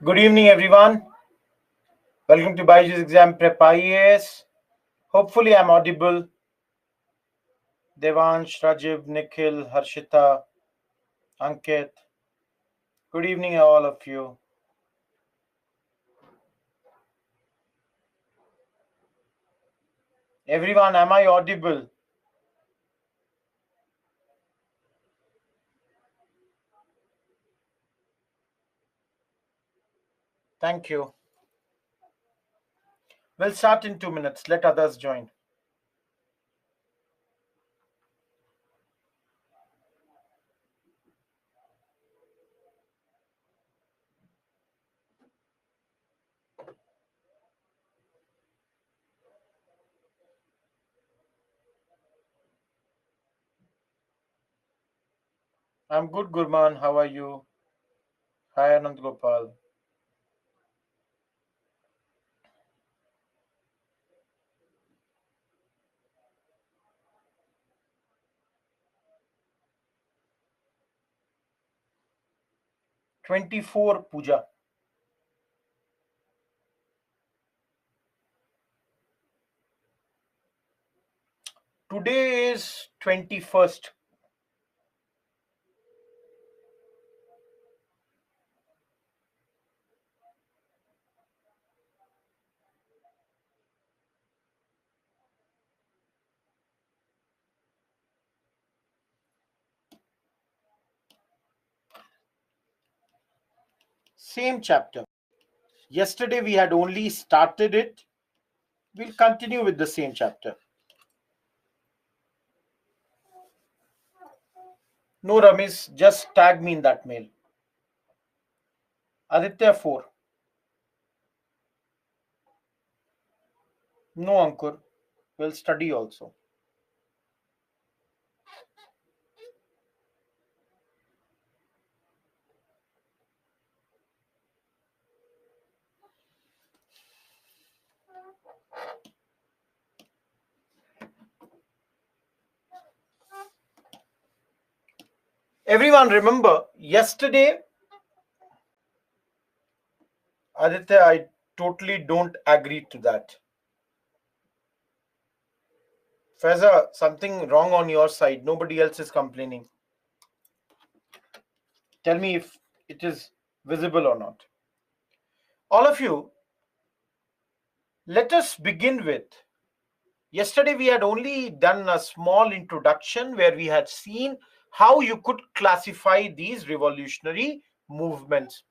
Good evening, everyone. Welcome to Byju's Exam Prep IAS. Hopefully, I'm audible. Devansh, Rajiv, Nikhil, Harshita, Ankit. Good evening, all of you. Everyone, am I audible? Thank you. We'll start in 2 minutes. Let others join. I'm good, Gurman. How are you? Hi, Anand Gopal. '24 Puja. Today is 21st. Same chapter. Yesterday we had only started it. We'll continue with the same chapter. No, Ramesh, just tag me in that mail. Aditya 4. No, Ankur. We'll study also. Everyone remember, yesterday, Aditya, I totally don't agree to that. Faiza, something wrong on your side. Nobody else is complaining. Tell me if it is visible or not. All of you, let us begin with. Yesterday, we had only done a small introduction where we had seen how you could classify these revolutionary movements.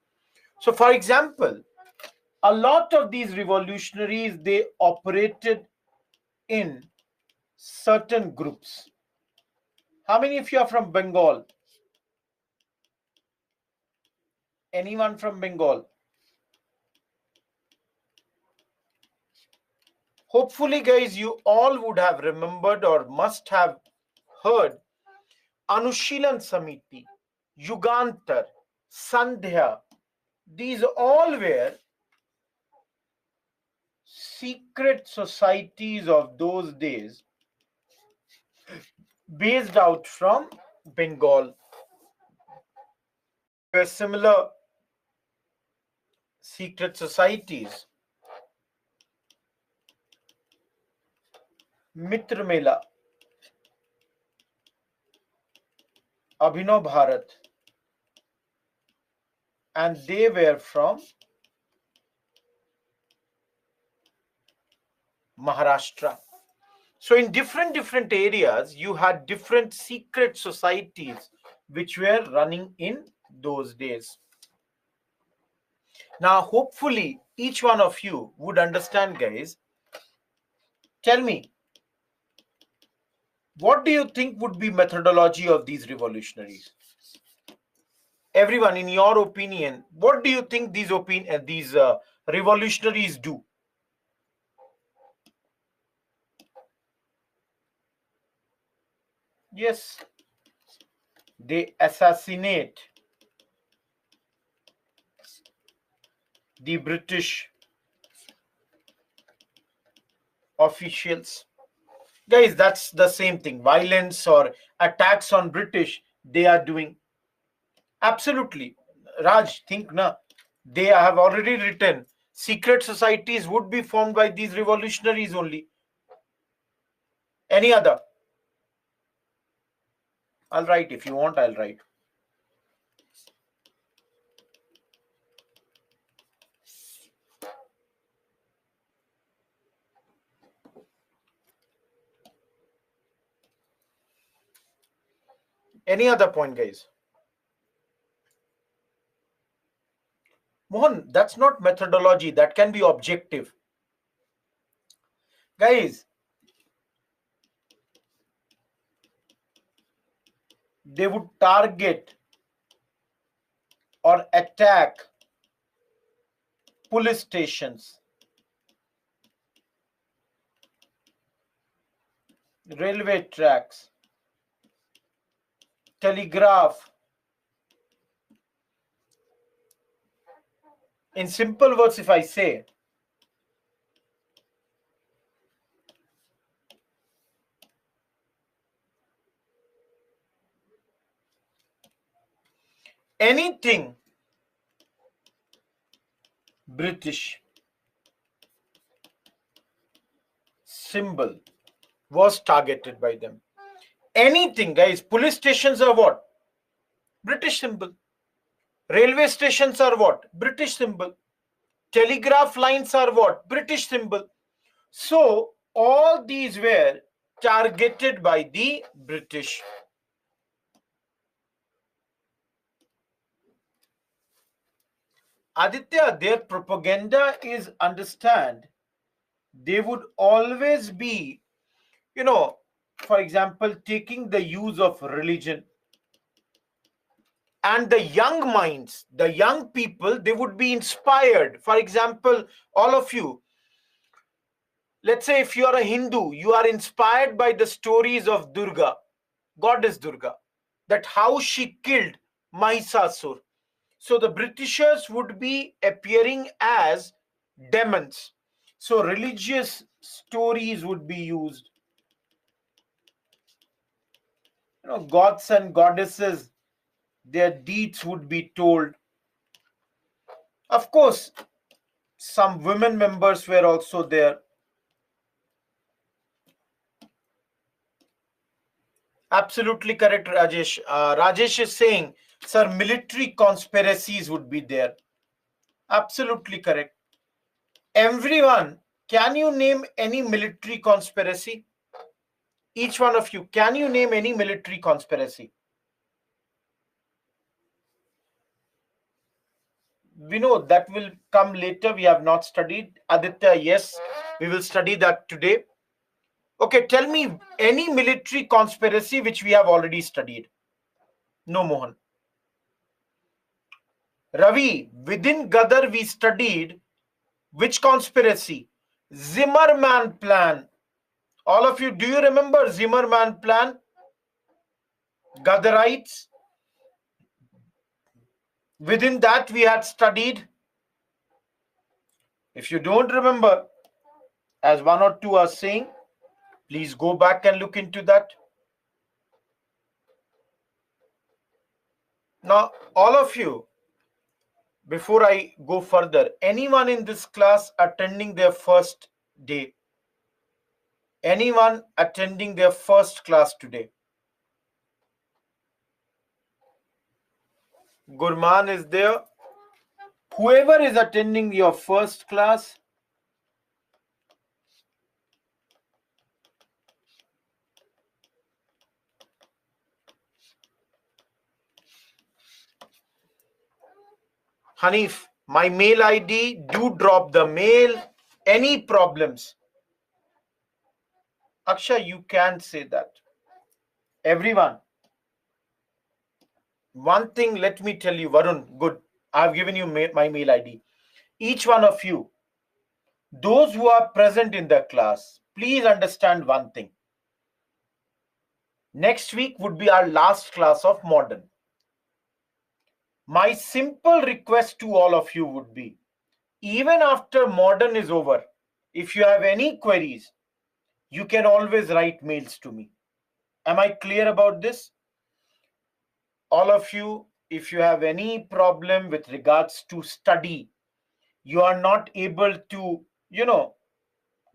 So, for example, a lot of these revolutionaries, they operated in certain groups. How many of you are from Bengal? Anyone from Bengal? Hopefully, guys, you all would have remembered or must have heard Anushilan Samiti, Yugantar, Sandhya. These all were secret societies of those days based out from Bengal. Were similar secret societies. Mitra Mela, Abhinav Bharat, and they were from Maharashtra. So in different areas, you had different secret societies which were running in those days. Now, hopefully, each one of you would understand, guys. Tell me, what do you think would be methodology of these revolutionaries? Everyone, in your opinion, what do you think these revolutionaries do? Yes, they assassinate the British officials. Guys, that's the same thing. Violence or attacks on British, they are doing. Absolutely. Raj, think na. They have already written secret societies would be formed by these revolutionaries only. Any other? I'll write if you want, I'll write. Any other point, guys? Mohan, that's not methodology. That can be objective. Guys, they would target or attack police stations, railway tracks, telegraph. In simple words, if I say, anything British symbol was targeted by them. Anything, guys. Police stations are what? British symbol. Railway stations are what? British symbol. Telegraph lines are what? British symbol. So all these were targeted by the British. Aditya, their propaganda is, understand, they would always be, for example, taking the use of religion. And the young minds, the young people, they would be inspired. For example, all of you, let's say if you are a Hindu, you are inspired by the stories of Durga, goddess Durga, that how she killed Mahisasur. So the Britishers would be appearing as demons. So religious stories would be used. Gods and goddesses, their deeds would be told. Of course, some women members were also there. Absolutely correct, Rajesh. Rajesh is saying, sir, military conspiracies would be there. Absolutely correct. Everyone, can you name any military conspiracy? Each one of you, can you name any military conspiracy? We know that will come later. We have not studied. Aditya, yes, we will study that today. Okay, tell me any military conspiracy which we have already studied. No, Mohan. Ravi, within Gadar we studied which conspiracy? Zimmerman plan. All of you, do you remember Zimmerman plan? Gadarites. Within that we had studied. If you don't remember, as one or two are saying, please go back and look into that. Now, all of you, before I go further, anyone in this class attending their first day? Anyone attending their first class today? Gurman is there. Whoever is attending your first class, Hanif, my mail ID, do drop the mail. Any problems? Akshay, you can say that. Everyone. One thing, let me tell you, Varun, good. I've given you my mail ID. Each one of you, those who are present in the class, please understand one thing. Next week would be our last class of modern. My simple request to all of you would be, even after modern is over, if you have any queries, you can always write mails to me. Am I clear about this? All of you, if you have any problem with regards to study, you are not able to,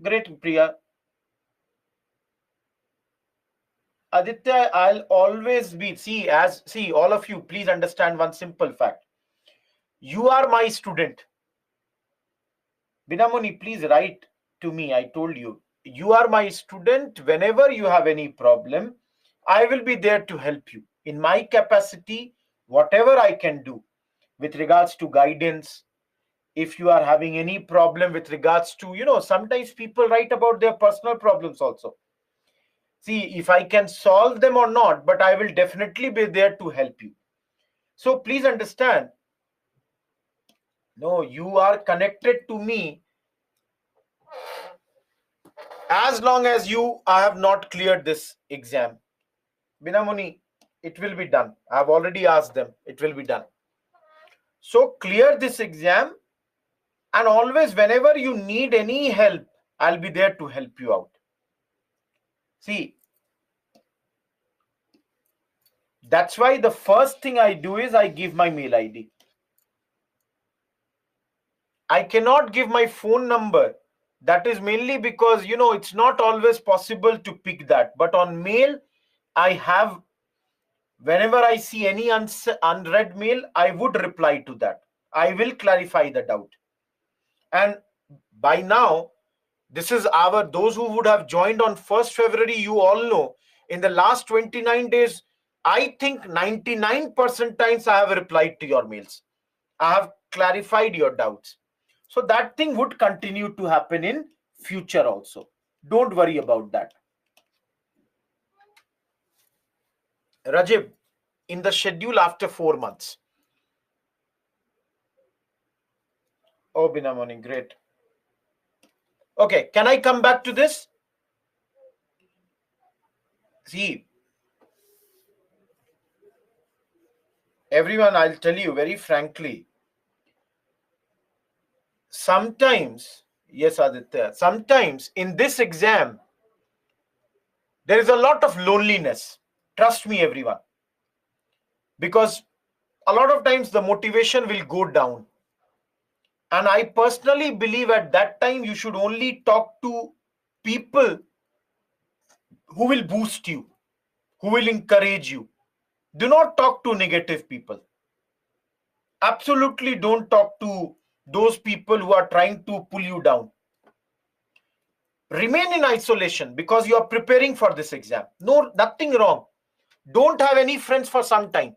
great, Priya. Aditya, I'll always be, see, all of you, please understand one simple fact. You are my student. Binamoni, please write to me. I told you, you are my student. Whenever you have any problem, I will be there to help you in my capacity, whatever I can do with regards to guidance. If you are having any problem with regards to, sometimes people write about their personal problems also. See, if I can solve them or not, but I will definitely be there to help you. So please understand, no, you are connected to me as long as you I have not cleared this exam. Binamuni, it will be done. I have already asked them. It will be done. So clear this exam, and always whenever you need any help, I'll be there to help you out. See, that's why the first thing I do is I give my mail ID. I cannot give my phone number. That is mainly because, it's not always possible to pick that. But on mail, I have, whenever I see any unread mail, I would reply to that. I will clarify the doubt. And by now, this is those who would have joined on 1st February, you all know, in the last 29 days, I think 99% times I have replied to your mails. I have clarified your doubts. So that thing would continue to happen in future also. Don't worry about that. Rajib, in the schedule after 4 months. Oh, Binamoni, great. Okay, can I come back to this? See, everyone, I'll tell you very frankly, sometimes, yes, Aditya, sometimes in this exam, there is a lot of loneliness. Trust me, everyone. Because a lot of times the motivation will go down. And I personally believe at that time you should only talk to people who will boost you, who will encourage you. Do not talk to negative people. Absolutely don't talk to those people who are trying to pull you down. Remain in isolation because you are preparing for this exam. No, nothing wrong. Don't have any friends for some time.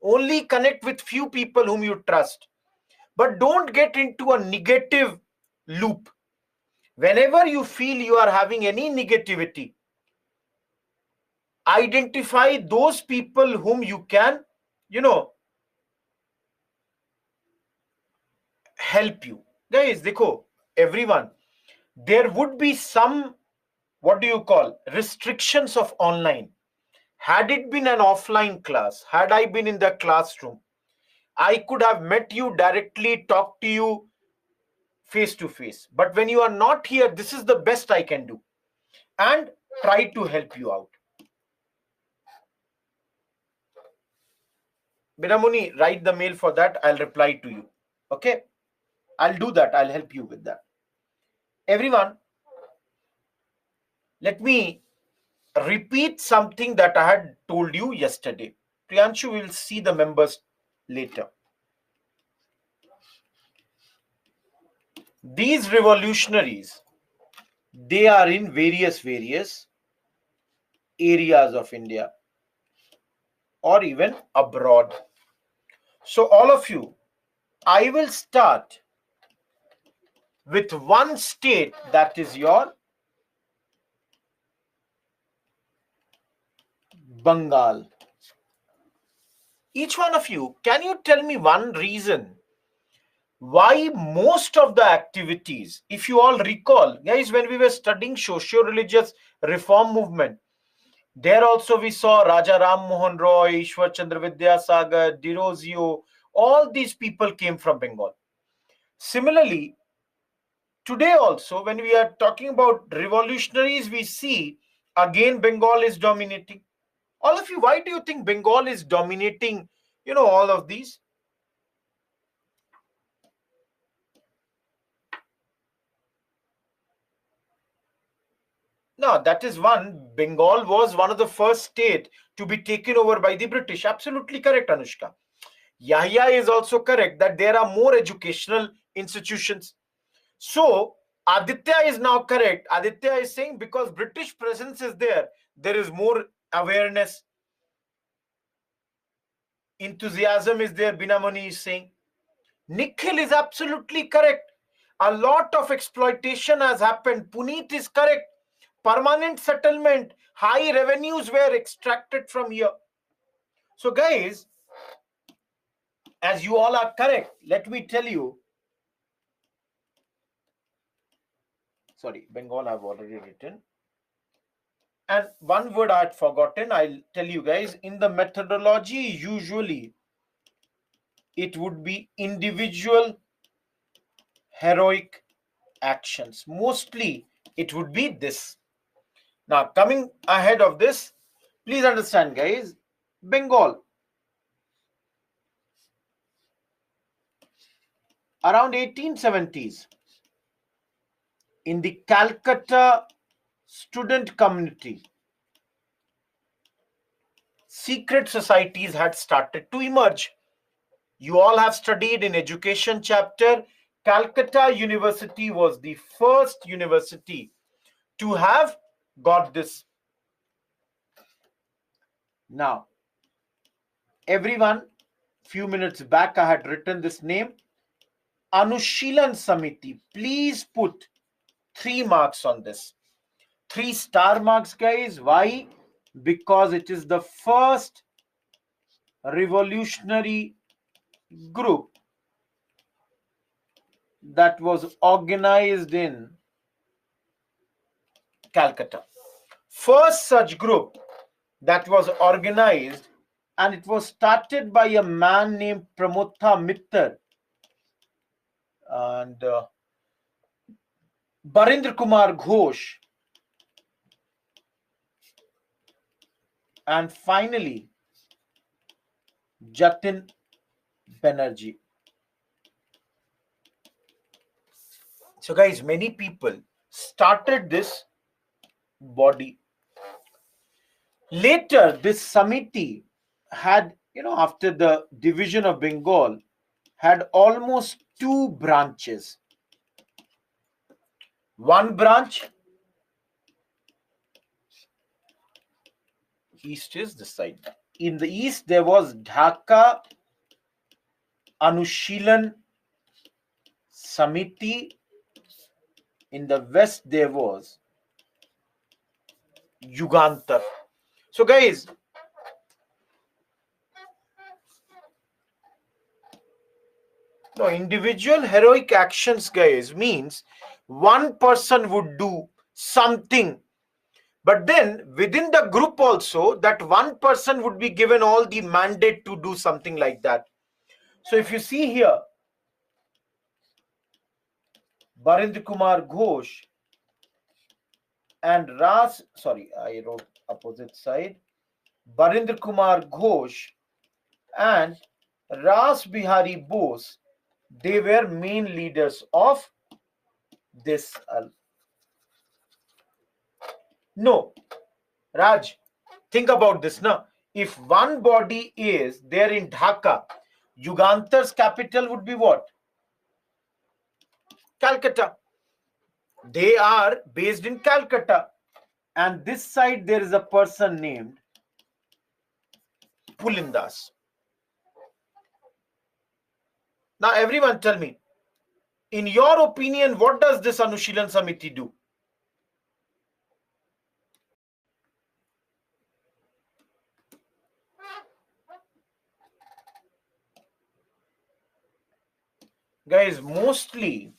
Only connect with few people whom you trust. But don't get into a negative loop. Whenever you feel you are having any negativity, identify those people whom you can, help you. Guys, dekho, everyone, there would be some, what do you call, restrictions of online. Had it been an offline class, had I been in the classroom, I could have met you directly, talked to you face to face. But when you are not here, this is the best I can do and try to help you out. Binamuni, write the mail for that. I'll reply to you. Okay? I'll do that. I'll help you with that. Everyone, let me repeat something that I had told you yesterday. Priyanshu will see the members later. These revolutionaries, they are in various areas of India or even abroad. So all of you, I will start with one state, that is your Bengal. Each one of you, can you tell me one reason why most of the activities, if you all recall, guys, when we were studying socio-religious reform movement, there also we saw Raja Ram Mohan Roy, Ishwar Chandra Vidyasagar, Dirozio, all these people came from Bengal. Similarly, today also, when we are talking about revolutionaries, we see again Bengal is dominating. All of you, why do you think Bengal is dominating You know all of these. No, that is one. Bengal was one of the first state to be taken over by the British. Absolutely correct, Anushka. Yahya is also correct that there are more educational institutions. So Aditya is now correct. Aditya is saying because British presence is there, there is more awareness. Enthusiasm is there, Binamani is saying. Nikhil is absolutely correct. A lot of exploitation has happened. Puneet is correct. Permanent settlement, high revenues were extracted from here. So guys, as you all are correct, let me tell you. Sorry, Bengal I've already written. And one word I had forgotten, I'll tell you guys. In the methodology, usually it would be individual heroic actions. Mostly it would be this. Now, coming ahead of this, please understand, guys, Bengal, around 1870s, in the Calcutta student community, secret societies had started to emerge. You all have studied in education chapter. Calcutta University was the first university to have got this. Now, everyone, few minutes back I had written this name, Anushilan Samiti. Please put 3 marks on this. 3 star marks, guys. Why? Because it is the first revolutionary group that was organized in Calcutta. First such group that was organized, and it was started by a man named Pramotha Mittal and Barindra Kumar Ghosh, and finally Jatin Banerjee. So guys, many people started this body. Later, this Samiti had, after the division of Bengal, had almost 2 branches. One branch, east is this side. In the east, there was Dhaka Anushilan Samiti. In the west, there was Yugantar. So guys, no, individual heroic actions, guys, means one person would do something, but then within the group also, that one person would be given all the mandate to do something like that. So if you see here, Barindra Kumar Ghosh and I wrote opposite side. Barindra Kumar Ghosh and Ras Bihari Bose, they were main leaders of this. No, Raj, think about this now. If one body is there in Dhaka, Yugantar's capital would be what? Calcutta. They are based in Calcutta. And this side there is a person named Pulindas. Now everyone tell me, in your opinion, what does this Anushilan Samiti do? Guys, mostly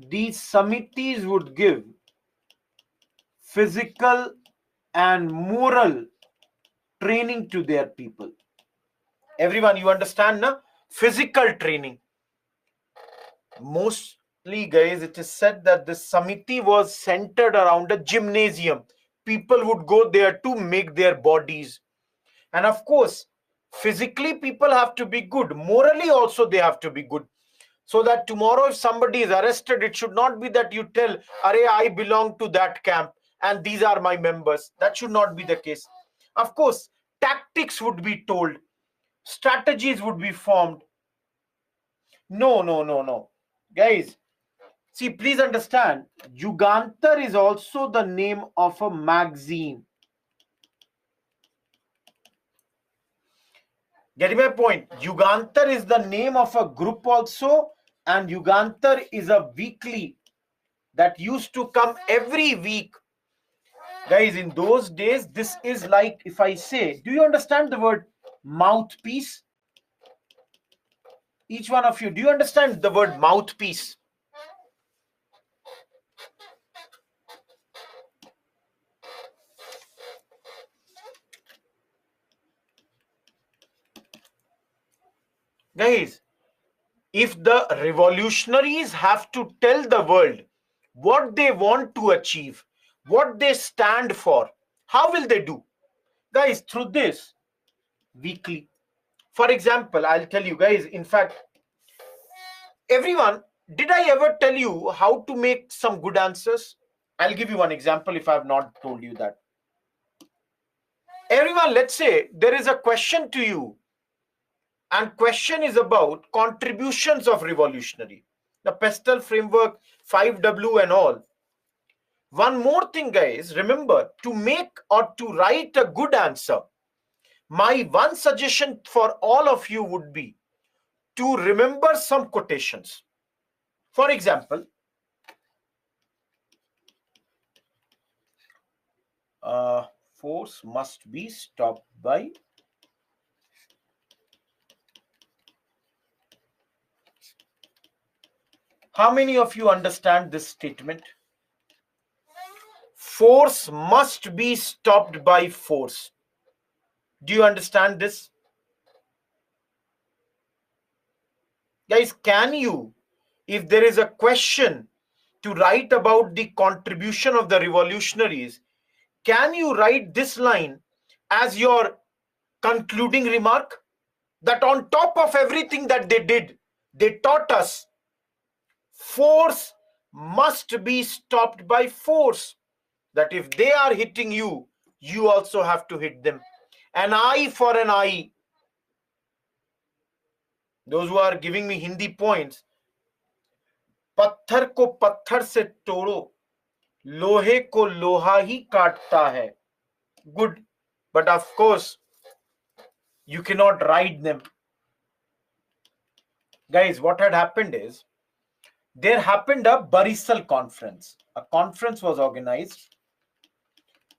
these Samitis would give physical and moral training to their people. Everyone, you understand, na? Physical training. Mostly, guys, it is said that the Samiti was centered around a gymnasium. People would go there to make their bodies. And of course, Physically, people have to be good. Morally also, they have to be good. So that tomorrow, if somebody is arrested, it should not be that you tell, Arey, I belong to that camp and these are my members. That should not be the case. Of course, tactics would be told, strategies would be formed. No, no, no, no. Guys, see, please understand, Yugantar is also the name of a magazine. Getting my point? Yugantar is the name of a group also, and Yugantar is a weekly that used to come every week. Guys, in those days, this is like, if I say, do you understand the word mouthpiece? Each one of you, do you understand the word mouthpiece? Guys, if the revolutionaries have to tell the world what they want to achieve, what they stand for, how will they do? Guys, through this weekly. For example, I'll tell you guys, in fact, everyone, did I ever tell you how to make some good answers? I'll give you one example if I have not told you that. Everyone, let's say there is a question to you, and question is about contributions of revolutionary, the Pestle framework, 5W and all. One more thing, guys, remember, to make or to write a good answer, my one suggestion for all of you would be to remember some quotations. For example, force must be stopped by how many of you understand this statement? Force must be stopped by force. Do you understand this? Guys, can you, if there is a question to write about the contribution of the revolutionaries, can you write this line as your concluding remark? That on top of everything that they did, they taught us force must be stopped by force. That if they are hitting you, you also have to hit them. An eye for an eye. Those who are giving me Hindi points, पत्थर को पत्थर से तोड़ो, लोहे को लोहा ही काटता है. Good, but of course you cannot ride them. Guys, what had happened is there happened a Barisal conference. A conference was organized,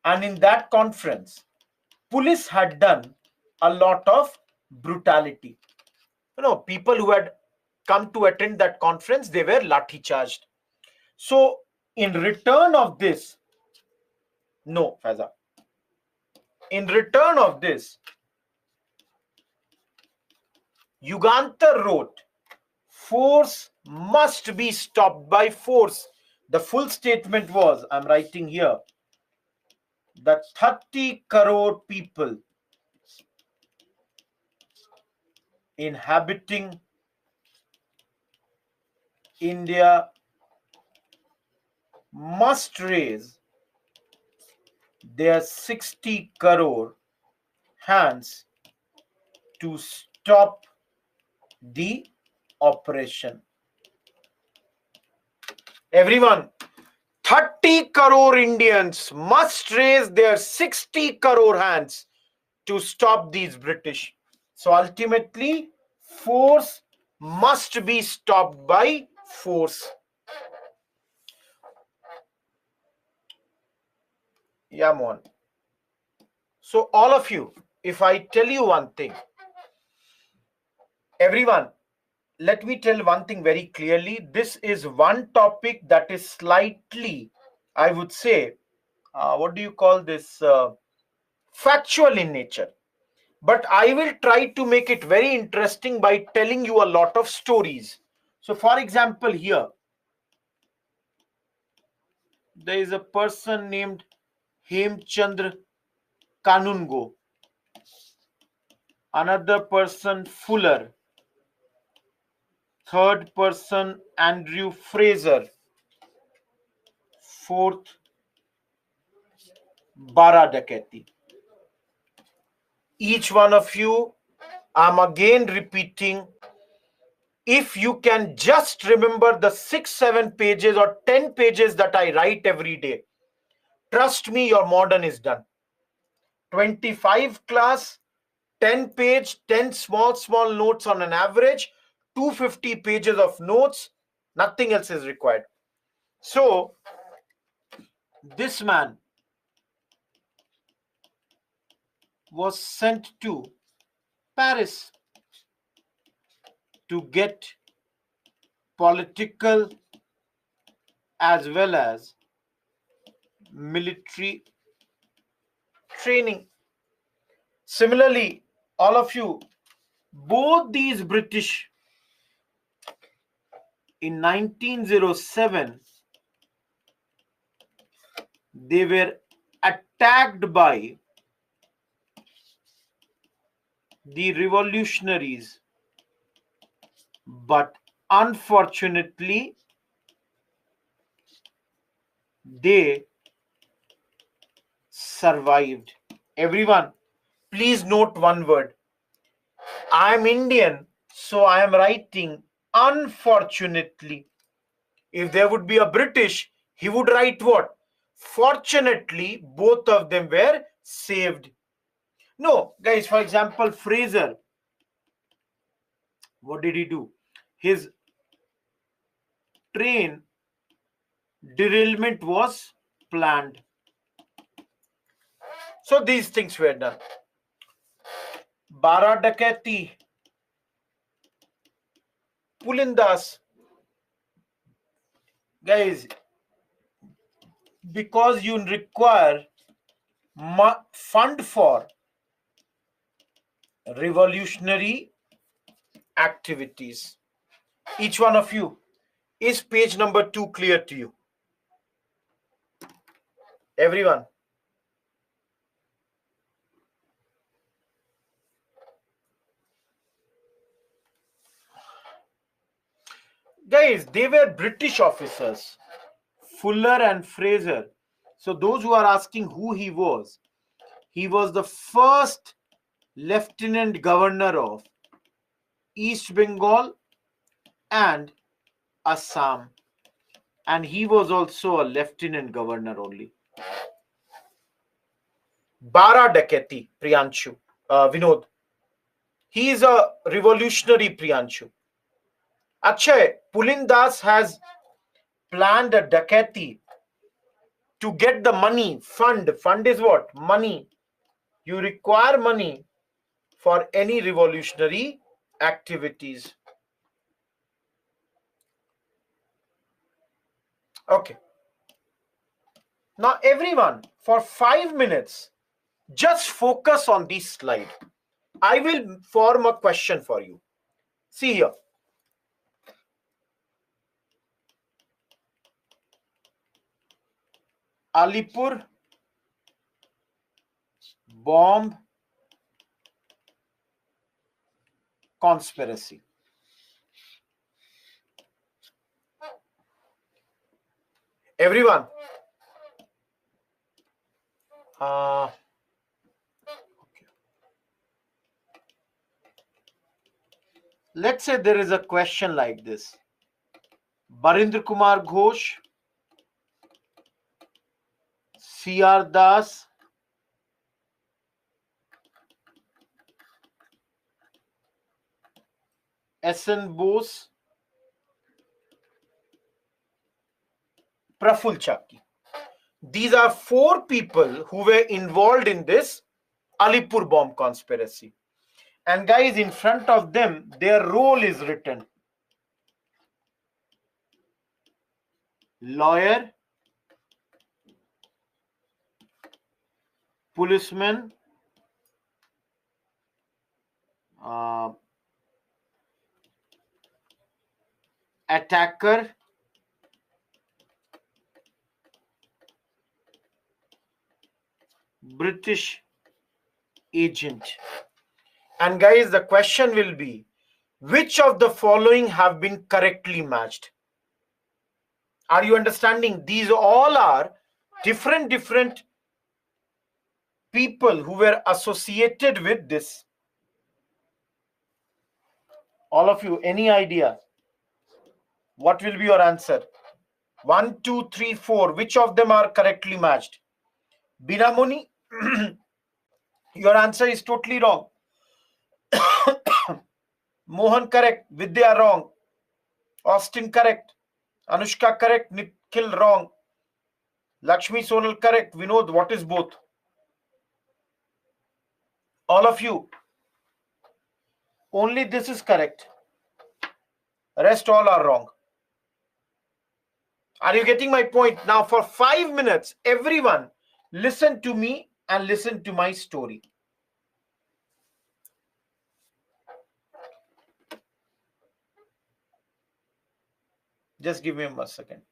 and in that conference, police had done a lot of brutality. People who had come to attend that conference, they were lathi charged. So in return of this, no, Faiza. In return of this, Yugantar wrote, force must be stopped by force. The full statement was, I'm writing here, that 30 crore people inhabiting India must raise their 60 crore hands to stop the operation. Everyone, 30 crore Indians must raise their 60 crore hands to stop these British. So ultimately, force must be stopped by force. Yeah, Mohan. So all of you, if I tell you one thing, everyone, let me tell one thing very clearly. This is one topic that is slightly, I would say, what do you call this? Factual in nature. But I will try to make it very interesting by telling you a lot of stories. So for example, here, there is a person named Hemchandra Kanungo. another person Fuller, third person Andrew Fraser, fourth Bara Dakati. Each one of you, I'm again repeating, if you can just remember the 6-7 pages or 10 pages that I write every day, trust me, your modern is done. 25 class, 10 page, 10 small notes on an average, 250 pages of notes, nothing else is required. So this man was sent to Paris to get political as well as military training. Similarly, all of you, both these British in 1907, they were attacked by the revolutionaries, but unfortunately they survived. Everyone, please note one word. I am Indian, so I am writing unfortunately. If there would be a British, he would write what? Fortunately, both of them were saved. No, guys, for example, Fraser, what did he do? His train derailment was planned. So these things were done. Bara Dakati, Pulindas, guys, because you require fund for revolutionary activities. Each one of you, is page number 2 clear to you? Everyone. Guys, they were British officers, Fuller and Fraser. So those who are asking who he was the first lieutenant governor of East Bengal and Assam. And he was also a lieutenant governor only. Bara Dakati, Priyanshu, Vinod. He is a revolutionary, Priyanshu. Akshay, Pulindas has planned a dakati to get the money. Fund is what? Money. You require money for any revolutionary activities. Okay. Now, everyone, for 5 minutes, just focus on this slide. I will form a question for you. See here. Alipur bomb conspiracy. Everyone. Okay. Let's say there is a question like this. Barindra Kumar Ghosh, C.R. Das, S.N. Bose, Praful Chakki. These are 4 people who were involved in this Alipur bomb conspiracy. And guys, in front of them, their role is written. Lawyer, policeman, attacker, British agent. And guys, the question will be, which of the following have been correctly matched? Are you understanding? These all are different people who were associated with this. All of you, any idea? What will be your answer? 1, 2, 3, 4. Which of them are correctly matched? Binamoni, your answer is totally wrong. Mohan correct. Vidya wrong. Austin correct. Anushka correct. Nikhil wrong. Lakshmi Sonal correct. Vinod, what is both? All of you. Only this is correct. Rest all are wrong. Are you getting my point? Now for 5 minutes, everyone listen to me and listen to my story. Just give me a second.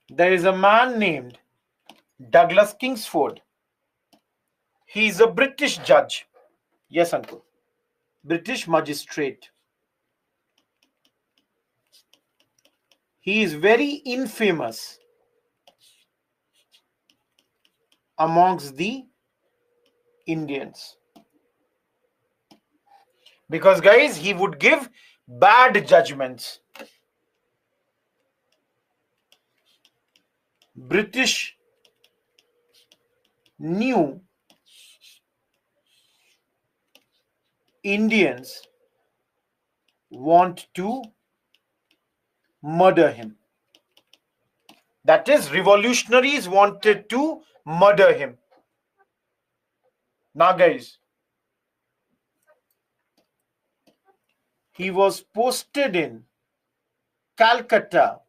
There is a man named Douglas Kingsford. He is a British judge. Yes, uncle. British magistrate. He is very infamous amongst the Indians. Because, guys, he would give bad judgments. British knew Indians want to murder him. That is, revolutionaries wanted to murder him. Now, guys, he was posted in Calcutta,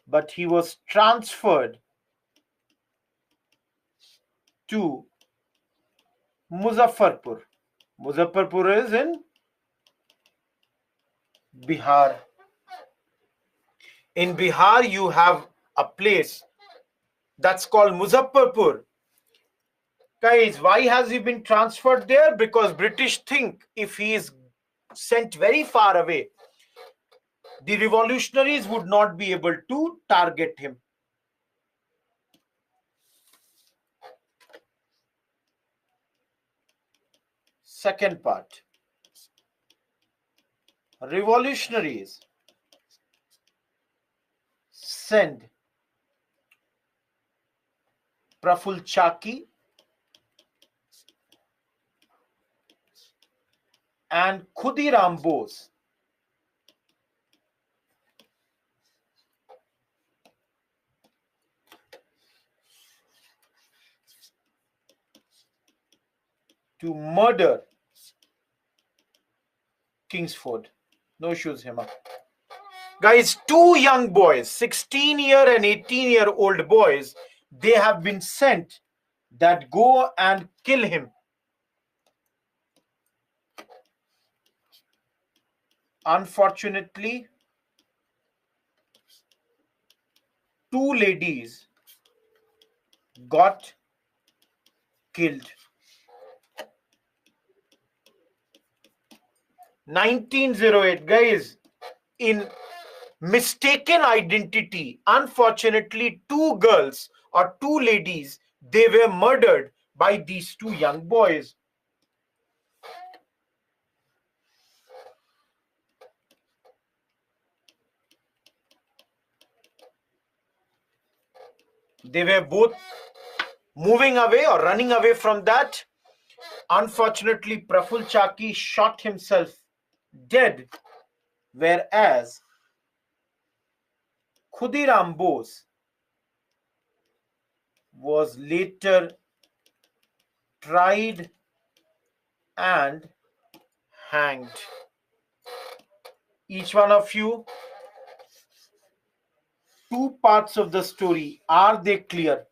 but he was transferred to Muzaffarpur. Muzaffarpur is in Bihar. In Bihar, you have a place that's called Muzaffarpur. Guys, why has he been transferred there? Because British think if he is sent very far away, the revolutionaries would not be able to target him. Second part. Revolutionaries send Praful Chaki and Khudiram Bose to murder Kingsford. No shoes, Hema. Guys, two young boys, 16-year and 18-year-old boys, they have been sent that go and kill him. Unfortunately, two ladies got killed. 1908, guys, in mistaken identity, unfortunately, two girls or two ladies, they were murdered by these two young boys. They were both moving away or running away from that. Unfortunately, Praful Chaki shot himself dead, whereas Khudiram Bose was later tried and hanged. Each one of you, two parts of the story, are they clear?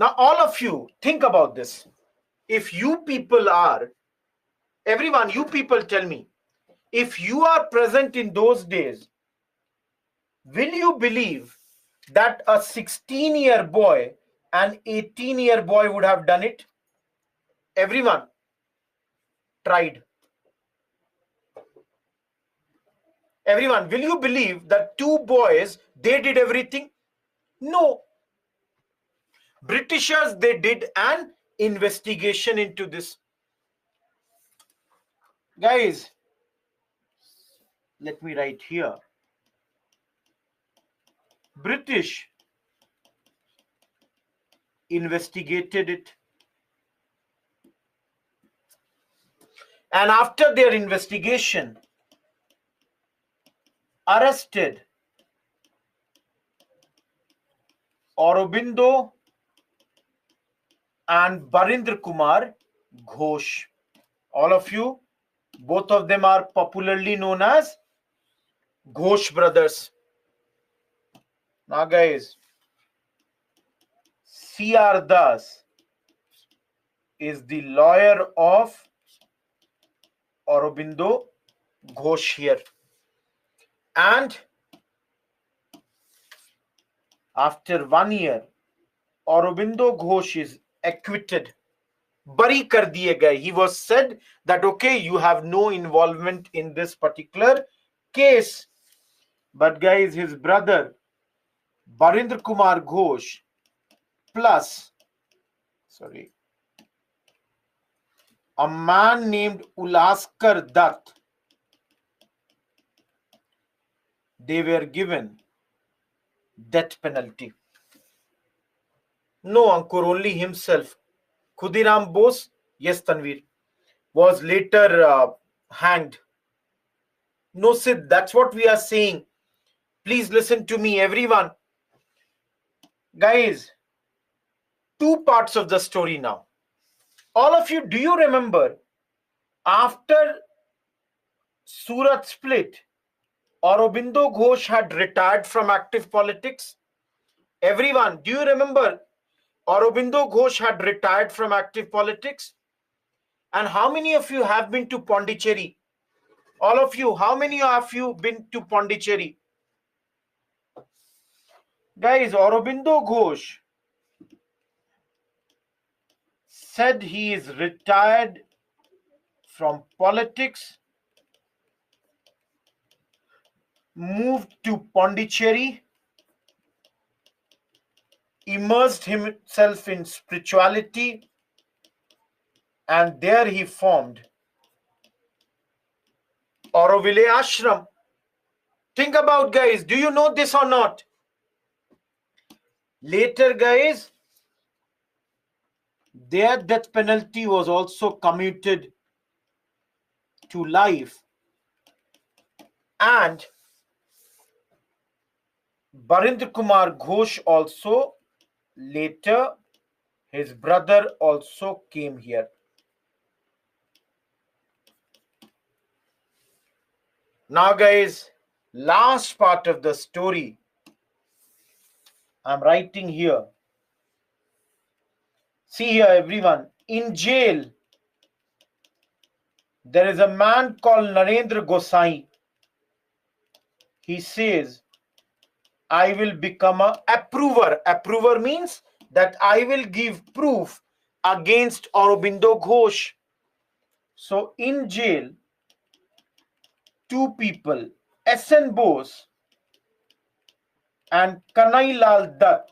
Now, all of you, think about this. If you people are, everyone, you people tell me, if you are present in those days, will you believe that a 16-year boy, an 18-year boy would have done it? Everyone tried. Everyone, will you believe that two boys, they did everything? No. Britishers, they did an investigation into this. Guys, let me write here. British investigated it. And after their investigation, arrested Aurobindo and Barindra Kumar Ghosh. All of you, both of them are popularly known as Ghosh brothers. Now guys, C.R. Das is the lawyer of Aurobindo Ghosh here. And after 1 year, Aurobindo Ghosh is acquitted. Bari kar diye gaye. He was said that, okay, you have no involvement in this particular case. But guys, his brother, Barindra Kumar Ghosh, plus, a man named Ulaskar Dutt, they were given death penalty. No, Ankur, only himself. Khudiram Bose, yes, Tanveer, was later hanged. No, Sid, that's what we are saying. Please listen to me, everyone. Guys, two parts of the story now. All of you, do you remember after Surat split, Aurobindo Ghosh had retired from active politics? Everyone, do you remember Aurobindo Ghosh had retired from active politics? And how many of you have been to Pondicherry? All of you, how many of you been to Pondicherry? Guys, Aurobindo Ghosh said he is retired from politics, moved to Pondicherry, immersed himself in spirituality, and there he formed Auroville Ashram. Think about, guys, do you know this or not? Later, guys, their death penalty was also commuted to life. And Barindra Kumar Ghosh also, later, his brother also came here. Now, guys, last part of the story I'm writing here. See here, everyone. In jail, there is a man called Narendra Gosai. He says, I will become an approver. Approver means that I will give proof against Aurobindo Ghosh. So in jail, two people, S.N. Bose and Kanai Lal Dutt,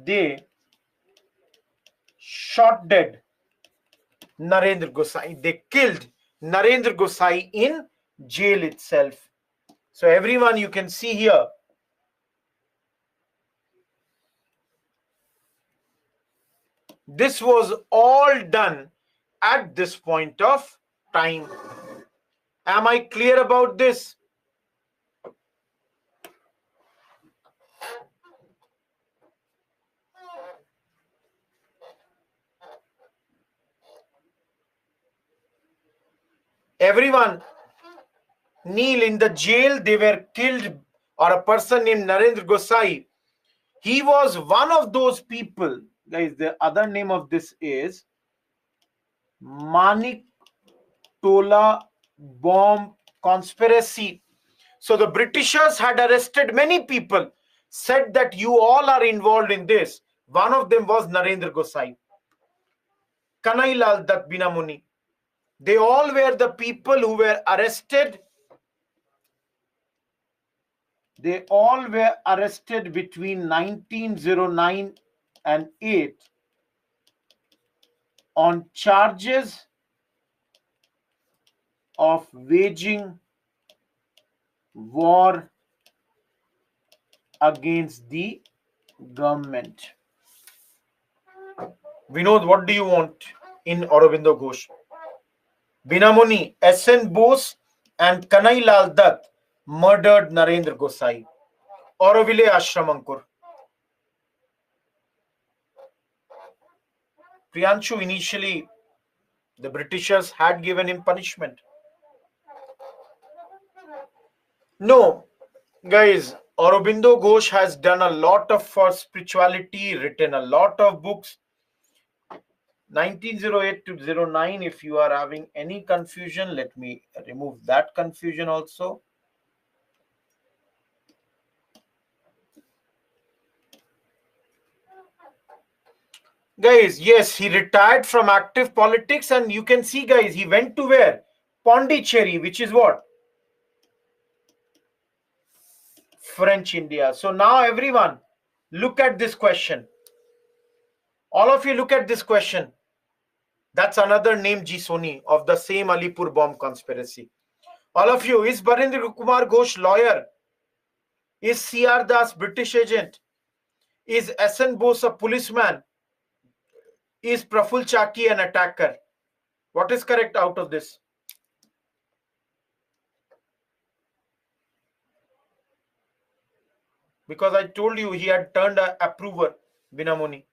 they shot dead Narendra Gosai. They killed Narendra Gosai in jail itself. So everyone, you can see here, this was all done at this point of time. Am I clear about this? Everyone, Neil, in the jail, they were killed or a person named Narendra Gosai, he was one of those people. Guys, the other name of this is Manik Tola bomb conspiracy. So the Britishers had arrested many people, said that you all are involved in this. One of them was Narendra Gosai, Kanai Lal Dutt Binamuni. They all were the people who were arrested. They all were arrested between 1909 and 8 on charges of waging war against the government. Vinod, what do you want in Aurobindo Ghosh? Binamuni, S.N. Bose and Kanai Lal Dutt murdered Narendra Gosai. Auroville Ashramankur. Priyanshu, initially, the Britishers had given him punishment. No, guys, Aurobindo Ghosh has done a lot of for spirituality, written a lot of books. 1908 to 09, if you are having any confusion, let me remove that confusion also. Guys, yes, he retired from active politics, and you can see, guys, he went to where? Pondicherry, which is what? French India. So now everyone, look at this question. All of you look at this question. That's another name, G. Soni, of the same Alipur bomb conspiracy. All of you, is Barendra Kumar Ghosh lawyer? Is C.R. Das British agent? Is S.N. Bose a policeman? Is Praful Chaki an attacker? What is correct out of this? Because I told you he had turned an approver, Binamuni.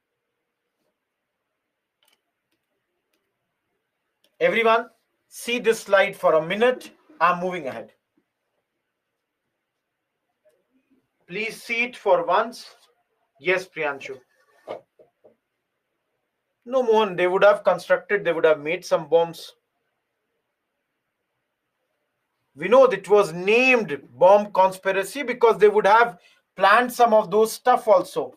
Everyone, see this slide for a minute. I'm moving ahead. Please see it for once. Yes, Priyanshu. No, Mohan, they would have constructed, they would have made some bombs. We know that it was named bomb conspiracy because they would have planned some of those stuff also.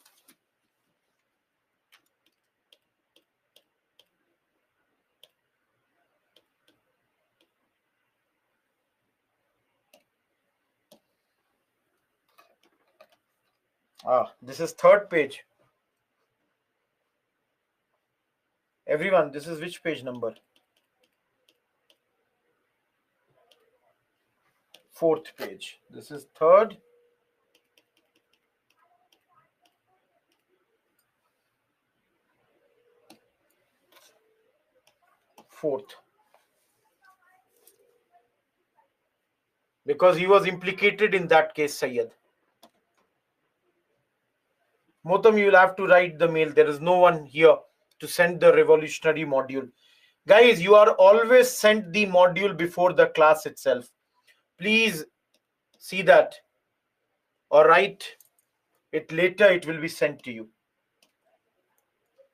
This is third page. Everyone, this is which page number? Fourth page. This is third. Fourth. Because he was implicated in that case, Sayyid. Motam, you will have to write the mail. There is no one here to send the revolutionary module. Guys, you are always sent the module before the class itself. Please see that or write it later. It will be sent to you.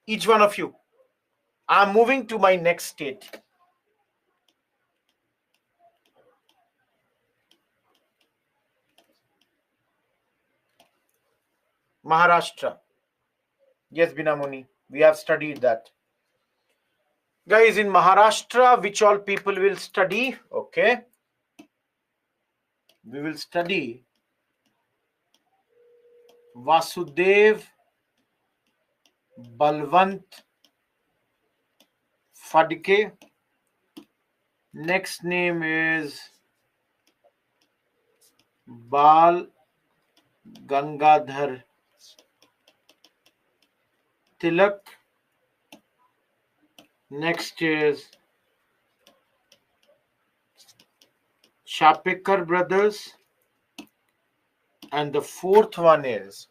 Each one of you. I'm moving to my next state. Maharashtra. Yes, Binamuni. We have studied that. Guys, in Maharashtra, which all people will study? Okay. We will study Vasudev Balwant Phadke. Next name is Bal Gangadhar Tilak. Next is Chapekar brothers. And the fourth one is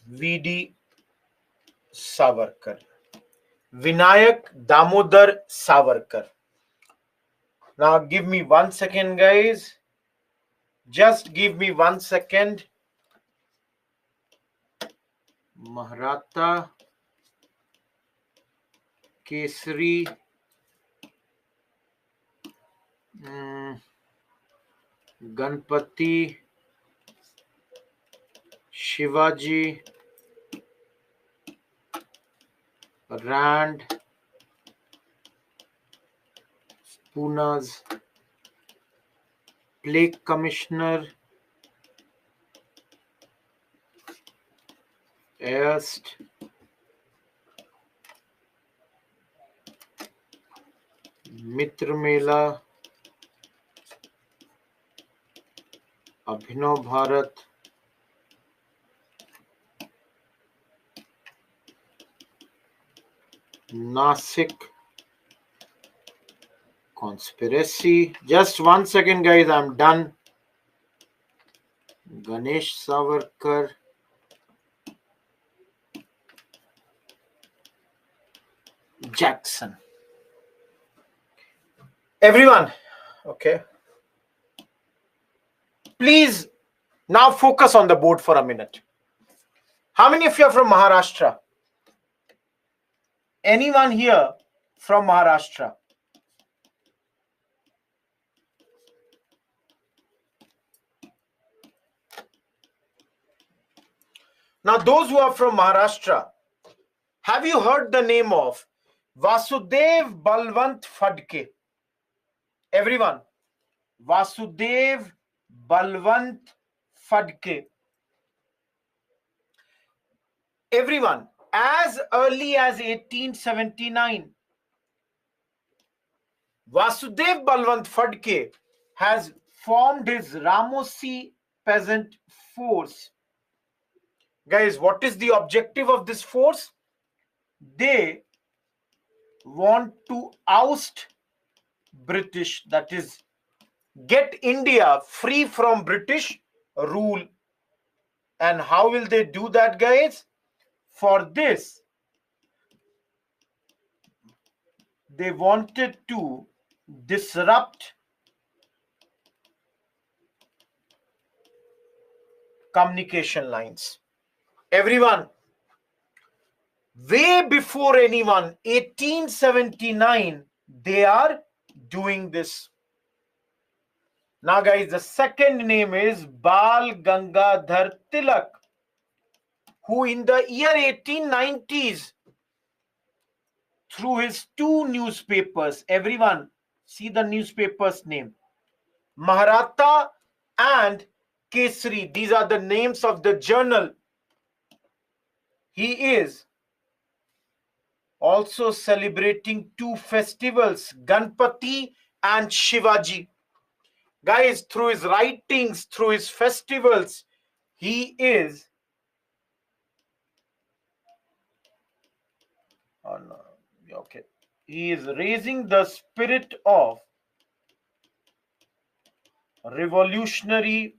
V.D. Savarkar. Vinayak Damodar Savarkar. Now give me 1 second, guys. Just give me 1 second. Maratha Kesari Ganpati Shivaji Rand Puna's Plague Commissioner erst Mitra Mela Abhinav Bharat Nasik Conspiracy. Just 1 second, guys. I'm done. Ganesh Savarkar. Jackson. Everyone, okay. Please now focus on the board for a minute. How many of you are from Maharashtra? Anyone here from Maharashtra? Now, those who are from Maharashtra, have you heard the name of Vasudev Balwant Phadke? Everyone, Vasudev Balwant Phadke. Everyone, as early as 1879, Vasudev Balwant Phadke has formed his Ramosi peasant force. Guys, what is the objective of this force? They want to oust British, that is, get India free from British rule. And how will they do that, guys? For this, they wanted to disrupt communication lines. Everyone, way before anyone, 1879, they are doing this. Now, guys, the second name is Bal Gangadhar Tilak, who in the year 1890s, through his two newspapers, everyone, see the newspaper's name, Maratha and Kesari. These are the names of the journal. He is also celebrating two festivals, Ganpati and Shivaji. Guys, through his writings, through his festivals, he is he is raising the spirit of revolutionary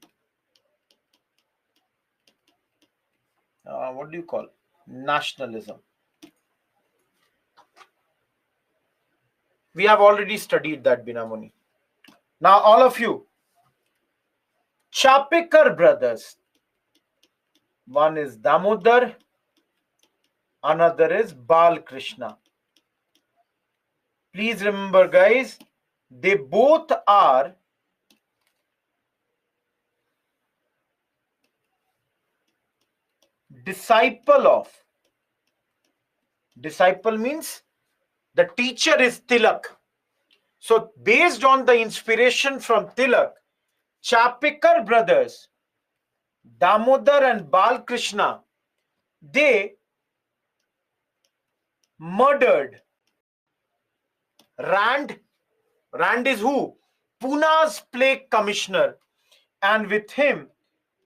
what do you call nationalism. We have already studied that, Binamuni. Now, all of you, Chapekar brothers, one is Damodar, another is Bal Krishna. Please remember, guys, they both are disciple means the teacher is Tilak. So based on the inspiration from Tilak, Chapekar brothers, Damodar and Bal Krishna, they murdered Rand. Rand is who? Puna's plague commissioner. And with him,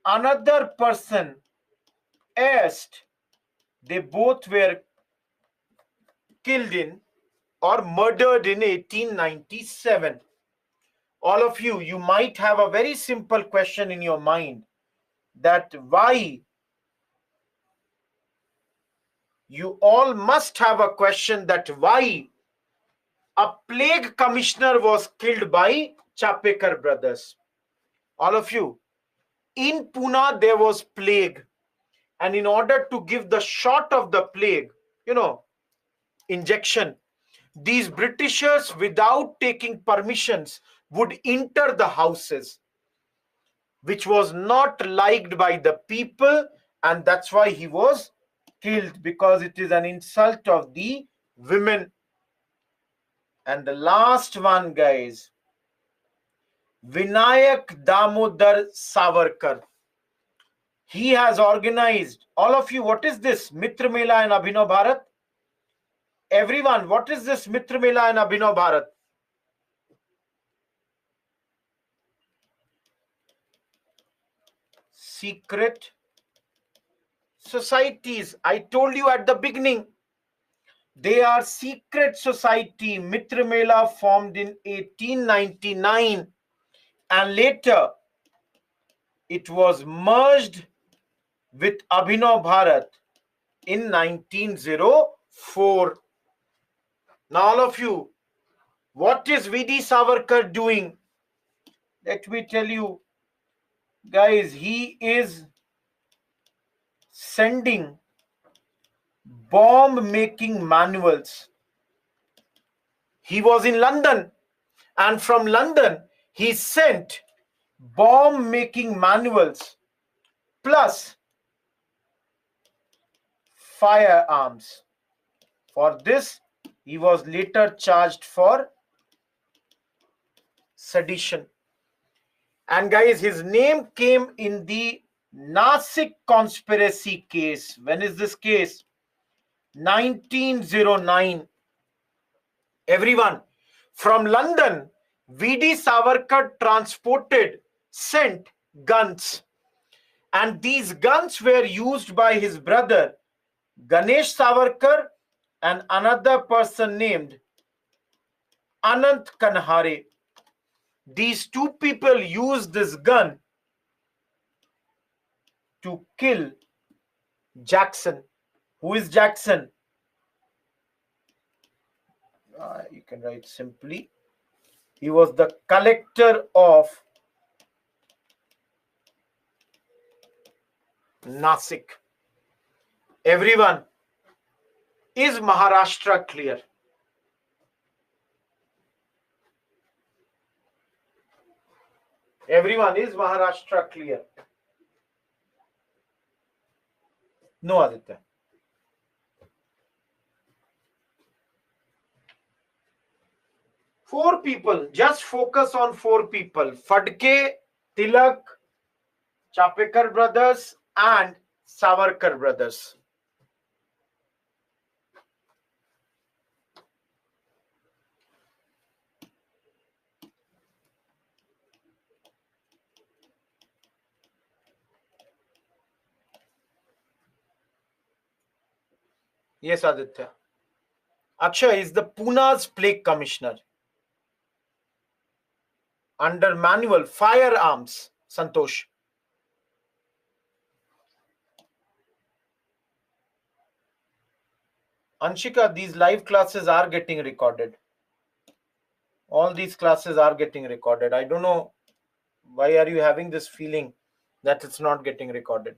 another person, Est. They both were killed in or murdered in 1897. All of you, you might have a very simple question in your mind, that why, you all must have a question that why a plague commissioner was killed by Chapekar brothers. All of you, in Pune there was plague, and in order to give the shot of the plague, injection, these Britishers, without taking permissions, would enter the houses, which was not liked by the people, and that's why he was killed, because it is an insult of the women. And the last one, guys, Vinayak Damodar Savarkar. He has organized, all of you, what is this Mitra Mela and Abhinav Bharat? Everyone, what is this Mitra Mela and Abhinav Bharat? Secret societies. I told you at the beginning, they are secret society. Mitra Mela formed in 1899, and later it was merged with Abhinav Bharat in 1904. Now, all of you, what is V.D. Savarkar doing? Let me tell you, guys, he is sending bomb making manuals. He was in London, and from London he sent bomb making manuals plus firearms. For this, he was later charged for sedition. And guys, his name came in the Nasik conspiracy case. When is this case? 1909. Everyone, from London, V.D. Savarkar sent guns. And these guns were used by his brother, Ganesh Savarkar, and another person named Anant Kanhare. These two people used this gun to kill Jackson. Who is Jackson? You can write simply. He was the collector of Nasik. Everyone, is Maharashtra clear? Everyone, is Maharashtra clear? No, Aditya. Four people, just focus on four people. Phadke, Tilak, Chapekar brothers and Savarkar brothers. Yes, Aditya. Akshay is the Pune's plague commissioner. Under manual firearms, Santosh. Anshika, these live classes are getting recorded. All these classes are getting recorded. I don't know why are you having this feeling that it's not getting recorded.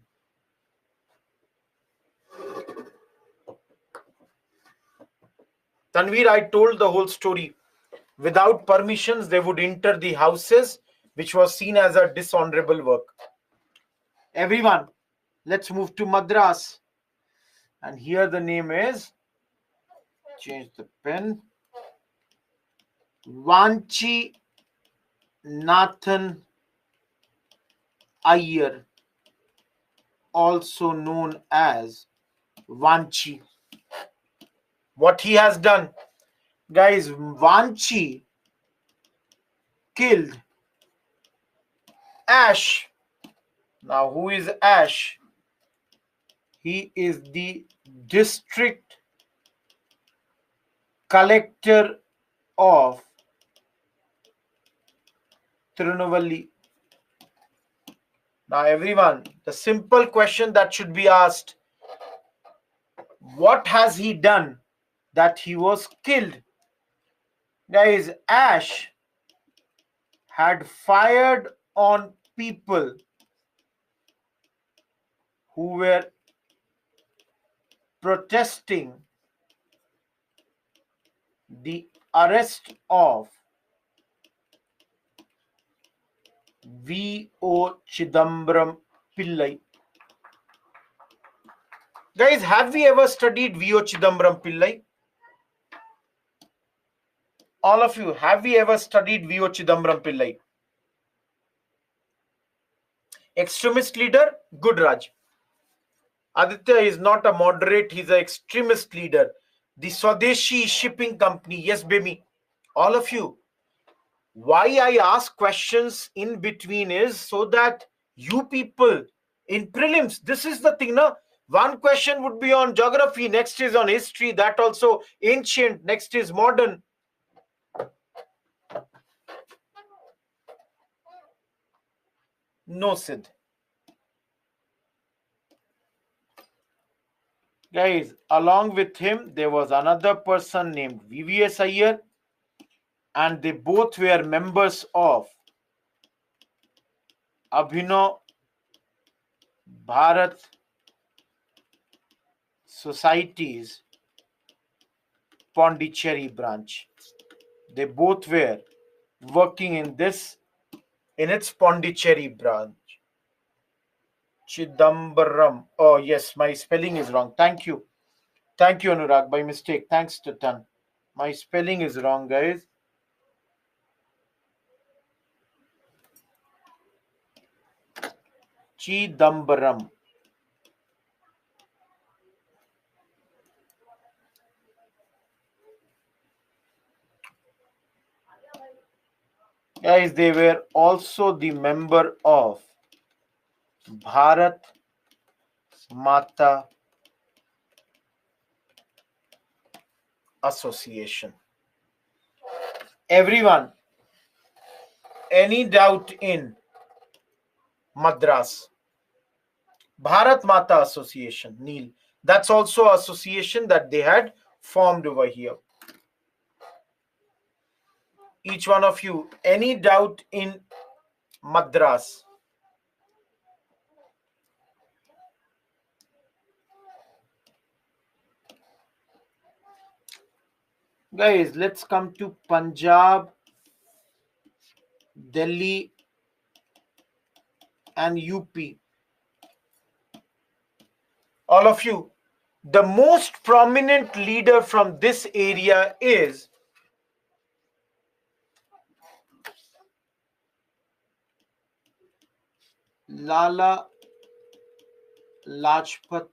Tanveer, I told the whole story. Without permissions, they would enter the houses, which was seen as a dishonorable work. Everyone, let's move to Madras. And here the name is, change the pen, Vanchi Nathan Iyer, also known as Vanchi. What he has done, guys, Vanchi killed Ash. Now, who is Ash? He is the district collector of Tirunelveli. Now, everyone, the simple question that should be asked, what has he done that he was killed? Guys, Ash had fired on people who were protesting the arrest of V.O. Chidambaram Pillai. Guys, have we ever studied V.O. Chidambaram Pillai? All of you, have we ever studied V.O. Chidambaram Pillai? Extremist leader? Good, Raj. Aditya is not a moderate, he's an extremist leader. The Swadeshi Shipping Company, yes, baby. All of you, why I ask questions in between is so that you people in prelims, this is the thing, no? One question would be on geography, next is on history, that also ancient, next is modern. No, Sid. Guys, along with him, there was another person named VVS Iyer, and they both were members of Abhinav Bharat Society's Pondicherry branch. They both were working in its Pondicherry branch. Chidambaram. Oh, yes, my spelling is wrong. Thank you. Thank you, Anurag, by mistake. Thanks, Titan. My spelling is wrong, guys. Chidambaram. Guys, they were also the member of Bharat Mata Association. Everyone, any doubt in Madras? Bharat Mata Association, Neil. That's also association that they had formed over here. Each one of you, any doubt in Madras? Guys, let's come to Punjab, Delhi, and UP. All of you, the most prominent leader from this area is Lala Lajpat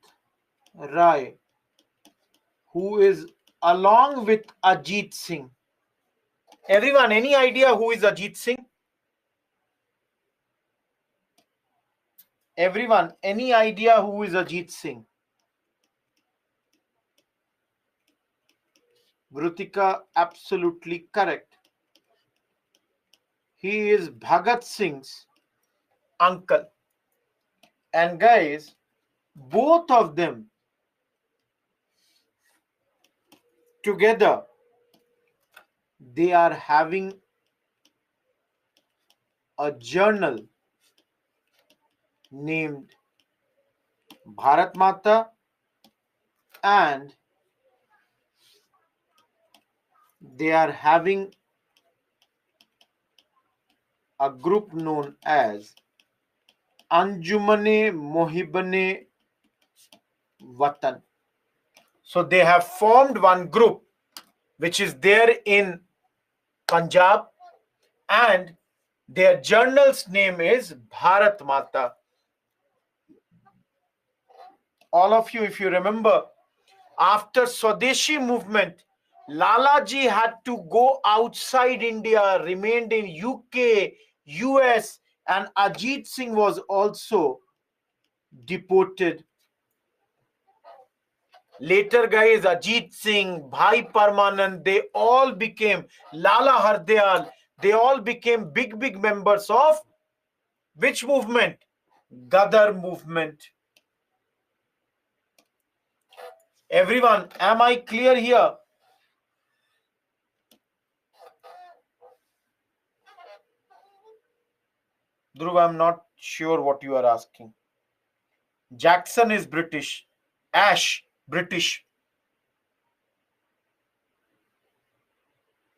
Rai, who is along with Ajit Singh. Everyone, any idea who is Ajit Singh? Everyone, any idea who is Ajit Singh? Brutika, absolutely correct. He is Bhagat Singh's uncle. And guys, both of them together, they are having a journal named Bharat Mata, and they are having a group known as Anjumane Mohibane Watan. So they have formed one group which is there in Punjab, and their journal's name is Bharat Mata. All of you, if you remember, after Swadeshi movement, Lalaji had to go outside India, remained in UK, US, and Ajit Singh was also deported. Later, guys, Ajit Singh, Bhai Parmanand, they all became Lala Hardayal. They all became big members of which movement? Gadar movement. Everyone, am I clear here? Dhruv, I'm not sure what you are asking. Jackson is British. Ash, British.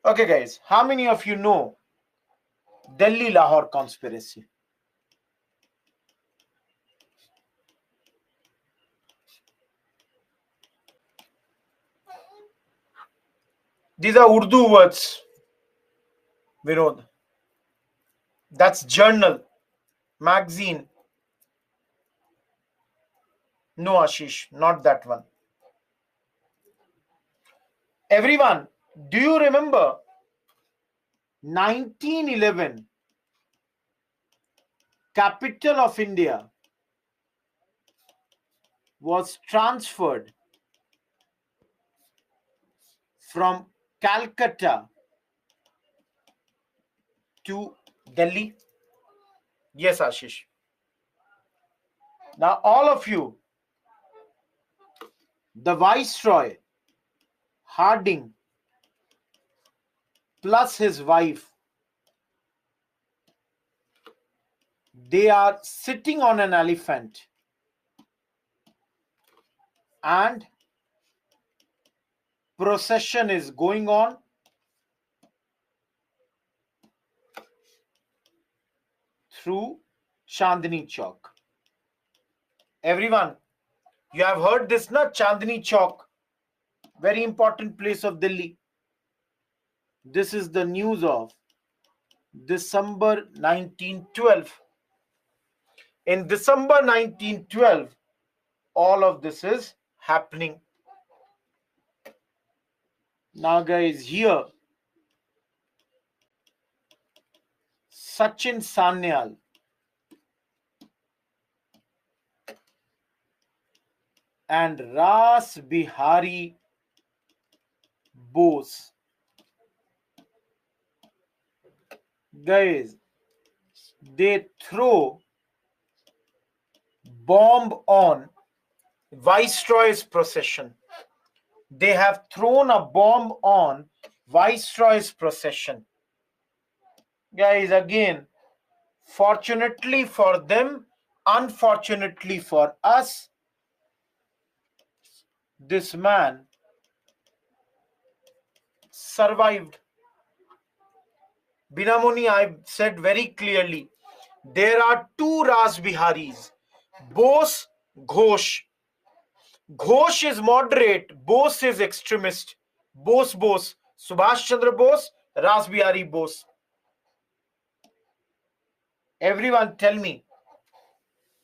Okay, guys, how many of you know Delhi Lahore conspiracy? These are Urdu words, Vinod. That's journal, magazine. No, Ashish, not that one. Everyone, do you remember 1911, capital of India was transferred from Calcutta to Delhi? Yes, Ashish. Now, all of you, the Viceroy, Harding, plus his wife, they are sitting on an elephant and procession is going on through Chandni Chowk. Everyone, you have heard this, na? Chandni Chowk, very important place of Delhi. This is the news of December 1912. In December 1912, all of this is happening. Now, guys, here Sachin Sanyal and Ras Bihari Bose, guys, they throw bomb on Viceroy's procession. They have thrown a bomb on Viceroy's procession. Guys, again, fortunately for them, unfortunately for us, this man survived. Binamoni, I said very clearly, there are two Ras Biharis, Bose, Ghosh. Ghosh is moderate, Bose is extremist. Bose, Subhash Chandra Bose, Ras Bihari Bose. Everyone tell me,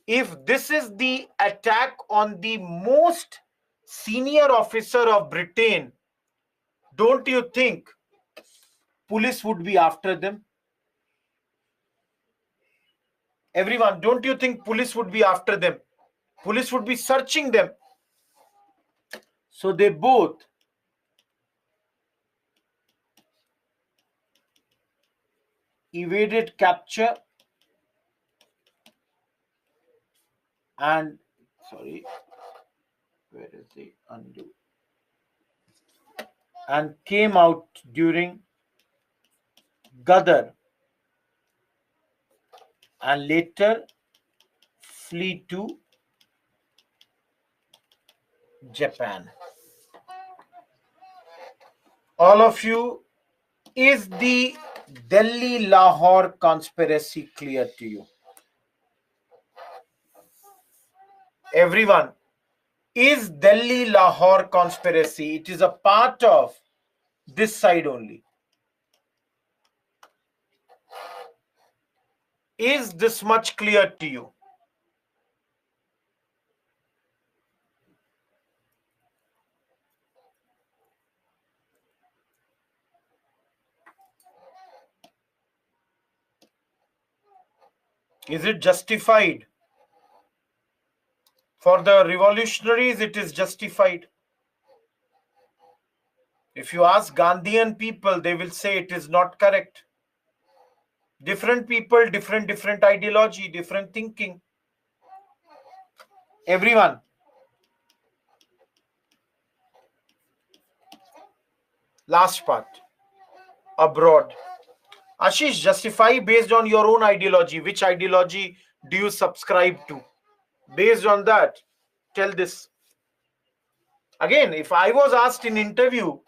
if this is the attack on the most senior officer of Britain, don't you think police would be after them? Everyone, don't you think police would be after them? Police would be searching them. So they both evaded capture and, sorry, where is the undo? And came out during Gadar and later flee to Japan. All of you, is the Delhi Lahore conspiracy clear to you? Everyone, is Delhi Lahore conspiracy? It is a part of this side only. Is this much clear to you? Is it justified? For the revolutionaries, it is justified. If you ask Gandhian people, they will say it is not correct. Different people, different ideology, different thinking. Everyone. Last part. Abroad. Ashish, justify based on your own ideology. Which ideology do you subscribe to? Based on that, tell this. Again, if I was asked in interview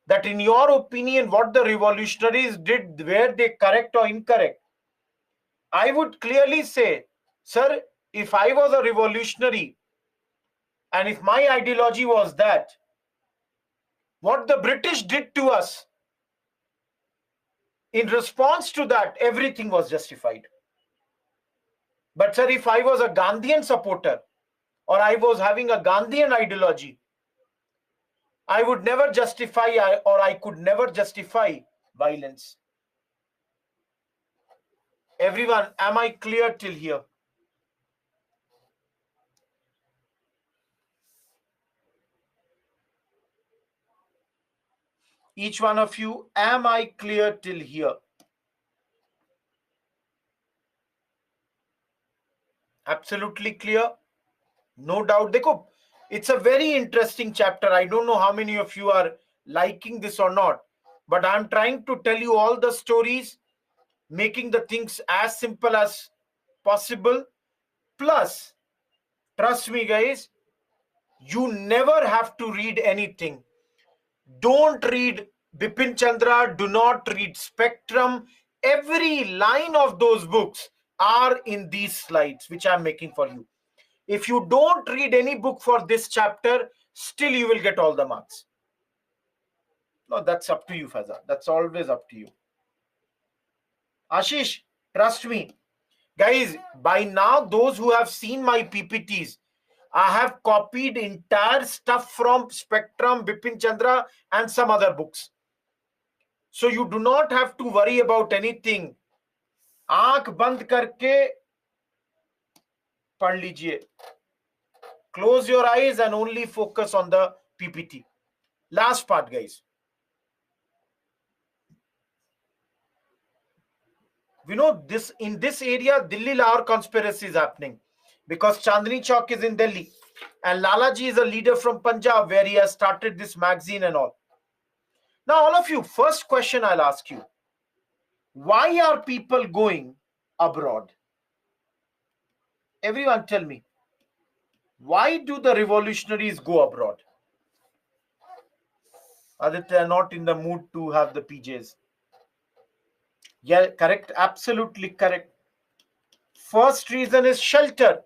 that in your opinion what the revolutionaries did, were they correct or incorrect, I would clearly say, sir, if I was a revolutionary and if my ideology was that, what the British did to us, in response to that, everything was justified. But sir, if I was a Gandhian supporter or I was having a Gandhian ideology, I would never justify or I could never justify violence. Everyone, am I clear till here? Each one of you, am I clear till here? Absolutely clear? No doubt. Dekho, it's a very interesting chapter. I don't know how many of you are liking this or not, but I'm trying to tell you all the stories, making the things as simple as possible. Plus, trust me, guys, you never have to read anything. Don't read Bipin Chandra, do not read Spectrum. Every line of those books are in these slides, which I'm making for you. If you don't read any book for this chapter, still you will get all the marks. No, that's up to you, Faza. That's always up to you. Ashish, trust me. Guys, by now, those who have seen my PPTs, I have copied entire stuff from Spectrum, Bipin Chandra, and some other books. So you do not have to worry about anything. आंख बंद करके पढ़ लीजिए. Close your eyes and only focus on the PPT. Last part, guys. We know this in this area, Delhi Lahore conspiracy is happening because Chandni Chowk is in Delhi and Lalaji is a leader from Punjab where he has started this magazine and all. Now, all of you, first question I'll ask you. Why are people going abroad? Everyone tell me. Why do the revolutionaries go abroad? Aditya, not in the mood to have the PJs. Yeah, correct. Absolutely correct. First reason is shelter.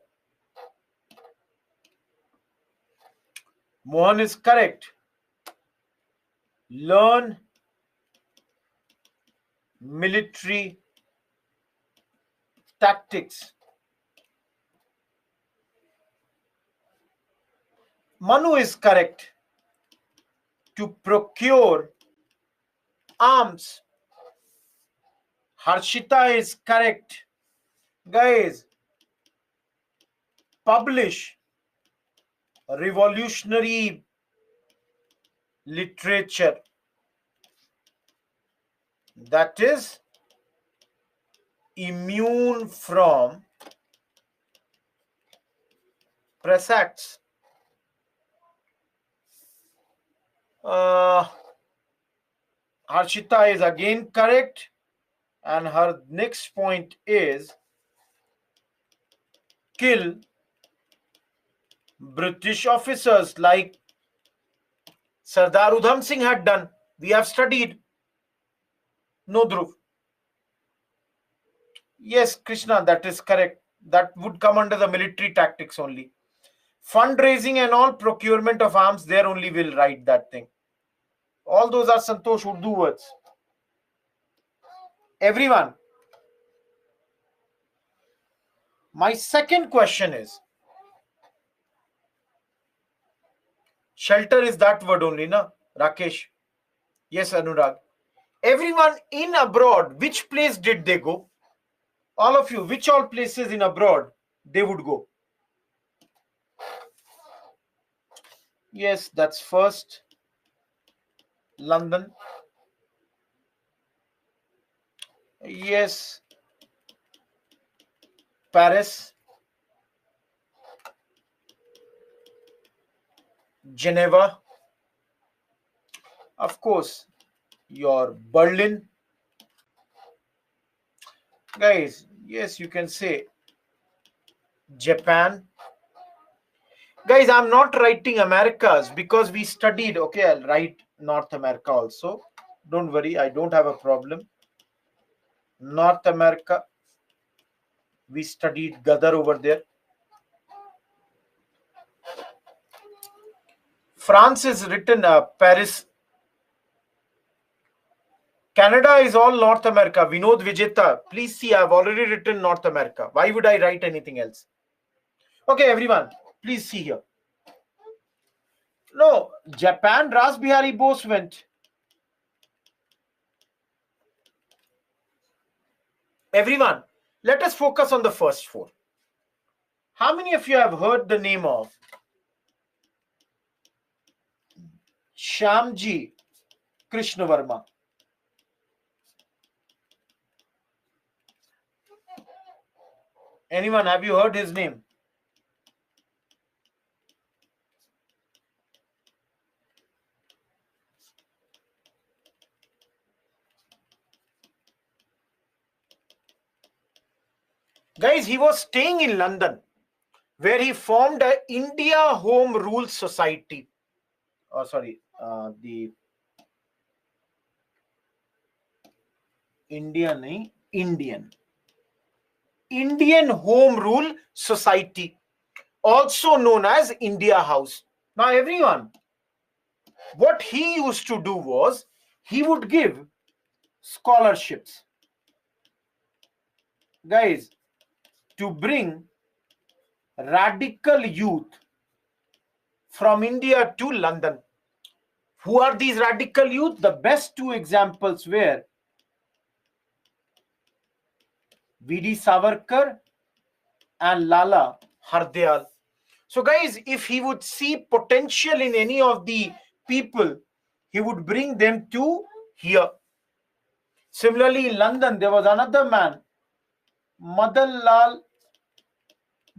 Mohan is correct. Learn military tactics. Manu is correct. To procure arms. Harshita is correct. Guys, publish revolutionary literature. That is immune from press acts. Harshita is again correct. And her next point is kill British officers like Sardar Udham Singh had done. We have studied. No, Dhruv. Yes, Krishna, that is correct. That would come under the military tactics only. Fundraising and all, procurement of arms, there only will write that thing. All those are Santosh Urdu words. Everyone. My second question is, shelter is that word only, na? Rakesh. Yes, Anurag. Everyone in abroad, which place did they go? All of you, which all places in abroad they would go? Yes, that's first. London. Yes. Paris. Geneva. Of course, your Berlin. Guys, yes, you can say Japan. Guys, I'm not writing Americas because we studied. Okay, I'll write North America also. Don't worry, I don't have a problem. North America, we studied Gadar over there. France is written Paris. Canada is all North America. Vinod Vijeta, please see, I've already written North America. Why would I write anything else? Okay, everyone, please see here. No, Japan, Ras Bihari Bose went. Everyone, let us focus on the first four. How many of you have heard the name of Shyamji Krishnavarma? Anyone, have you heard his name? Guys, he was staying in London, where he formed a India Home Rule Society. Oh, sorry, the Indian Home Rule Society, also known as India House. Now, everyone, what he used to do was he would give scholarships, guys, to bring radical youth from India to London. Who are these radical youth? The best two examples were V.D. Savarkar and Lala Hardayal. So guys, if he would see potential in any of the people, he would bring them to here. Similarly, in London, there was another man, Madan Lal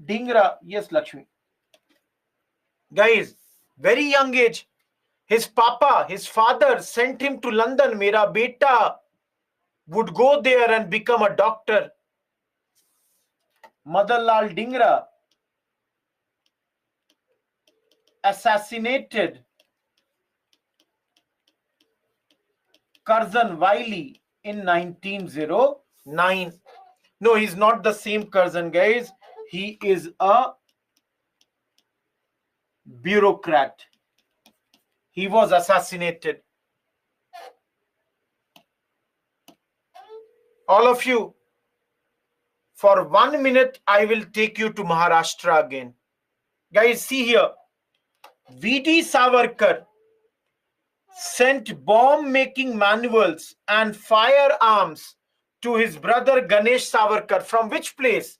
Dhingra. Yes, Lakshmi. Guys, very young age. His father sent him to London. Mera beta would go there and become a doctor. Madan Lal Dhingra assassinated Curzon Wiley in 1909. No, he's not the same Curzon, guys. He is a bureaucrat. He was assassinated. All of you, for 1 minute, I will take you to Maharashtra again. Guys, see here. V.D. Savarkar sent bomb-making manuals and firearms to his brother Ganesh Savarkar. From which place?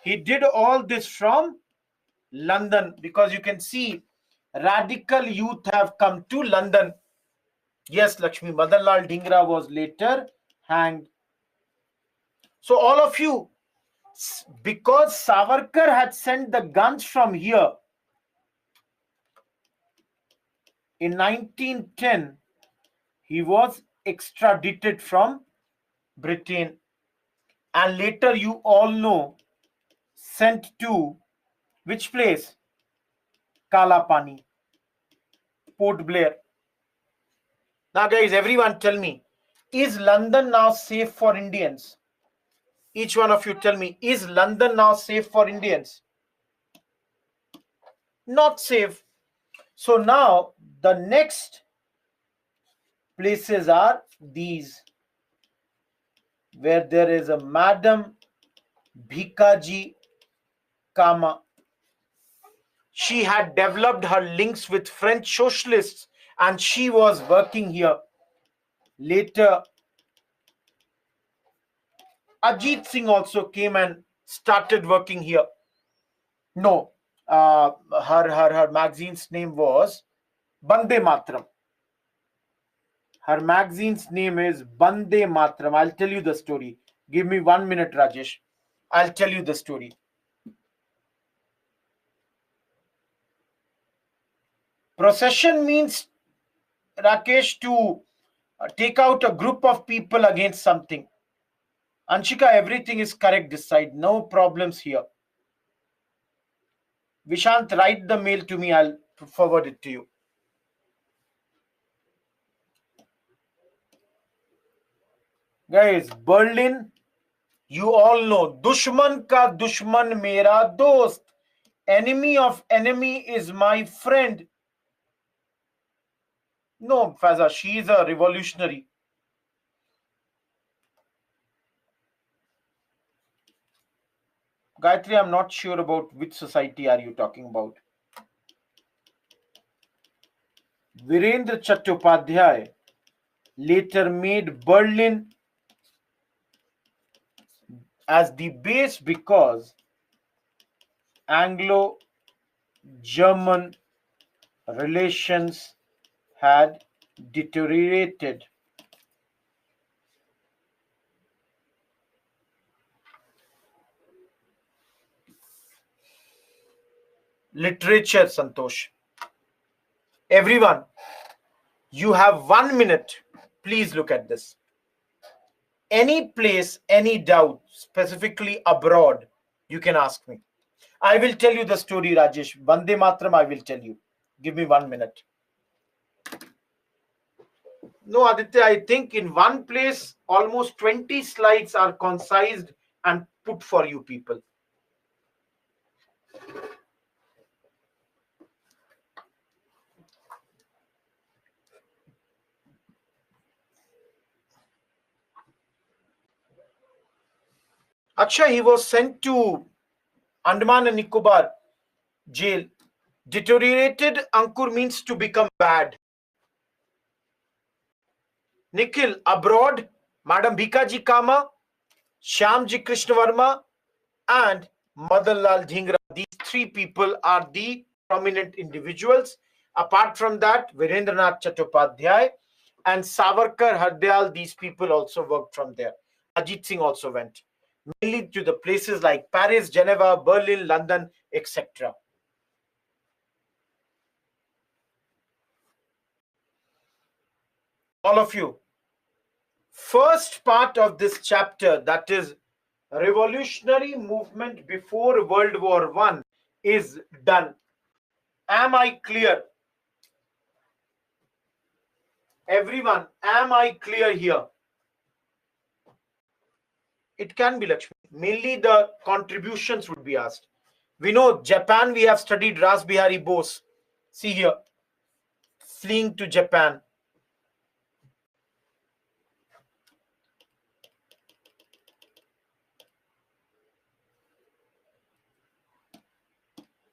He did all this from London, because you can see radical youth have come to London. Yes, Lakshmi, Madan Lal Dhingra was later hanged. So all of you, because Savarkar had sent the guns from here, in 1910, he was extradited from Britain, and later, you all know, sent to which place? Kalapani, Port Blair. Now guys, everyone tell me, is London now safe for Indians? Each one of you tell me, is London now safe for Indians? Not safe. So now the next places are these, where there is a Madam Bhikaji Kama. She had developed her links with French socialists and she was working here. Later, Ajit Singh also came and started working here. No, her magazine's name was Bande Matram. Her magazine's name is Bande Matram. I'll tell you the story. Give me 1 minute, Rajesh. I'll tell you the story. Procession means, Rakesh, to take out a group of people against something. Anshika, everything is correct this side. No problems here. Vishant, write the mail to me. I'll forward it to you. Guys, Berlin, you all know, Dushman ka dushman mera dost. Enemy of enemy is my friend. No, Faza, she is a revolutionary. Gayatri, I'm not sure about which society are you talking about. Virendra Chattopadhyay later made Berlin as the base because Anglo-German relations had deteriorated. Literature, Santosh. Everyone, you have 1 minute. Please look at this. Any place, any doubt, specifically abroad, you can ask me. I will tell you the story, Rajesh. Vande Matram, I will tell you. Give me 1 minute. No, Aditya, I think in one place, almost 20 slides are concised and put for you people. Akshay, he was sent to Andaman and Nicobar jail. Deteriorated, Ankur, means to become bad. Nikhil, abroad, Madam Bhikaji Kama, Shyamji Krishna Varma, and Madanlal Dhingra. These three people are the prominent individuals. Apart from that, Virendranath Chattopadhyay and Savarkar Hardyal, these people also worked from there. Ajit Singh also went, mainly to the places like Paris, Geneva, Berlin, London, etc. All of you, first part of this chapter, that is revolutionary movement before World War I, is done. Am I clear? Everyone, am I clear here? It can be, Lakshmi. Mainly the contributions would be asked. We know Japan, we have studied Ras Bihari Bose. See here, fleeing to Japan.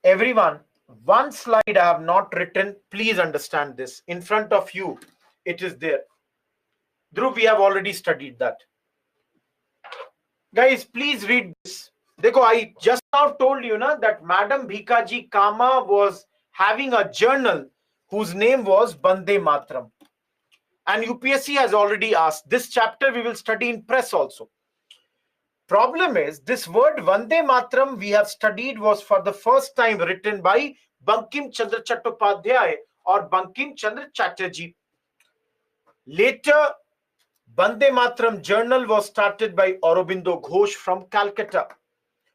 Everyone, one slide I have not written. Please understand this. In front of you, it is there. Dhruv, we have already studied that. Guys, please read this. Dekho, I just now told you that Madam Bhikaji Kama was having a journal whose name was Bande Matram. And UPSC has already asked. This chapter we will study in press also. Problem is, this word Vande Matram we have studied was for the first time written by Bankim Chandra Chattopadhyay or Bankim Chandra Chatterjee. Later, Vande Matram journal was started by Aurobindo Ghosh from Calcutta.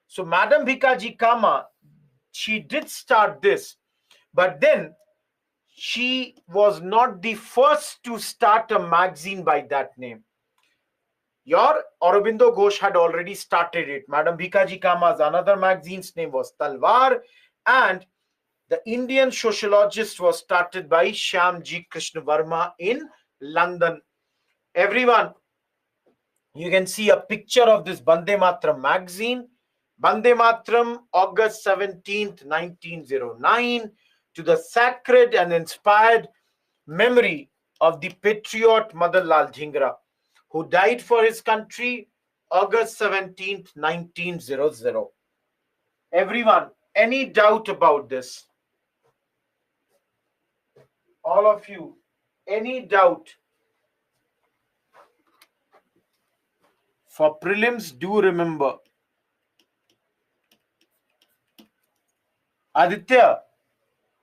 So Madam Bhikaji Kama, she did start this, but then she was not the first to start a magazine by that name. Your Aurobindo Ghosh had already started it. Madam Bhikaji Kama's another magazine's name was Talwar, and the Indian sociologist was started by Shyamji Krishna Varma in London. Everyone, you can see a picture of this Bande Matram magazine. Bande Matram, August 17th, 1909, to the sacred and inspired memory of the patriot Madanlal Dhingra, who died for his country August 17th, 1900. Everyone, any doubt about this? All of you, any doubt? For prelims, do remember. Aditya,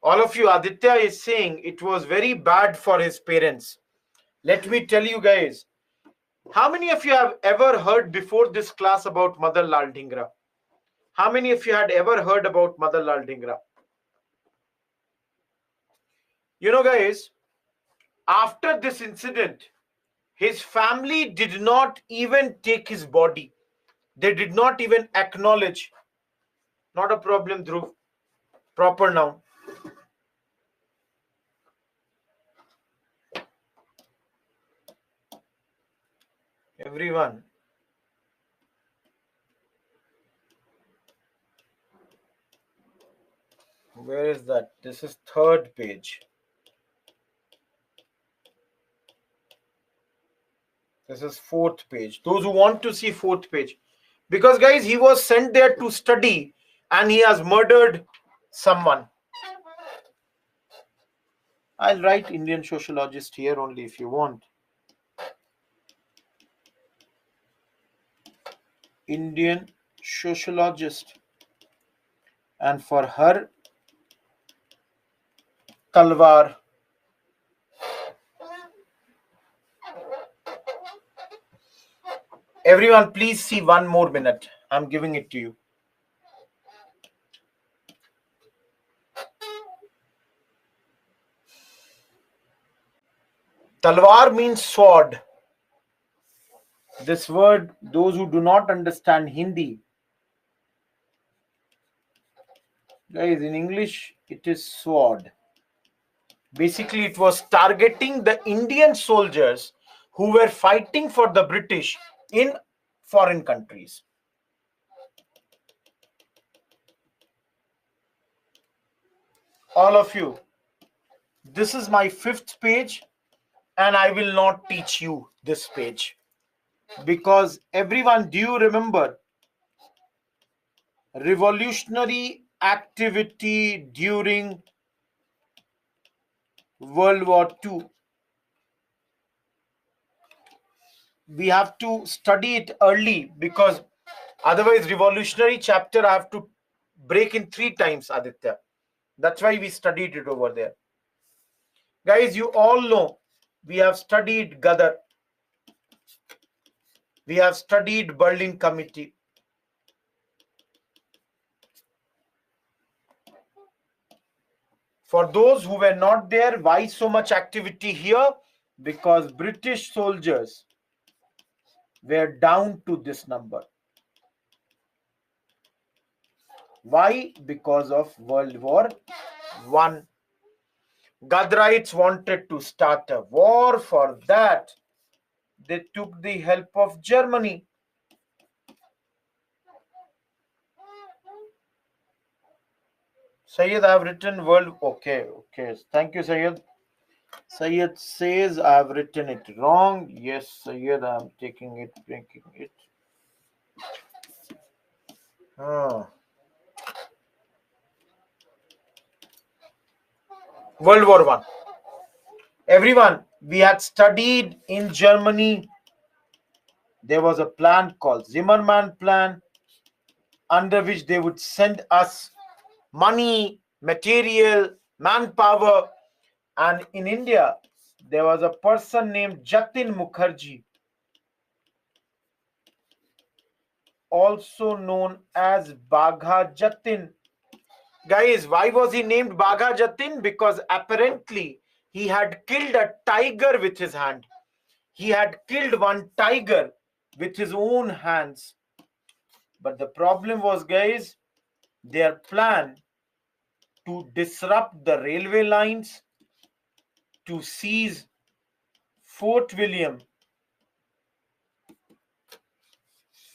all of you, Aditya is saying it was very bad for his parents. Let me tell you guys, How many of you have ever heard before this class about Mother Lal Dhingra? How many of you had ever heard about Mother Lal Dhingra? You know, guys, after this incident, his family did not even take his body. They did not even acknowledge. Not a problem, Dhruv. Proper noun. Everyone. Where is that? This is third page. This is fourth page. Those who want to see fourth page. Because, guys, he was sent there to study and he has murdered someone. I'll write Indian sociologist here only if you want. Indian sociologist. And for her, Talwar. Everyone, please see 1 more minute. I'm giving it to you. Talwar means sword. This word, those who do not understand Hindi, guys, in English, it is sword. Basically, it was targeting the Indian soldiers who were fighting for the British in foreign countries. All of you, this is my 5th page, and I will not teach you this page. Because everyone, do you remember revolutionary activity during World War II? We have to study it early because otherwise revolutionary chapter I have to break in 3 times, Aditya. That's why we studied it over there. Guys, you all know we have studied Gadar. We have studied Berlin Committee. For those who were not there, why so much activity here? Because British soldiers were down to this number. Why? Because of World War I. Gadarites wanted to start a war. For that, they took the help of Germany. Sayyid, I have written world. Okay. Thank you, Sayyid. Sayyid says I have written it wrong. Yes, Sayyid, I am taking it, breaking it. World War I. Everyone, we had studied in Germany. There was a plan called Zimmermann Plan, under which they would send us money, material, manpower. And in India, there was a person named Jatin Mukherjee, also known as Bagha Jatin. Guys, why was he named Bagha Jatin? Because apparently he had killed a tiger with his hand. He had killed one tiger with his own hands. But the problem was, guys, their plan to disrupt the railway lines, to seize Fort William,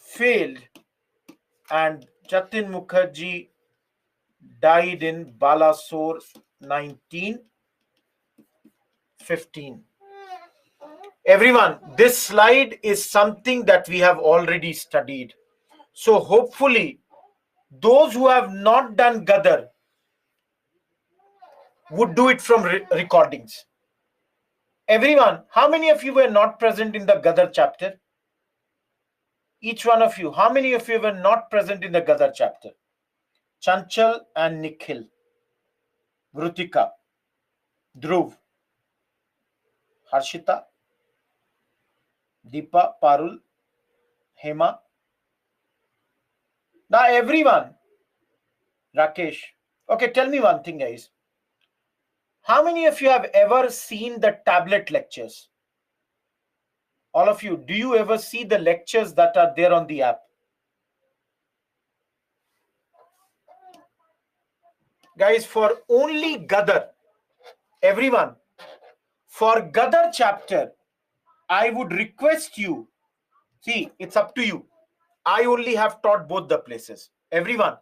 failed, and Jatin Mukherjee died in Balasore 1915. Everyone, this slide is something that we have already studied. So hopefully, those who have not done Gadar would do it from recordings. Everyone, how many of you were not present in the Gadar chapter? Each one of you, how many of you were not present in the Gadar chapter? Chanchal and Nikhil, Vrutika, Dhruv, Harshita. Deepa, Parul, Hema. Now everyone, Rakesh. Okay, tell me one thing, guys. How many of you have ever seen the tablet lectures? All of you, do you ever see the lectures that are there on the app? Guys, for only Gadar, everyone, for Gadar chapter, I would request you, see, it's up to you. I only have taught both the places. Everyone,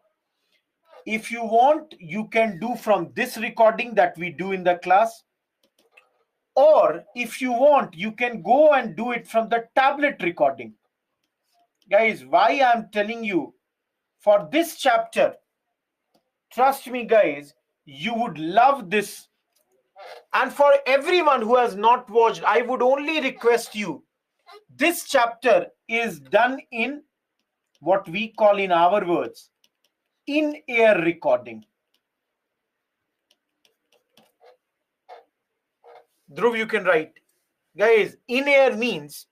if you want, you can do from this recording that we do in the class, or if you want, you can go and do it from the tablet recording. Guys, why I'm telling you, for this chapter, trust me guys, you would love this. And for everyone who has not watched, I would only request you, this chapter is done in what we call, in our words, in-air recording. Dhruv, you can write. Guys, in-air means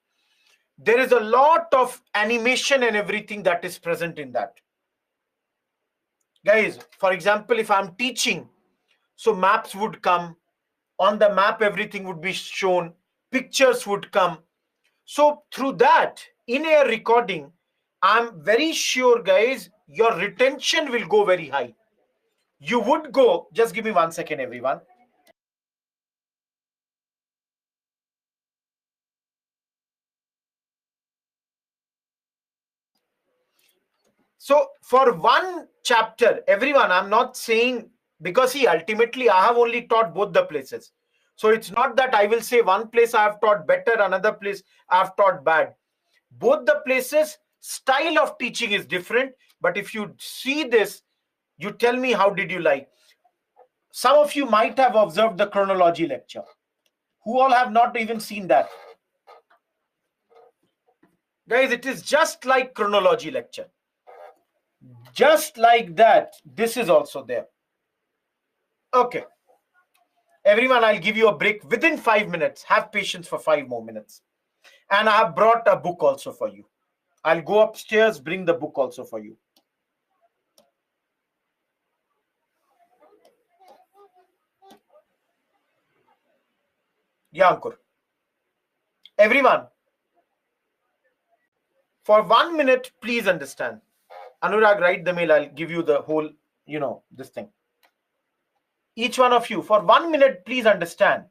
there is a lot of animation and everything that is present in that. Guys, for example, if I'm teaching, so maps would come. On the map, everything would be shown. Pictures would come. So through that in-air recording, I'm very sure, guys, your retention will go very high. You would go, just give me 1 second, everyone. So for one chapter, everyone, I'm not saying, because see, ultimately I have only taught both the places. So it's not that I will say one place I have taught better, another place I have taught bad. Both the places, style of teaching is different. But if you see this, you tell me how did you like. Some of you might have observed the chronology lecture. Who all have not even seen that? Guys, it is just like chronology lecture. Just like that, this is also there. Okay. Everyone, I'll give you a break within 5 minutes. Have patience for 5 more minutes. And I have brought a book also for you. I'll go upstairs, bring the book also for you. Yeah, Ankur. Everyone, for 1 minute, please understand. Anurag, write the mail. I'll give you the whole, this thing. Each one of you, for 1 minute, please understand.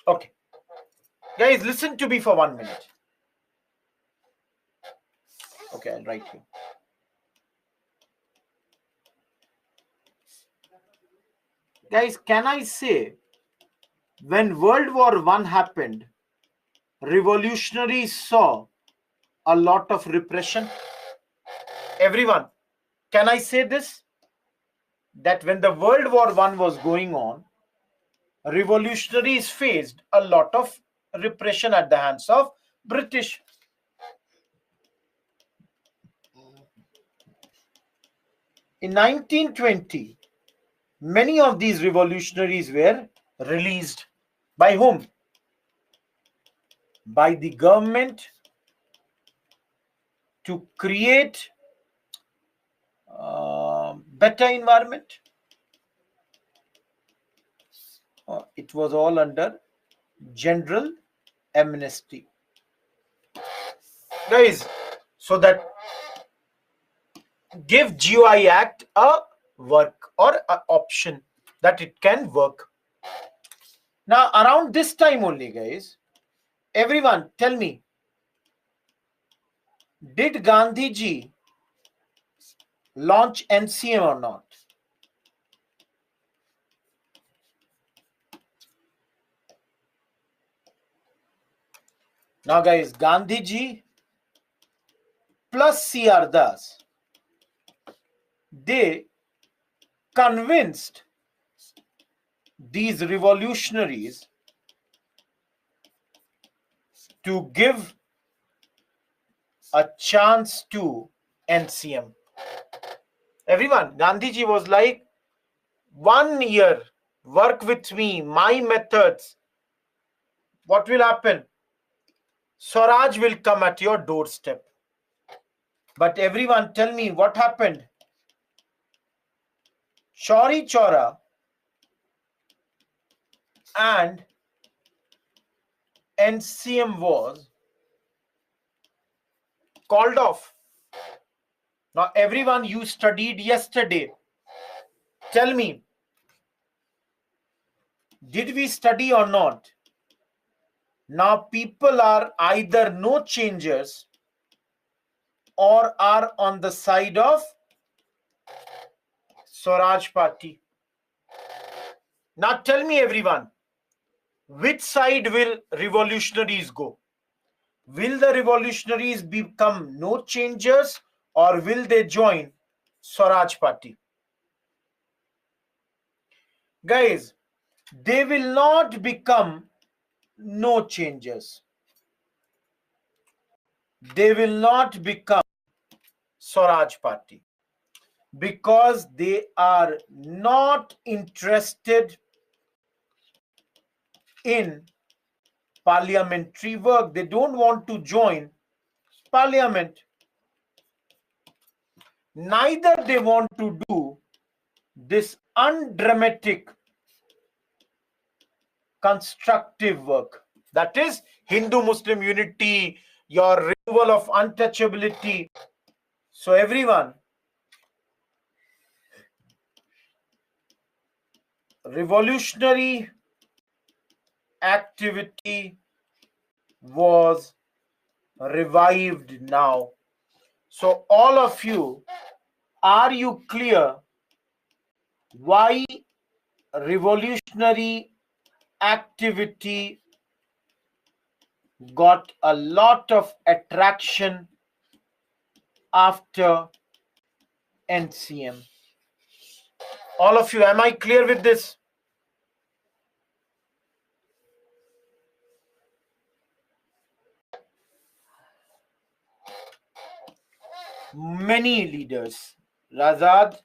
Okay. Guys, listen to me for 1 minute. Okay, I'll write you. Guys, can I say, when World War I happened, revolutionaries saw a lot of repression? Everyone, can I say this? That when the World War I was going on, revolutionaries faced a lot of repression at the hands of British. In 1920, many of these revolutionaries were released. By whom? By the government, to create better environment. It was all under general amnesty. Guys, so that give GOI Act a work or an option that it can work. Now, around this time only, guys, everyone tell me, did Gandhi ji launch NCM or not? Now, guys, Gandhi ji plus C.R. Das, they convinced these revolutionaries to give a chance to NCM. Everyone, Gandhiji was like, 1 year, work with me, my methods. What will happen? Swaraj will come at your doorstep. But everyone, tell me what happened. Chauri Chaura and NCM was called off. Now, everyone, you studied yesterday. Tell me, did we study or not? Now, people are either no changers or are on the side of Swaraj Party. Now, tell me, everyone, which side will revolutionaries go? Will the revolutionaries become no changers or will they join Swaraj Party? Guys, they will not become no changers. They will not become Swaraj Party because they are not interested in parliamentary work. They don't want to join parliament. Neither they want to do this undramatic constructive work. That is Hindu-Muslim unity, your removal of untouchability. So everyone, revolutionary activity was revived now. So all of you, are you clear why revolutionary activity got a lot of attraction after NCM? All of you, am I clear with this? Many leaders. Razad,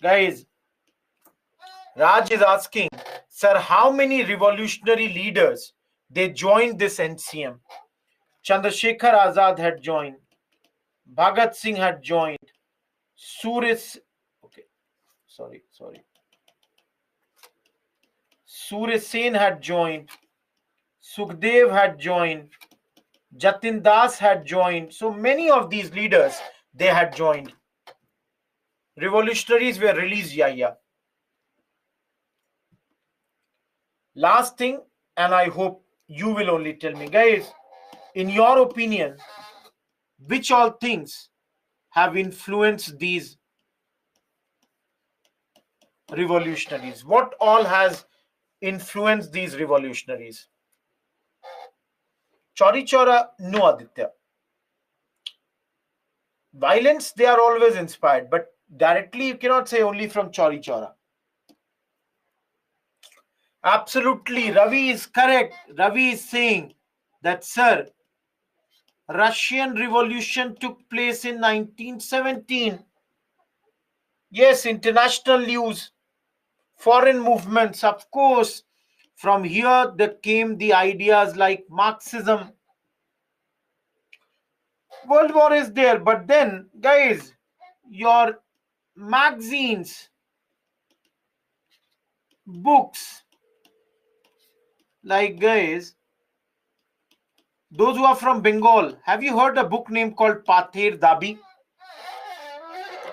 guys, Raj is asking, sir, how many revolutionary leaders they joined this NCM? Chandrasekhar Azad had joined. Bhagat Singh had joined. Surya Sen had joined. Sukhdev had joined. Jatin Das had joined. So many of these leaders, they had joined. Revolutionaries were released, yeah. Last thing, and I hope you will only tell me, guys, in your opinion, which all things have influenced these revolutionaries? What all has influenced these revolutionaries? Chauri Chaura, no, Aditya. Violence, they are always inspired, but directly you cannot say only from Chauri Chaura. Absolutely, Ravi is correct. Ravi is saying that, sir, Russian Revolution took place in 1917. Yes, international news, foreign movements, of course. From here, there came the ideas like Marxism. World War is there, but then, guys, your magazines, books, like, guys, those who are from Bengal, have you heard a book name called Pather Dabi?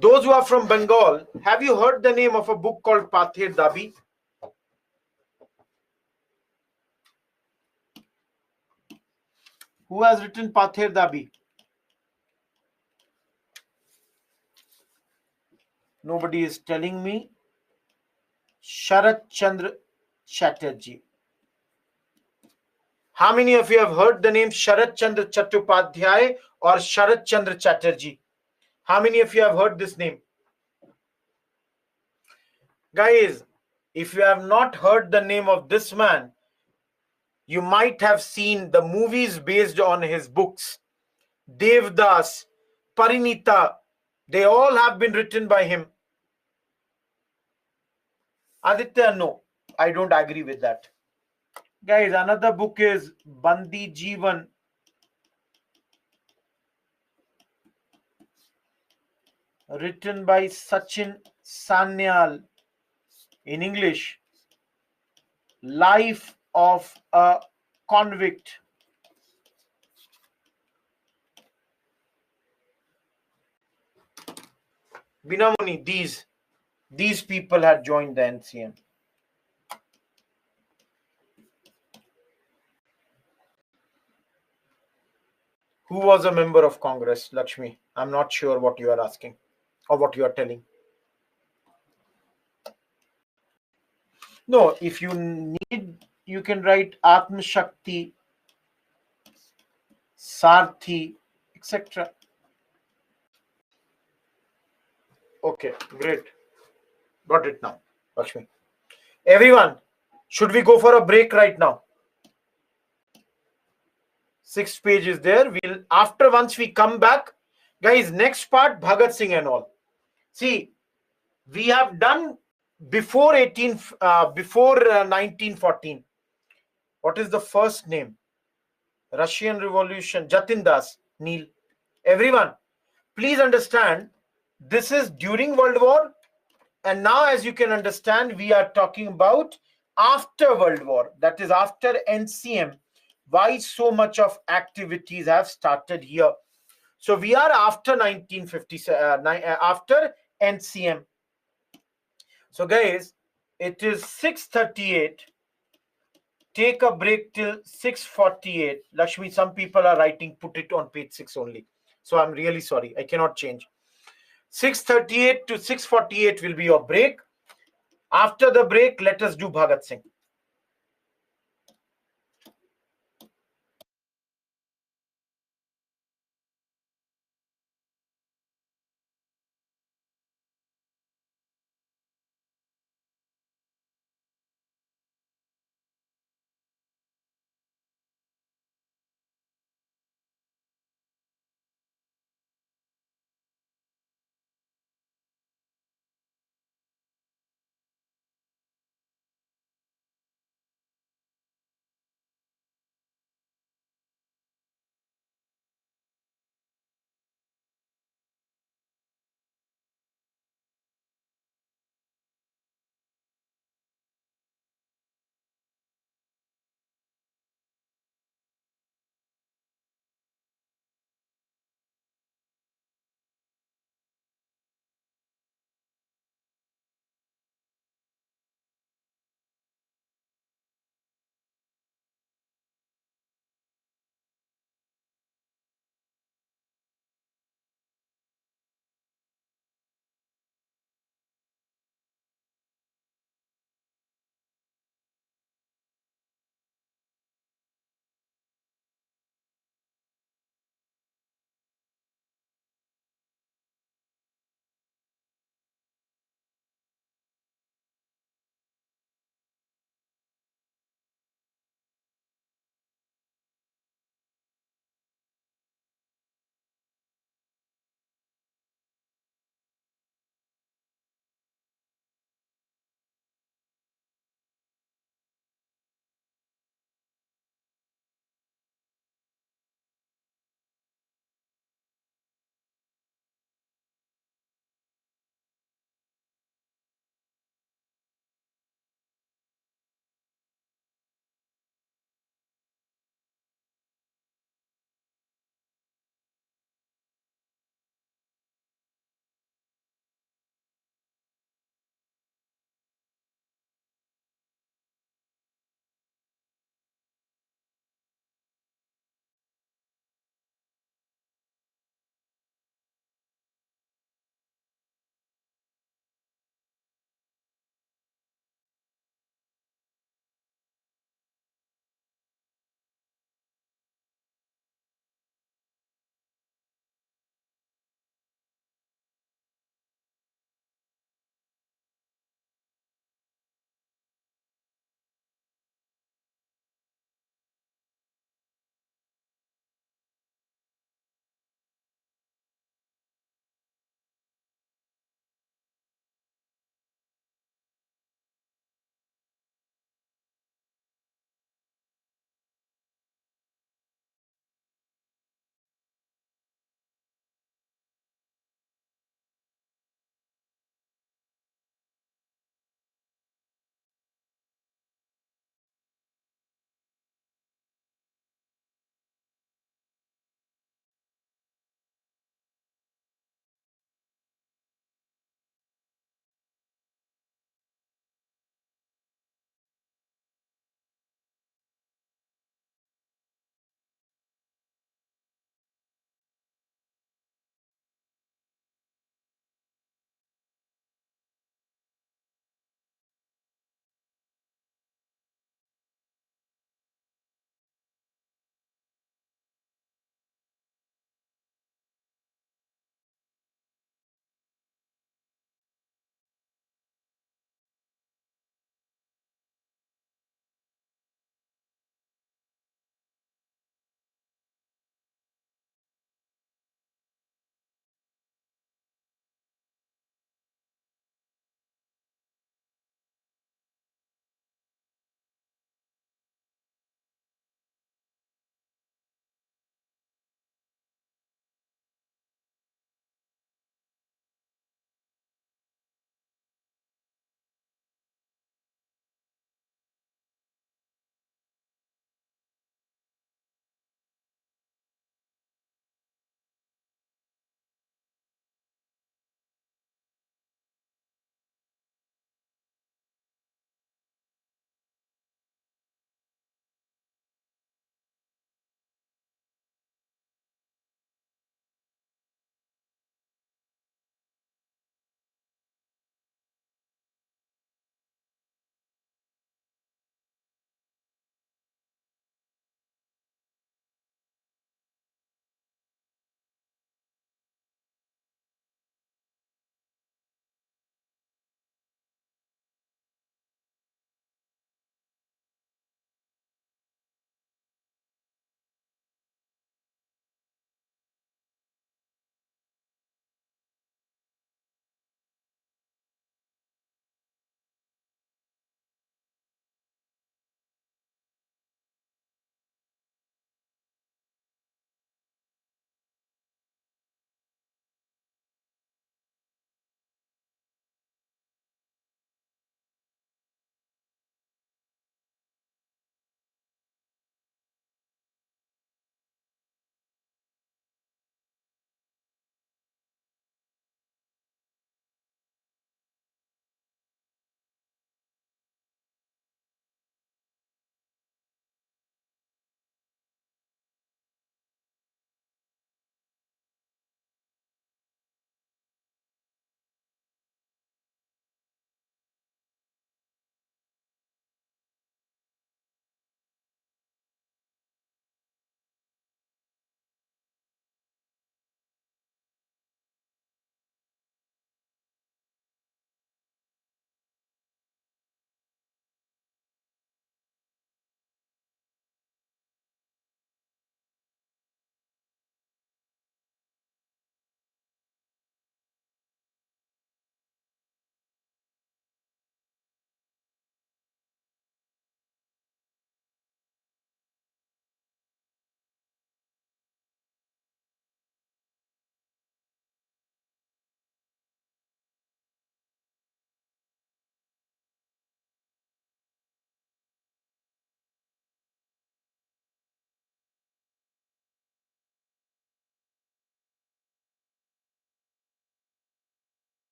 Those who are from Bengal, have you heard the name of a book called Pather Dabi? Who has written Pather Dabi? Nobody is telling me. Sharat Chandra Chatterjee. How many of you have heard the name Sharat Chandra Chattopadhyay or Sharat Chandra Chatterjee? How many of you have heard this name? Guys, if you have not heard the name of this man, you might have seen the movies based on his books. Devdas, Parinita, they all have been written by him. Aditya, no, I don't agree with that. Guys, another book is Bandi Jeevan written by Sachin Sanyal in English. Life of a Convict. Binamuni, these people had joined the NCM. Who was a member of Congress, Lakshmi? I'm not sure what you are asking or what you are telling. No, if you need, you can write Atma Shakti, Sarthi, etc. Okay, great. Got it now, Lakshmi. Everyone, should we go for a break right now? 6th page is there. We'll after once we come back, guys. Next part, Bhagat Singh and all. See, we have done before 1914. What is the first name? Russian Revolution. Jatin Das, Neil. Everyone, please understand. This is during World War, and now, as you can understand, we are talking about after World War. That is after NCM. Why so much of activities have started here? So we are after 1950, after NCM. So guys, it is 6:38. Take a break till 6:48. Lakshmi, some people are writing, put it on page 6 only. So I'm really sorry. I cannot change. 6:38 to 6:48 will be your break. After the break, let us do Bhagat Singh.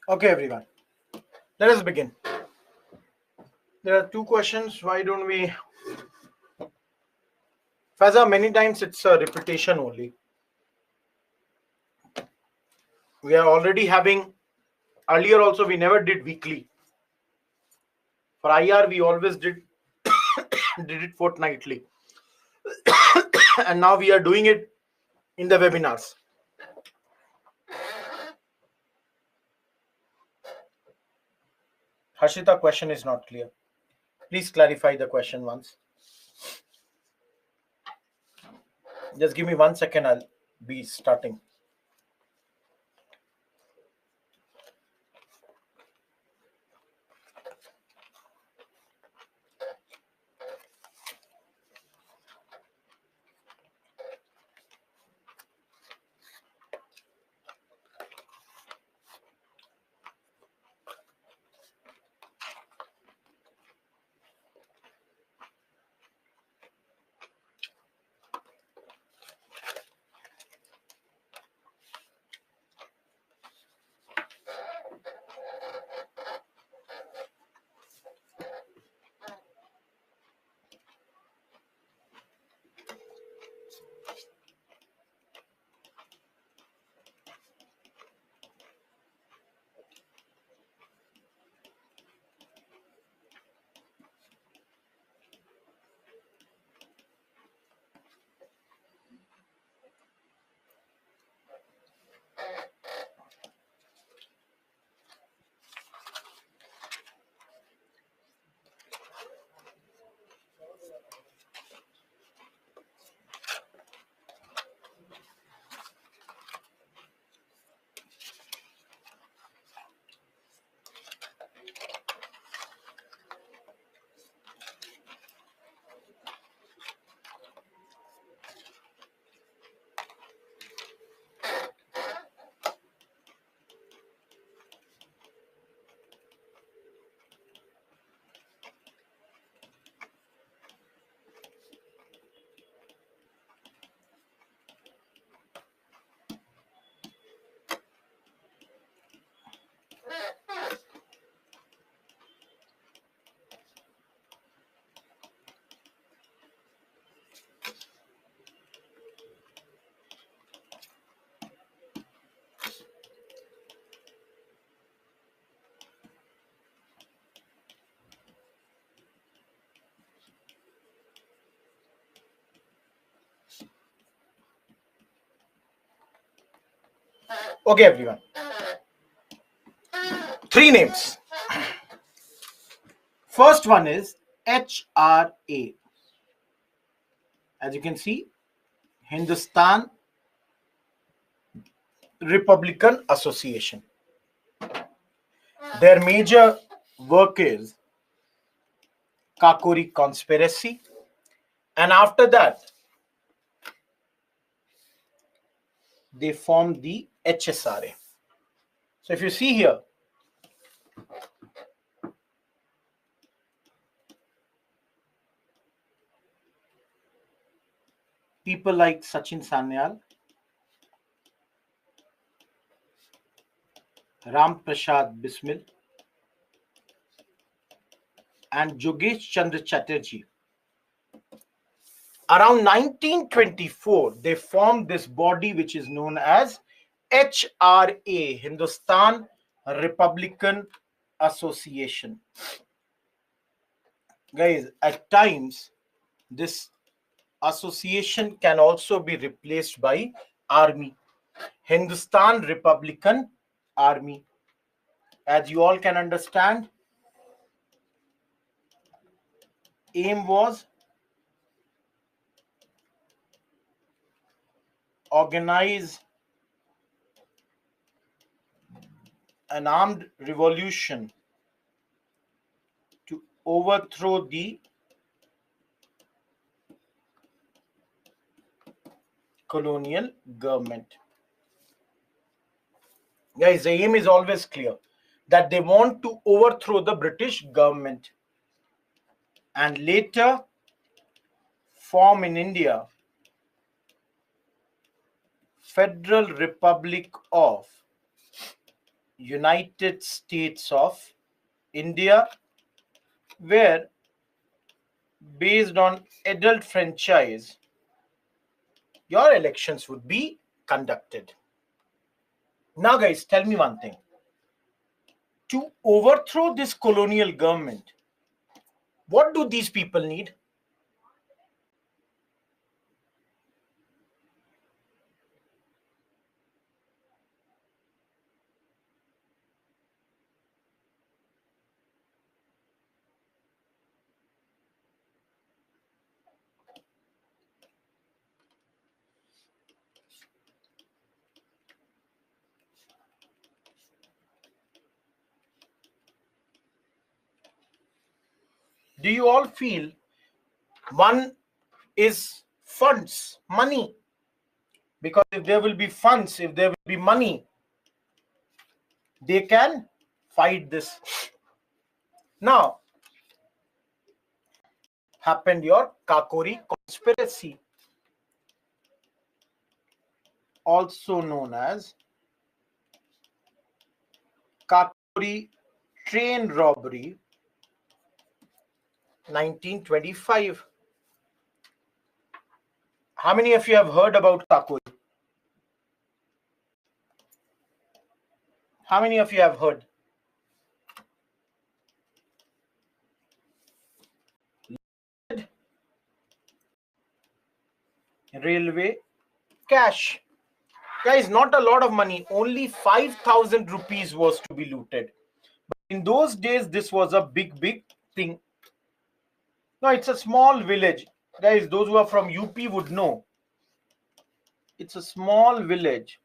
Okay, everyone. Let us begin. There are two questions. Why don't we? Faza, many times it's a repetition only. We are already having. Earlier also, we never did weekly. For IR, we always did did it fortnightly, and now we are doing it in the webinars. Harshita, question is not clear. Please clarify the question once. Just give me 1 second. I'll be starting. Okay, everyone. Three names. First one is HRA. As you can see, Hindustan Republican Association. Their major work is Kakori conspiracy, and after that, they formed the HSRA. So if you see here, people like Sachin Sanyal, Ram Prasad Bismil, and Jogesh Chandra Chatterjee. Around 1924, they formed this body which is known as HRA, Hindustan Republican Association. Guys, at times, this association can also be replaced by army, Hindustan Republican Army. As you all can understand, aim was organize an armed revolution to overthrow the colonial government. Guys, the aim is always clear that they want to overthrow the British government and later form in India Federal Republic of United States of India, where based on adult franchise, your elections would be conducted. Now, guys, tell me one thing. To overthrow this colonial government, what do these people need? Do you all feel one is funds, money? Because if there will be funds, if there will be money, they can fight this. Now, happened your Kakori conspiracy, also known as Kakori train robbery, 1925. How many of you have heard about Kakori? How many of you have heard? Railway cash. Guys, not a lot of money. Only 5,000 rupees was to be looted. But in those days, this was a big, big thing. No, it's a small village. Guys, those who are from UP would know. It's a small village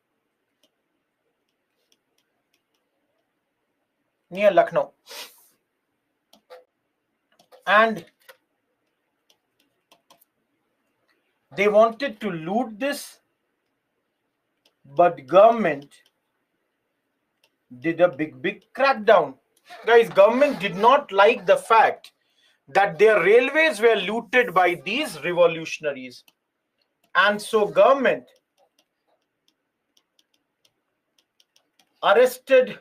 near Lucknow. And they wanted to loot this, but government did a big, big crackdown. Guys, government did not like the fact that their railways were looted by these revolutionaries. And so government arrested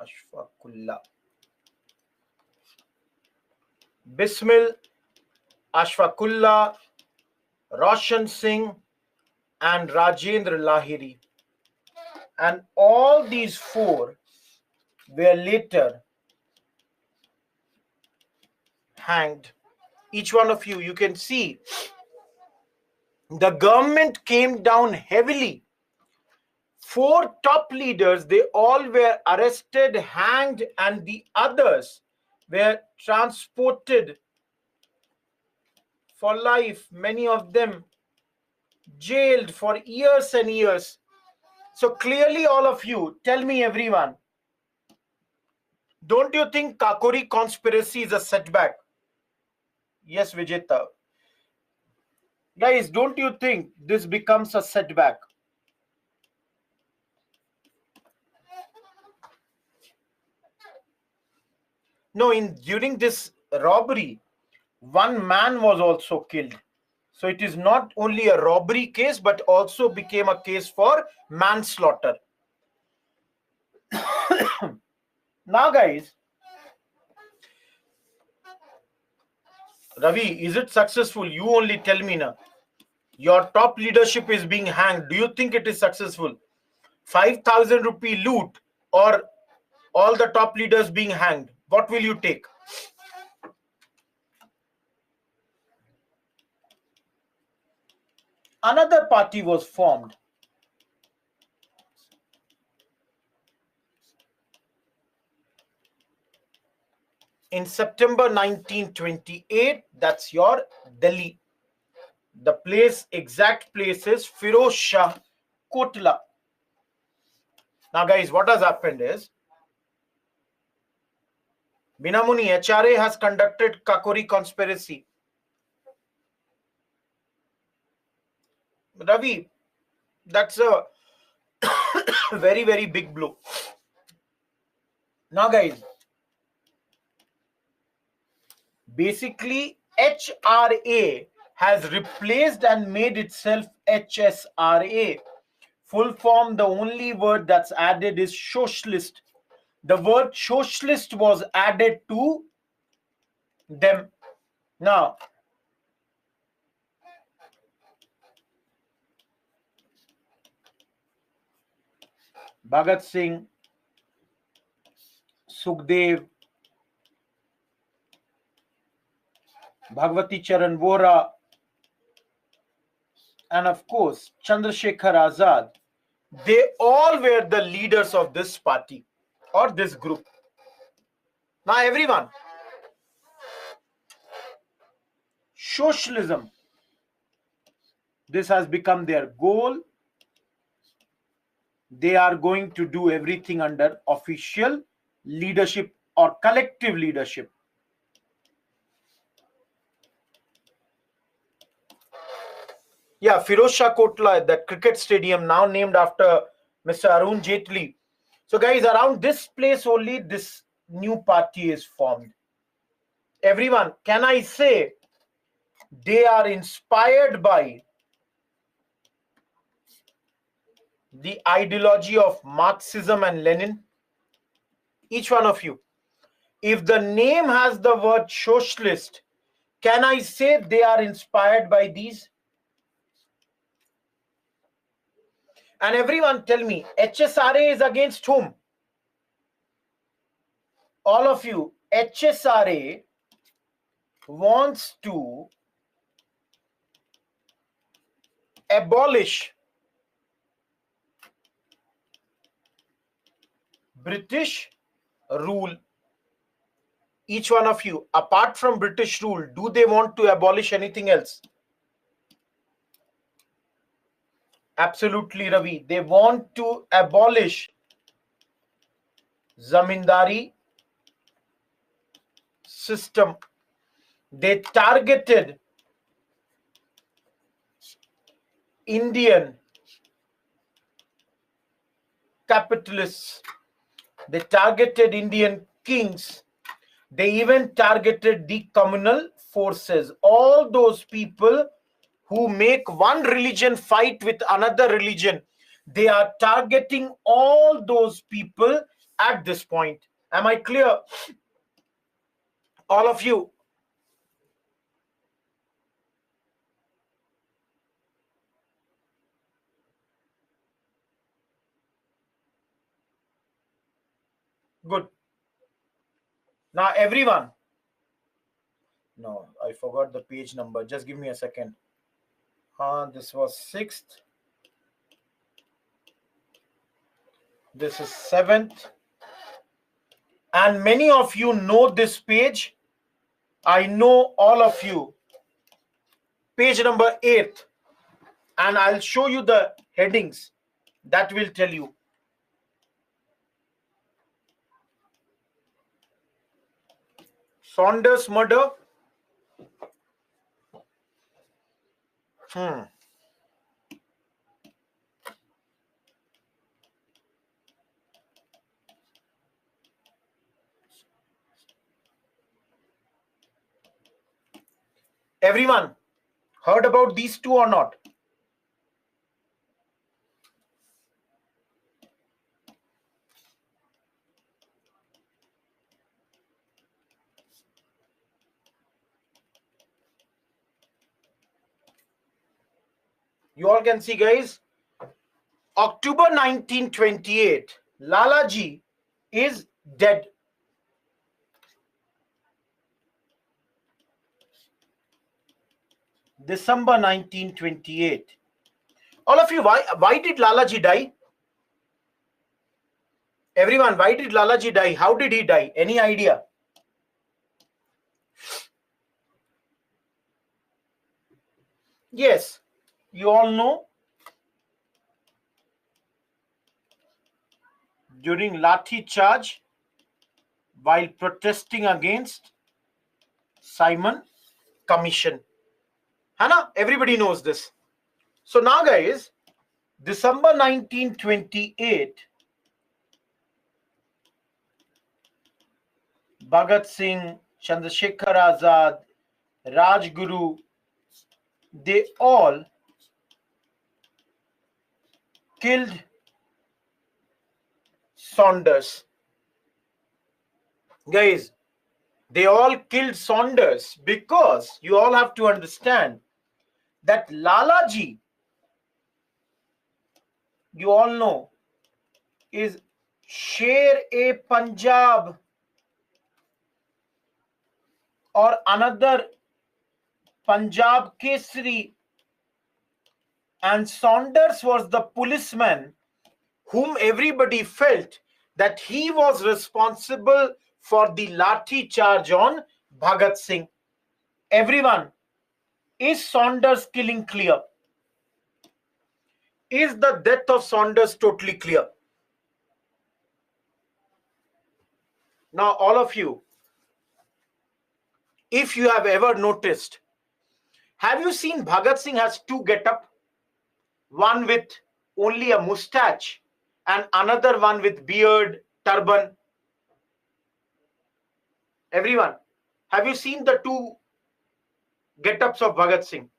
Ashfaqullah, Bismil, Ashfaqullah, Roshan Singh, and Rajendra Lahiri. And all these four were later hanged. Each one of you, you can see the government came down heavily. Four top leaders, they all were arrested, hanged, and the others were transported for life. Many of them jailed for years and years. So clearly, all of you, tell me everyone, don't you think Kakori conspiracy is a setback? Yes, Vijeta. Guys, don't you think this becomes a setback? No, during this robbery, one man was also killed. So it is not only a robbery case, but also became a case for manslaughter. Now, guys, Ravi, is it successful? You only tell me now. Your top leadership is being hanged. Do you think it is successful? 5,000 rupee loot or all the top leaders being hanged? What will you take? Another party was formed. In September 1928, that's your Delhi. The exact place is Firoz Shah Kotla. Now, guys, what has happened is Binamuni HRA has conducted Kakori conspiracy. Ravi, that's a very, very big blow. Now, guys, basically HRA has replaced and made itself HSRA. full form, the only word that's added is socialist. The word socialist was added to them. Now, Bhagat Singh, Sukhdev, Bhagwati Charan Vora, and of course Chandrasekhar Azad, they all were the leaders of this party or this group. Now everyone, socialism, this has become their goal. They are going to do everything under official leadership or collective leadership. Yeah, Firoz Shah Kotla, that cricket stadium now named after Mr. Arun Jaitley. So guys, around this place only this new party is formed. Everyone, can I say they are inspired by the ideology of Marxism and Lenin? Each one of you. If the name has the word socialist, can I say they are inspired by these? And everyone tell me, HSRA is against whom? All of you, HSRA wants to abolish British rule. Each one of you, apart from British rule, do they want to abolish anything else? Absolutely, Ravi. They want to abolish zamindari system. They targeted Indian capitalists. They targeted Indian kings. They even targeted the communal forces. All those people who make one religion fight with another religion, they are targeting all those people at this point. Am I clear? All of you. Good. Now everyone. No, I forgot the page number. Just give me a second. This was 6th. This is 7th. And many of you know this page. I know all of you. Page number 8. And I'll show you the headings. That will tell you. Saunders murder. Everyone heard about these two or not? You all can see, guys. October 1928, Lalaji is dead. December 1928. All of you, why did Lalaji die? Everyone, why did Lalaji die? How did he die? Any idea? Yes, you all know. During Lathi charge, while protesting against Simon Commission. Hana, everybody knows this. So now, guys, December 1928, Bhagat Singh, Chandrasekhar Azad, Rajguru, they all killed Saunders. Guys, they all killed Saunders because you all have to understand that Lalaji, you all know, is Sher-e-Punjab, or another Punjab Kesari, and Saunders was the policeman whom everybody felt that he was responsible for the lathi charge on Bhagat Singh. Everyone, is Saunders killing clear? Is the death of Saunders totally clear? Now, all of you, if you have ever noticed, have you seen Bhagat Singh has two get-up? One with only a mustache and another one with beard, turban. Everyone, have you seen the two get-ups of Bhagat Singh?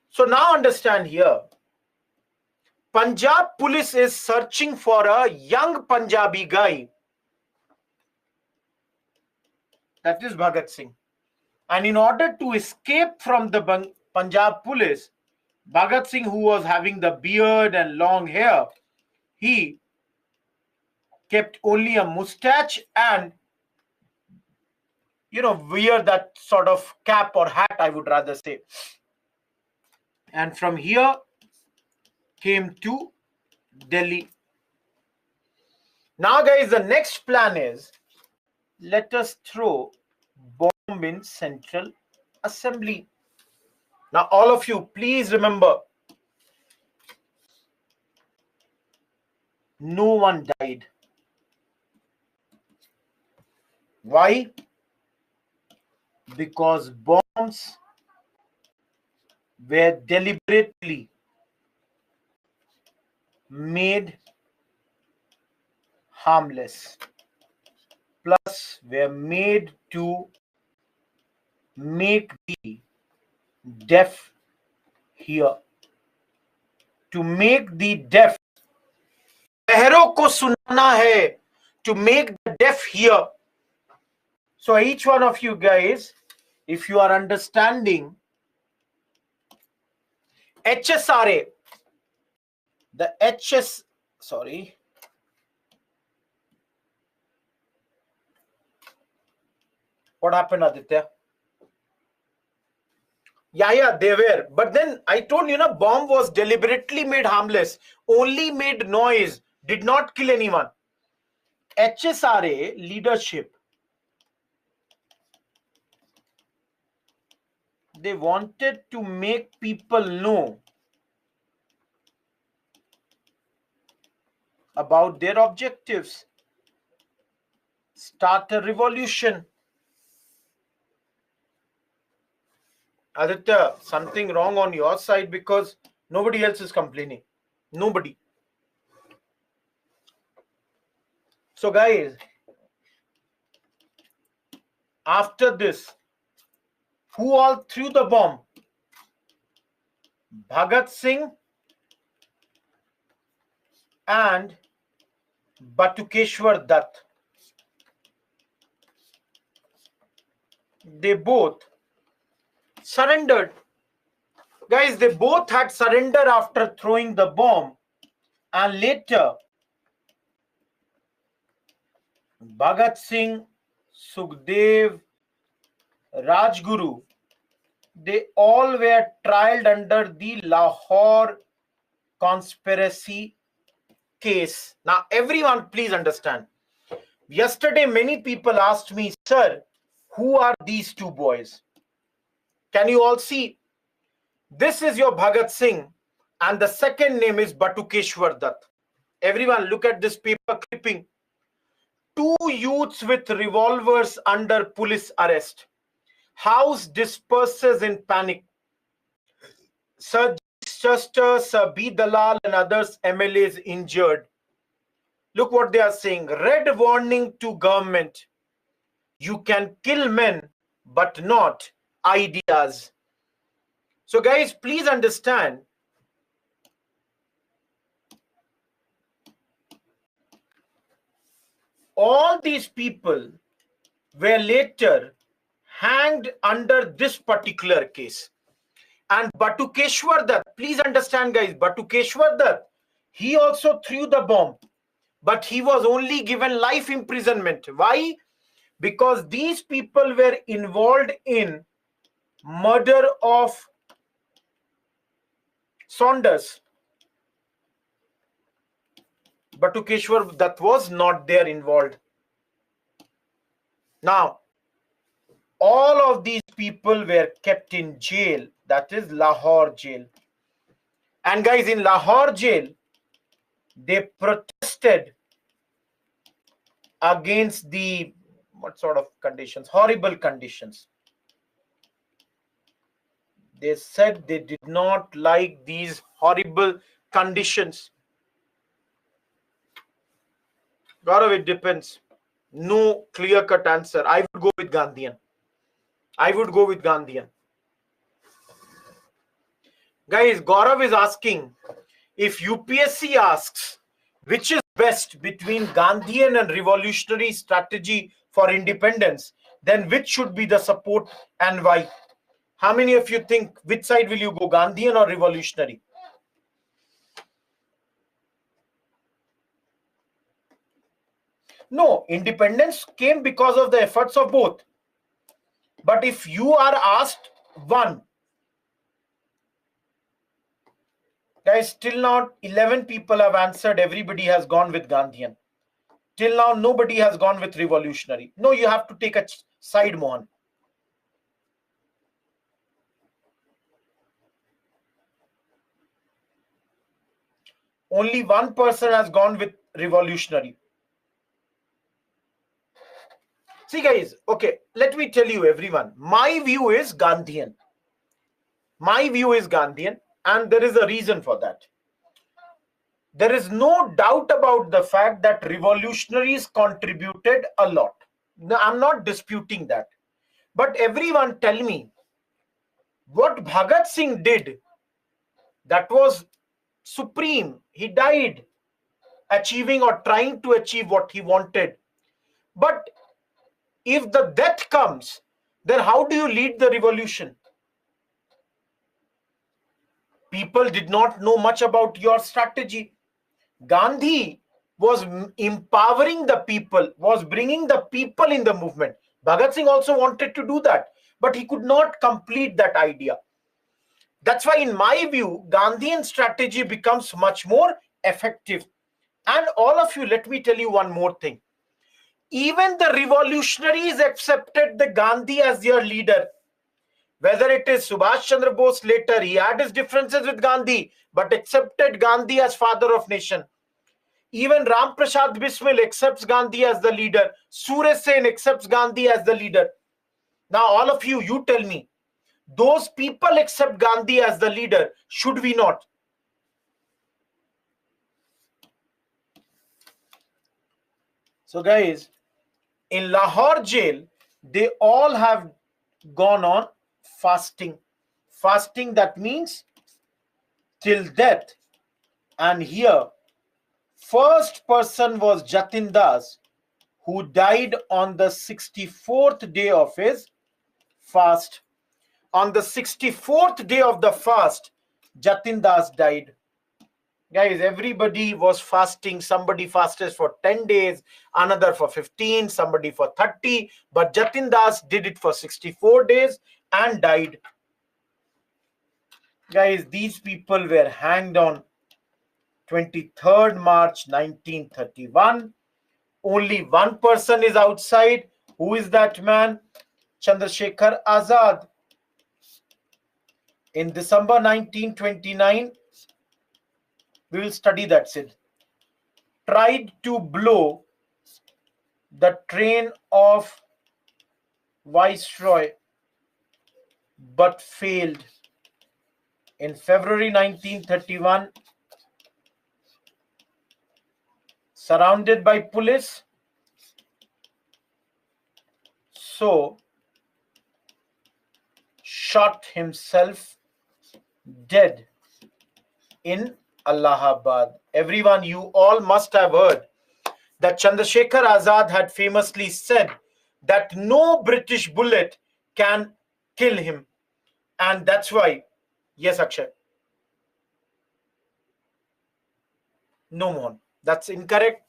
So now understand here, Punjab police is searching for a young Punjabi guy. That is Bhagat Singh. And in order to escape from the Punjab police, Bhagat Singh, who was having the beard and long hair, he kept only a mustache and, wear that sort of cap or hat, I would rather say. And from here came to Delhi. Now, guys, the next plan is, let us throw bomb in Central Assembly. Now, all of you, please remember, no one died. Why? Because bombs were deliberately made harmless, plus were made to make the deaf hear. To make the deaf, बहरों को सुनाना है, to make the deaf hear. So each one of you guys, if you are understanding HSRA, what happened, Aditya? Yeah, they were. But then I told you, bomb was deliberately made harmless, only made noise, did not kill anyone. HSRA leadership, they wanted to make people know about their objectives, start a revolution. Aditya, something wrong on your side because nobody else is complaining. Nobody. So guys, after this, who all threw the bomb? Bhagat Singh and Batukeshwar Dutt. They both surrendered. Guys, they both had surrendered after throwing the bomb, and later Bhagat Singh, Sukhdev, Rajguru, they all were tried under the Lahore conspiracy case. Now, everyone, please understand. Yesterday, many people asked me, sir, who are these two boys? Can you all see? This is your Bhagat Singh, and the second name is Batukeshwar Dutt. Everyone, look at this paper clipping. Two youths with revolvers under police arrest. House disperses in panic. Sir Chester, Sir B. Dalal, and others MLAs injured. Look what they are saying. Red warning to government. You can kill men, but not ideas. So guys, please understand, all these people were later hanged under this particular case. And Batukeshwar Dutt, please understand guys, Batukeshwar Dutt, he also threw the bomb, but he was only given life imprisonment. Why? Because these people were involved in murder of Saunders. Batukeshwar Dutt was not there involved. Now, all of these people were kept in jail, that is Lahore jail. And guys, in Lahore jail, they protested against the, what sort of conditions? Horrible conditions. They said they did not like these horrible conditions. Gaurav, it depends. No clear-cut answer. I would go with Gandhian. I would go with Gandhian. Guys, Gaurav is asking, if UPSC asks which is best between Gandhian and revolutionary strategy for independence, then which should be the support and why? How many of you think, which side will you go, Gandhian or revolutionary? No, independence came because of the efforts of both. But if you are asked one, guys, till now 11 people have answered, everybody has gone with Gandhian. Till now nobody has gone with revolutionary. No, you have to take a side, Mohan. Only one person has gone with revolutionary. See guys, okay, let me tell you everyone, my view is Gandhian. My view is Gandhian, and there is a reason for that. There is no doubt about the fact that revolutionaries contributed a lot. Now, I'm not disputing that. But everyone tell me, what Bhagat Singh did, that was supreme. He died achieving or trying to achieve what he wanted. But if the death comes, then how do you lead the revolution? People did not know much about your strategy. Gandhi was empowering the people, was bringing the people in the movement. Bhagat Singh also wanted to do that, but he could not complete that idea. That's why, in my view, Gandhian strategy becomes much more effective. And all of you, let me tell you one more thing. Even the revolutionaries accepted the Gandhi as their leader. Whether it is Subhash Chandra Bose later, he had his differences with Gandhi, but accepted Gandhi as father of nation. Even Ram Prasad Bismil accepts Gandhi as the leader. Suraj Sen accepts Gandhi as the leader. Now, all of you, you tell me, those people accept Gandhi as the leader, should we not? So guys, in Lahore jail, they all have gone on fasting. Fasting, that means till death. And here, first person was Jatin Das, who died on the 64th day of his fast. On the 64th day of the fast, Jatin Das died. Guys, everybody was fasting. Somebody fasted for 10 days, another for 15, somebody for 30. But Jatin Das did it for 64 days and died. Guys, these people were hanged on 23rd March 1931. Only one person is outside. Who is that man? Chandrasekhar Azad. In December 1929, we will study that, Sid. Tried to blow the train of Viceroy, but failed. In February 1931, surrounded by police, so shot himself dead in Allahabad. Everyone, you all must have heard that Chandrasekhar Azad had famously said that no British bullet can kill him. And that's why, yes, Akshay. No, Mohan. That's incorrect.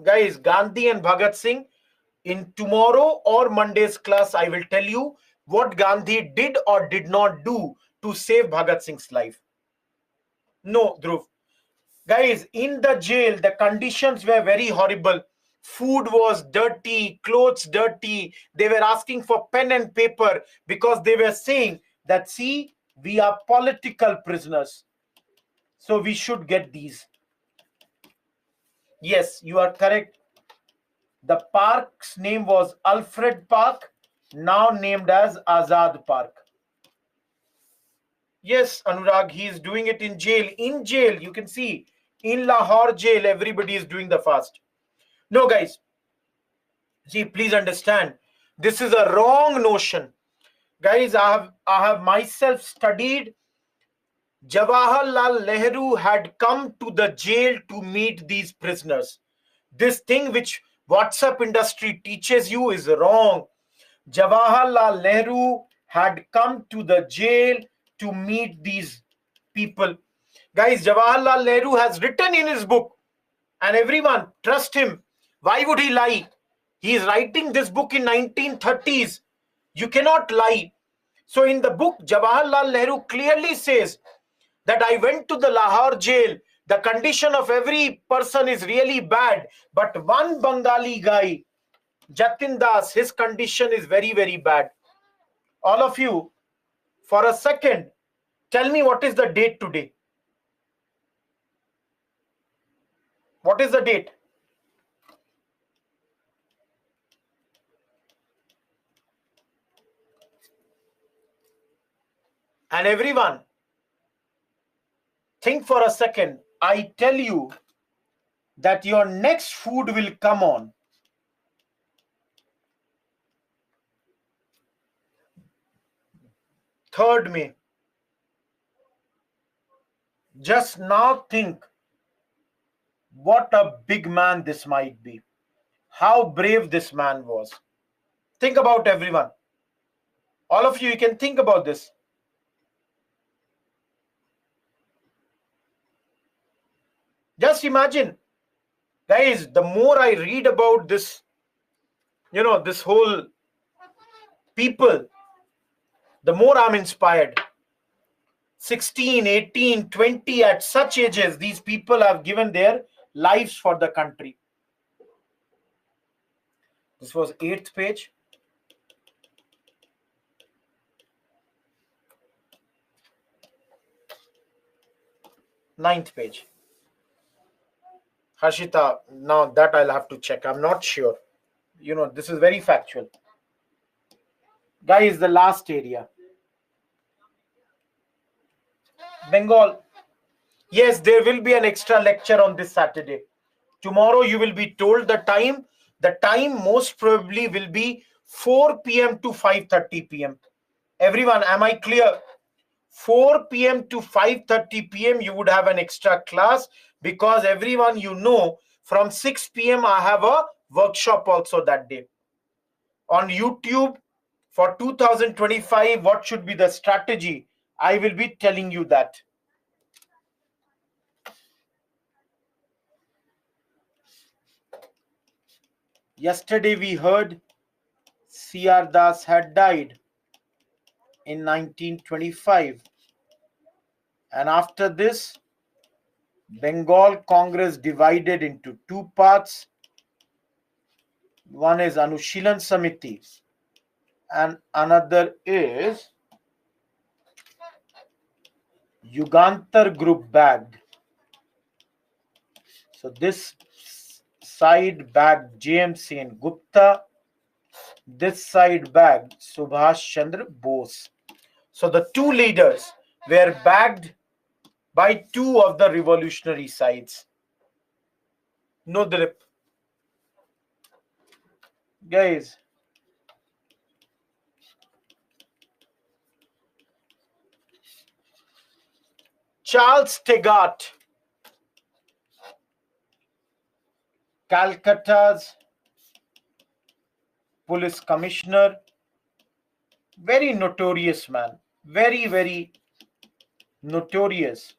Guys, Gandhi and Bhagat Singh, in tomorrow or Monday's class, I will tell you what Gandhi did or did not do to save Bhagat Singh's life. No, Dhruv. Guys, in the jail, the conditions were very horrible. Food was dirty, clothes dirty. They were asking for pen and paper because they were saying that, see, we are political prisoners. So we should get these. Yes, you are correct. The park's name was Alfred Park, now named as Azad Park. Yes, Anurag, he is doing it in jail. In jail, you can see, in Lahore jail, everybody is doing the fast. No, guys, see, please understand, this is a wrong notion. Guys, I have myself studied. Jawaharlal Nehru had come to the jail to meet these prisoners. This thing which WhatsApp industry teaches you is wrong. Jawaharlal Nehru had come to the jail to meet these people. Guys, Jawaharlal Nehru has written in his book, and everyone trust him. Why would he lie? He is writing this book in 1930s. You cannot lie. So in the book, Jawaharlal Nehru clearly says that I went to the Lahore jail. The condition of every person is really bad, but one Bengali guy, Jatin Das, his condition is very, very bad. All of you, for a second, tell me what is the date today? What is the date? And everyone, think for a second. I tell you that your next food will come on. Third May. Just now think what a big man this might be. How brave this man was. Think about everyone. All of you, you can think about this. Just imagine, guys, the more I read about this, this whole people, the more I'm inspired. 16, 18, 20, at such ages, these people have given their lives for the country. This was 8th page. 9th page. Harshita, now that I'll have to check. I'm not sure. This is very factual. Guys, the last area. Bengal. Yes, there will be an extra lecture on this Saturday. Tomorrow you will be told the time. The time most probably will be 4 p.m. to 5:30 p.m. Everyone, am I clear? 4 p.m. to 5:30 p.m. you would have an extra class, because everyone, from 6 p.m. I have a workshop also that day. On YouTube for 2025, what should be the strategy? I will be telling you that. Yesterday we heard C.R. Das had died in 1925. And after this, Bengal Congress divided into two parts. One is Anushilan Samiti and another is Yugantar Group bagged. So this side bagged James Sen Gupta, this side bagged Subhash Chandra Bose. So the two leaders were bagged by two of the revolutionary sides. No, Dilip. Guys, Charles Tegart Calcutta's police commissioner, very notorious man, very, very notorious.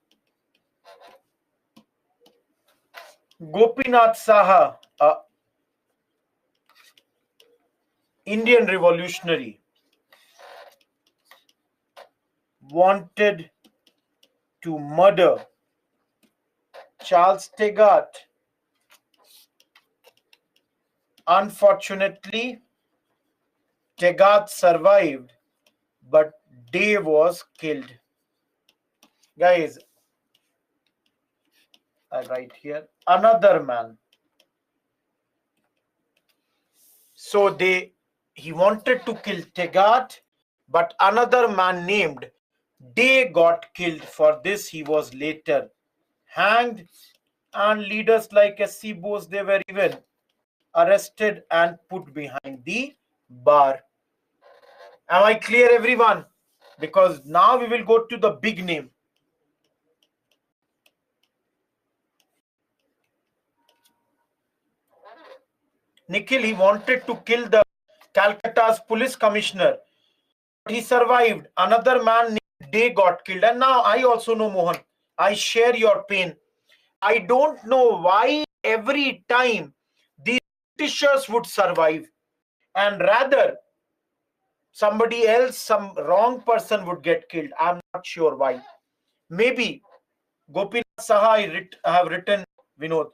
Gopinath Saha, a Indian revolutionary, wanted to murder Charles Tegat. Unfortunately, Tegat survived, but Day was killed. Guys, I write here another man. So he wanted to kill Tegat, but another man named Day got killed. For this, he was later hanged, and leaders like S.C. Bose, they were even arrested and put behind the bar. Am I clear, everyone? Because now we will go to the big name. Nikhil, he wanted to kill the Calcutta's police commissioner, but he survived. Another man named Day got killed. And now I also know, Mohan, I share your pain. I don't know why every time these Britishers would survive and rather somebody else, some wrong person would get killed. I'm not sure why. Maybe Gopinath Saha I have written, Vinod.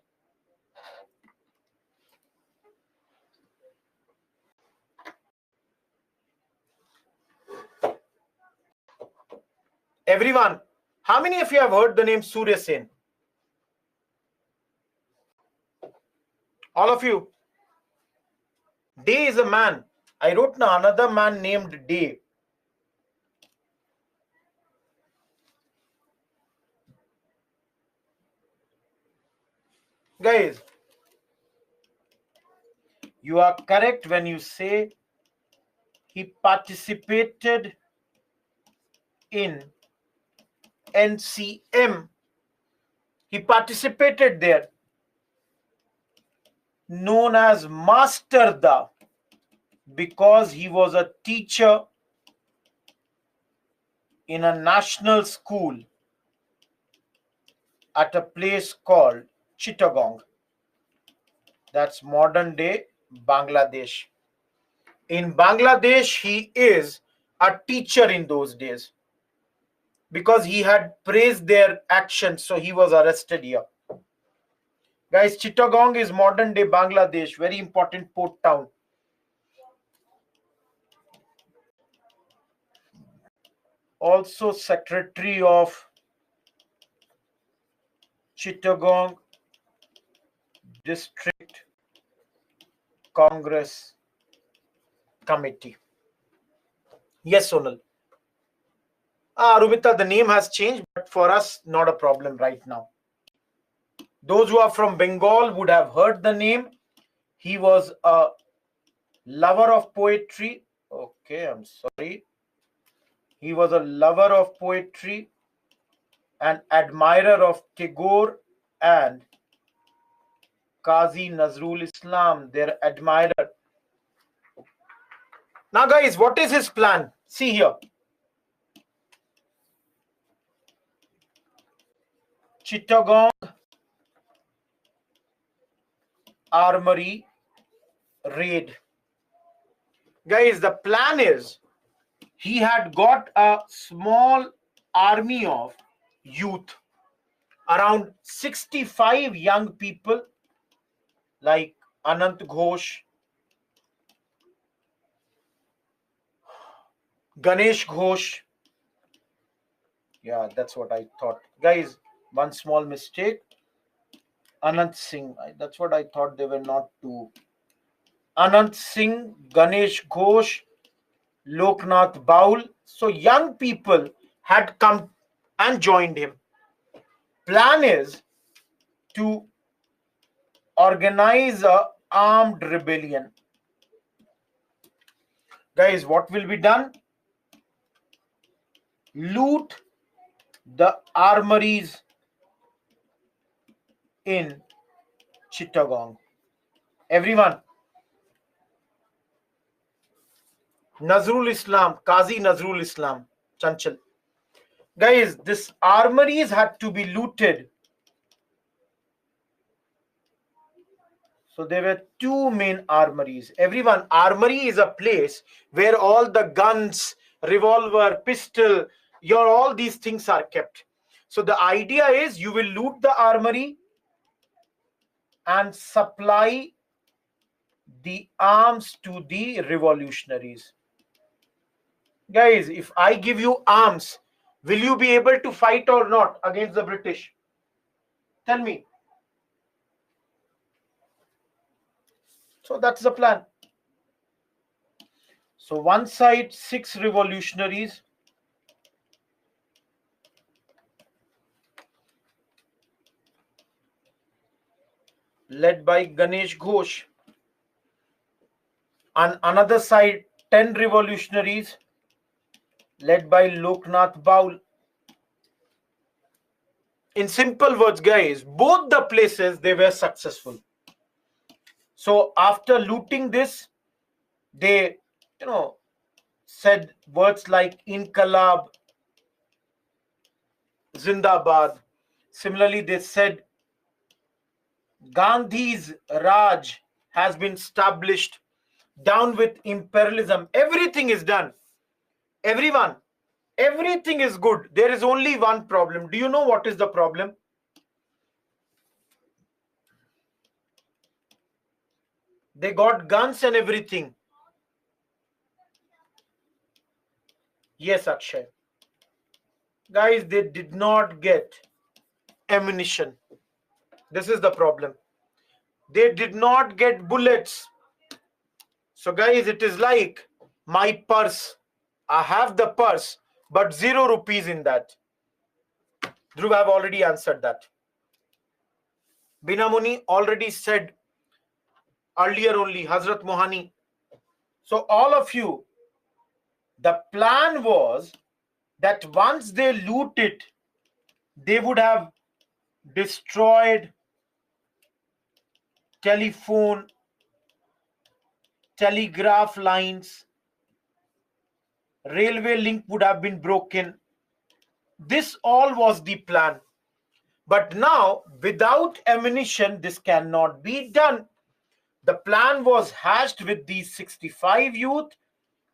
Everyone, how many of you have heard the name Surya Sen? All of you. Day is a man. I wrote now another man named Day. Guys, you are correct when you say he participated in NCM. He participated there, known as Master Da, because he was a teacher in a national school at a place called Chittagong. That's modern day Bangladesh. In Bangladesh, he is a teacher in those days because he had praised their actions, so he was arrested here. Guys, Chittagong is modern day Bangladesh, very important port town. Also secretary of Chittagong District Congress Committee. Yes, Sonal. Rumita, the name has changed, but for us, not a problem right now. Those who are from Bengal would have heard the name. He was a lover of poetry. Okay, I'm sorry. He was a lover of poetry, an admirer of Tagore and Qazi Nazrul Islam, their admirer. Now, guys, what is his plan? See here. Chittagong Armory raid. Guys, the plan is he had got a small army of youth, around 65 young people like Anant Ghosh, Ganesh Ghosh. Yeah, that's what I thought. Guys, one small mistake. Anant Singh. That's what I thought they were not two. Anant Singh, Ganesh Ghosh, Loknath Baul. So young people had come and joined him. Plan is to organize a armed rebellion. Guys, what will be done? Loot the armories in Chittagong. Everyone. Nazrul Islam, Qazi Nazrul Islam, Chanchal. Guys, this armories had to be looted. So there were two main armories. Everyone, armory is a place where all the guns, revolver, pistol, all these things are kept. So the idea is you will loot the armory and supply the arms to the revolutionaries. Guys, if I give you arms, will you be able to fight or not against the British? Tell me. So that's the plan. So one side, 6 revolutionaries. Led by Ganesh Ghosh. On another side, 10 revolutionaries led by Loknath Baul. In simple words, guys, both the places, they were successful. So after looting this, they, said words like Inqilab, Zindabad. Similarly, they said Gandhi's Raj has been established. Down with imperialism. Everything is done. Everyone, everything is good. There is only one problem. Do you know what is the problem? They got guns and everything. Yes, Akshay. Guys, they did not get ammunition. This is the problem. They did not get bullets. So, guys, it is like my purse. I have the purse, but 0 rupees in that. Dhruv, I've already answered that. Binamuni already said earlier only, Hazrat Mohani. So, all of you, the plan was that once they loot it, they would have destroyed telephone, telegraph lines, railway link would have been broken. This all was the plan. But now, without ammunition, this cannot be done. The plan was hatched with these 65 youth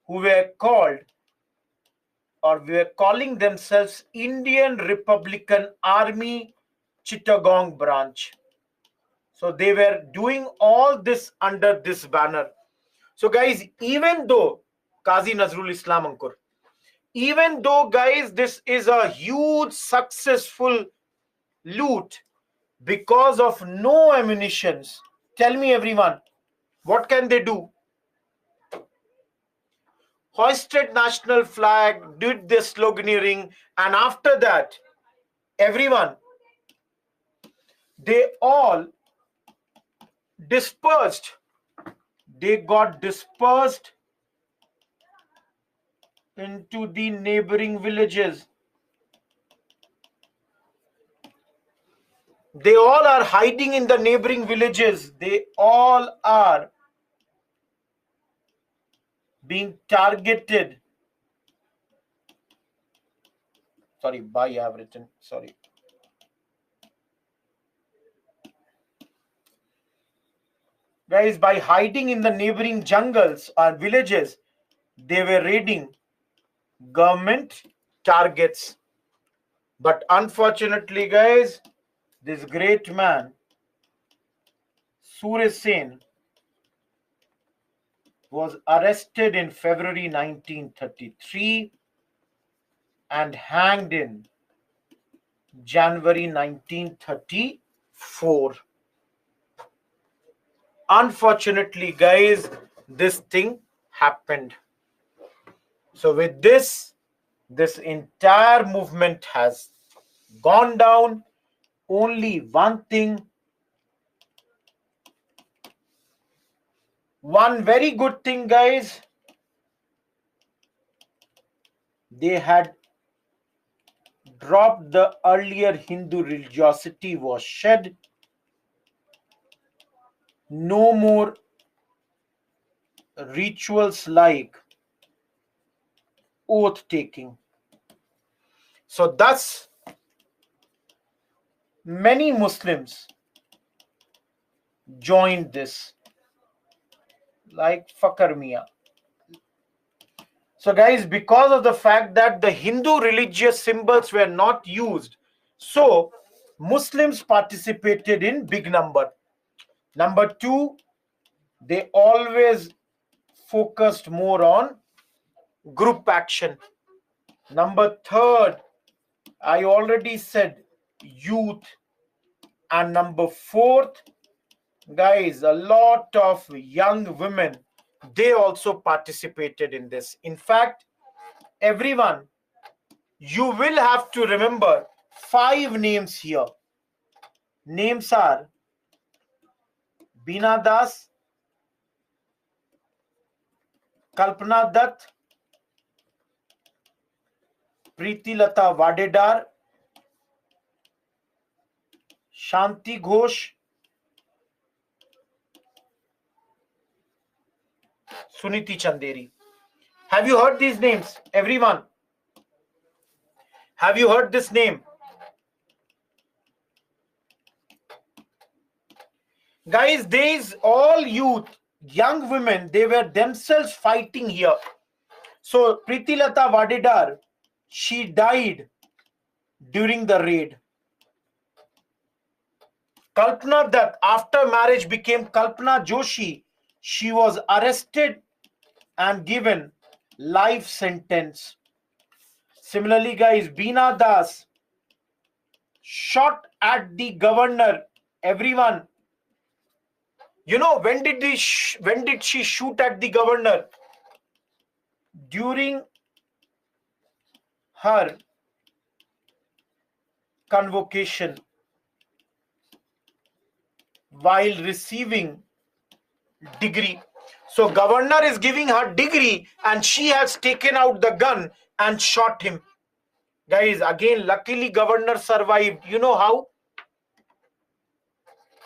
who were called, or were calling themselves, Indian Republican Army Chittagong branch. So they were doing all this under this banner. So guys, even though Qazi Nazrul Islam Ankur, even though guys, this is a huge successful loot because of no ammunitions, tell me everyone, what can they do? Hoisted national flag, did the sloganeering, and after that, everyone, they all dispersed. They got dispersed into the neighboring villages. They all are hiding in the neighboring villages. They all are being targeted. Sorry, by I have written. Sorry. Guys, by hiding in the neighboring jungles or villages, they were raiding government targets. But unfortunately, guys, this great man, Surya Sen, was arrested in February 1933 and hanged in January 1934. Unfortunately, guys, this thing happened. So with this entire movement has gone down. Only one thing, one very good thing, guys, they had dropped the earlier Hindu religiosity was shed. No more rituals like oath taking. So thus many Muslims joined this, like Fakar Mia. So guys, because of the fact that the Hindu religious symbols were not used, so Muslims participated in big number. Number two, they always focused more on group action. Number third, I already said youth. And number fourth, guys, a lot of young women, they also participated in this. In fact, everyone, you will have to remember 5 names here. Names are Beena Das, Kalpana Dutt, Preeti Lata Vadedar, Shanti Ghosh, Suniti Chanderi. Have you heard these names? Everyone, have you heard this name? Guys, these all youth, young women, they were themselves fighting here. So Preeti Lata Vadedar, she died during the raid. Kalpana Dutt, after marriage, became Kalpana Joshi. She was arrested and given life sentence. Similarly, guys, Beena Das shot at the governor. Everyone, you know, when did she shoot at the governor? During her convocation, while receiving degree. So governor is giving her degree and she has taken out the gun and shot him. Guys, again, luckily governor survived. You know how?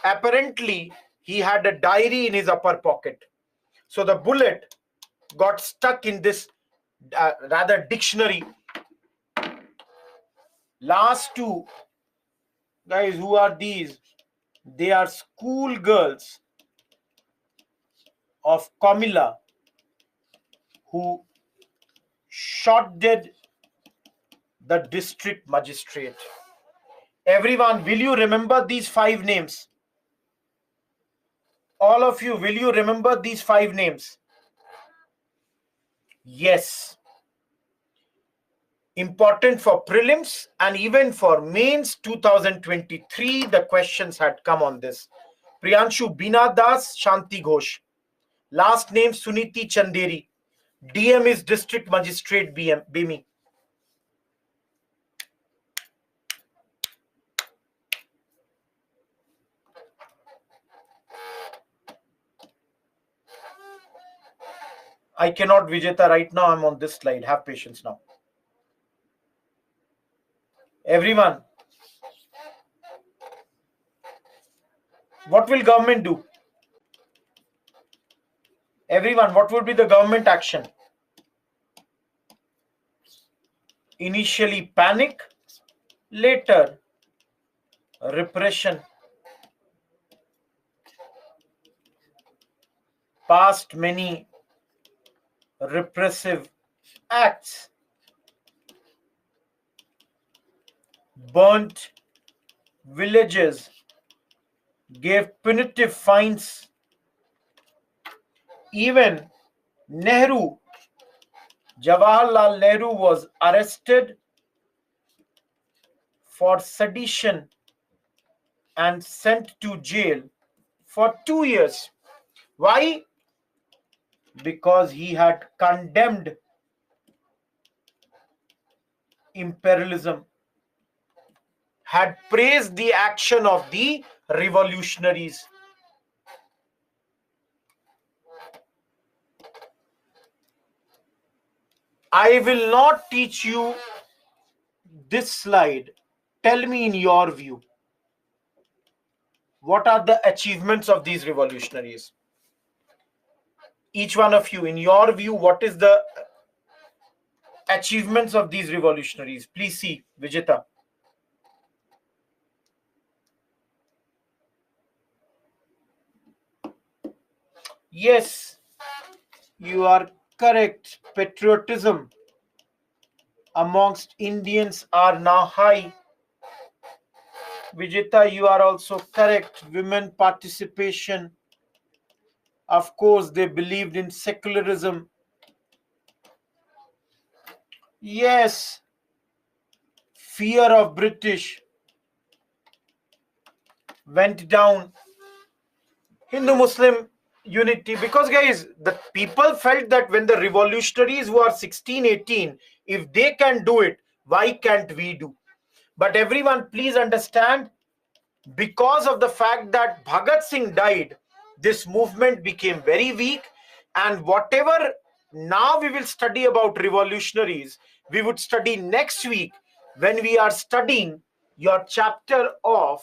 Apparently, he had a diary in his upper pocket. So the bullet got stuck in this rather dictionary. Last two, guys, who are these? They are school girls of Kamila who shot dead the district magistrate. Everyone, will you remember these 5 names? All of you, will you remember these 5 names? Yes. Important for prelims and even for mains 2023, the questions had come on this. Priyanshu Beena Das, Shanti Ghosh. Last name Suniti Chanderi. DM is District Magistrate Bemi. I cannot, Vijeta, right now. I'm on this slide. Have patience now. Everyone, what will government do? Everyone, what would be the government action? Initially panic, later repression. Passed many repressive acts, burnt villages, gave punitive fines. Even Nehru, Jawaharlal Nehru, was arrested for sedition and sent to jail for 2 years. Why? Because he had condemned imperialism, had praised the action of the revolutionaries. I will not teach you this slide. Tell me in your view. what are the achievements of these revolutionaries? Each one of you, in your view, what is the achievements of these revolutionaries? Please see, Vijita. Yes, you are correct. Patriotism amongst Indians are now high. Vijita, you are also correct. Women participation. Of course, they believed in secularism. Yes, fear of British went down. Hindu-Muslim unity, because guys, the people felt that when the revolutionaries who are 16, 18, if they can do it, why can't we do? But everyone, please understand, because of the fact that Bhagat Singh died, this movement became very weak. And whatever now we will study about revolutionaries, we would study next week when we are studying your chapter of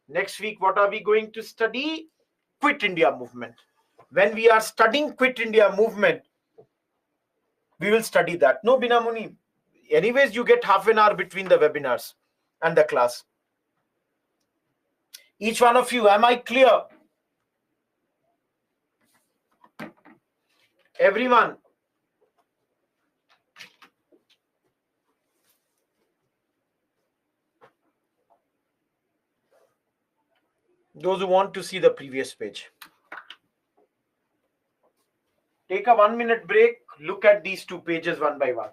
next week. What are we going to study? Quit India movement. When we are studying Quit India movement, we will study that. No, Binamuni. Anyways, you get half an hour between the webinars and the class. Each one of you, am I clear? Everyone. Those who want to see the previous page. Take a 1-minute break. Look at these 2 pages one by one.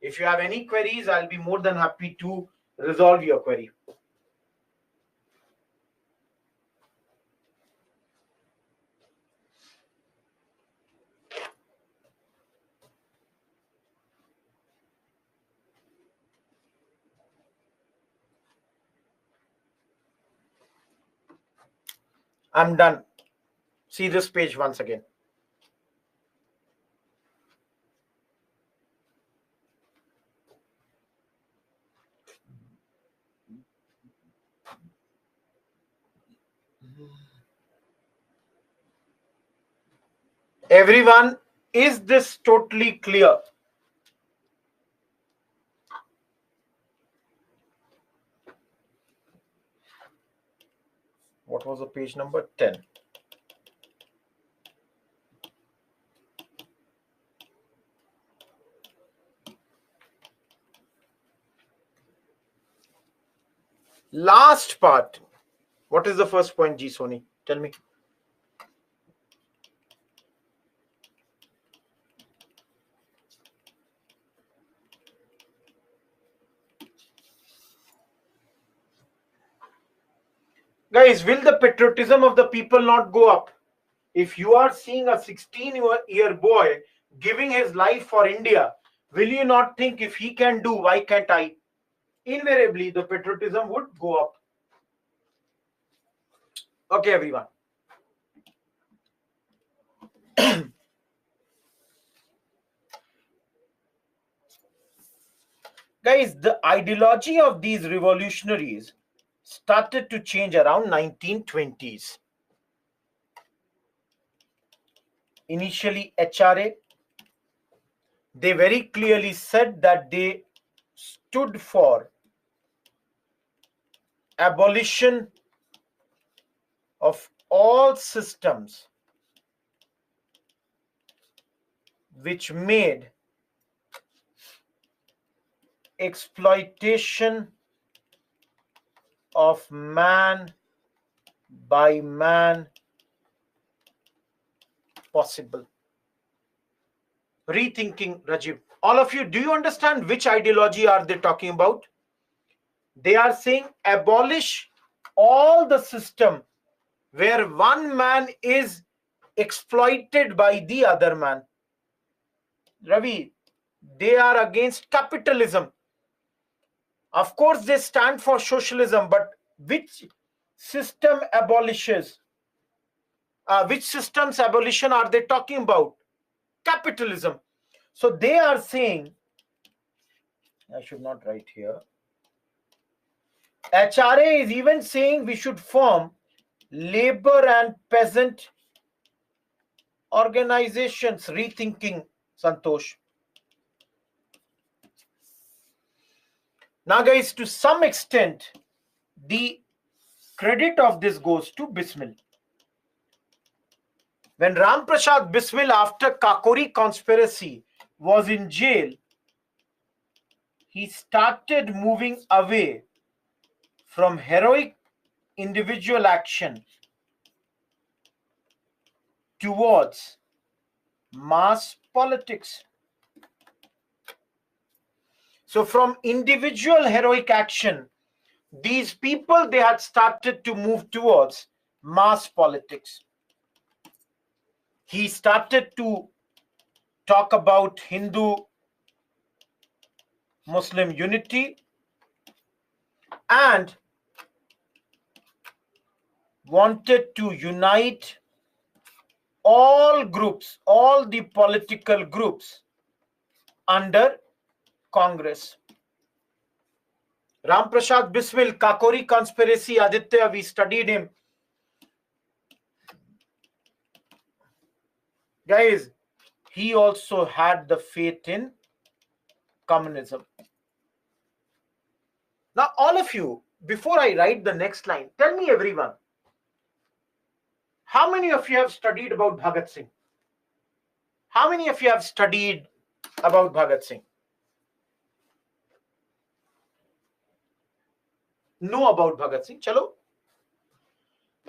If you have any queries, I'll be more than happy to resolve your query. I'm done. See this page once again. Everyone, is this totally clear? What was the page number? 10. Last part. What is the first point, G. Soni? Tell me. Guys, will the patriotism of the people not go up? If you are seeing a 16-year boy giving his life for India, will you not think, if he can do, why can't I? Invariably, the patriotism would go up. Okay, everyone. Guys, the ideology of these revolutionaries started to change around 1920s. Initially, HRA, they very clearly said that they stood for abolition of all systems which made exploitation of man by man possible. Rethinking, Rajiv. All of you, do you understand which ideology are they talking about? They are saying abolish all the system where one man is exploited by the other man. Ravi, they are against capitalism. Of course, they stand for socialism, but which system abolishes? Which system's abolition are they talking about? Capitalism. So they are saying, I should not write here. HRA is even saying we should form labor and peasant organizations. Rethinking, Santosh. Now, guys, to some extent, the credit of this goes to Bismil. When Ram Prasad Bismil, after Kakori conspiracy, was in jail, he started moving away from heroic individual action towards mass politics. So from individual heroic action, these people, they had started to move towards mass politics. He started to talk about Hindu-Muslim unity and wanted to unite all groups, all the political groups under Congress. Ram Prasad Bismil, Kakori conspiracy, Aditya, we studied him. Guys, he also had the faith in communism. Now, all of you, before I write the next line, tell me, everyone, how many of you have studied about Bhagat Singh? How many of you have studied about Bhagat Singh? Know about Bhagat Singh? Chalo.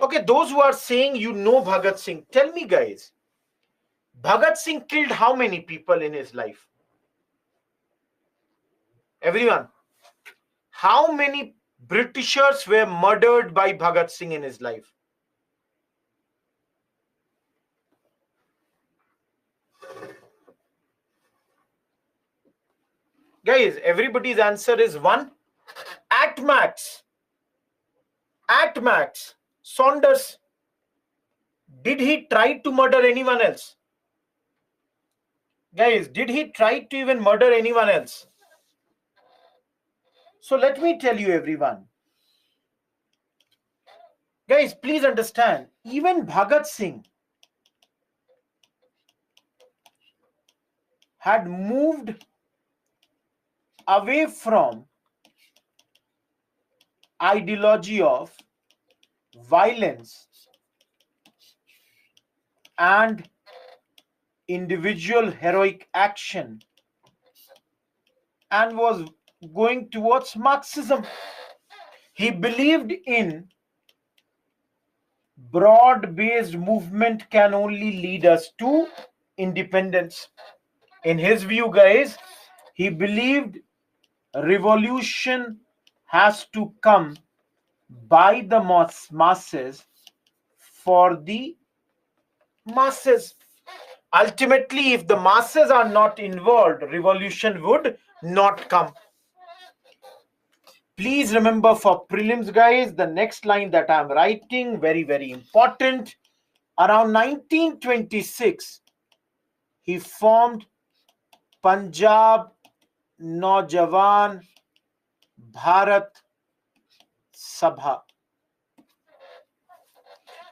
Okay, those who are saying you know Bhagat Singh, tell me, guys, Bhagat Singh killed how many people in his life? Everyone, how many Britishers were murdered by Bhagat Singh in his life? Guys, everybody's answer is 1. At max. At max. Saunders. Did he try to murder anyone else? Guys, did he try to even murder anyone else? So let me tell you, everyone. Guys, please understand, even Bhagat Singh had moved away from ideology of violence and individual heroic action and was going towards Marxism. He believed in broad-based movement can only lead us to independence. In his view, guys, he believed revolution has to come by the masses for the masses. Ultimately, if the masses are not involved, revolution would not come. Please remember for prelims, guys, the next line that I'm writing, very, very important. Around 1926, he formed Punjab Naujawan Bharat Sabha.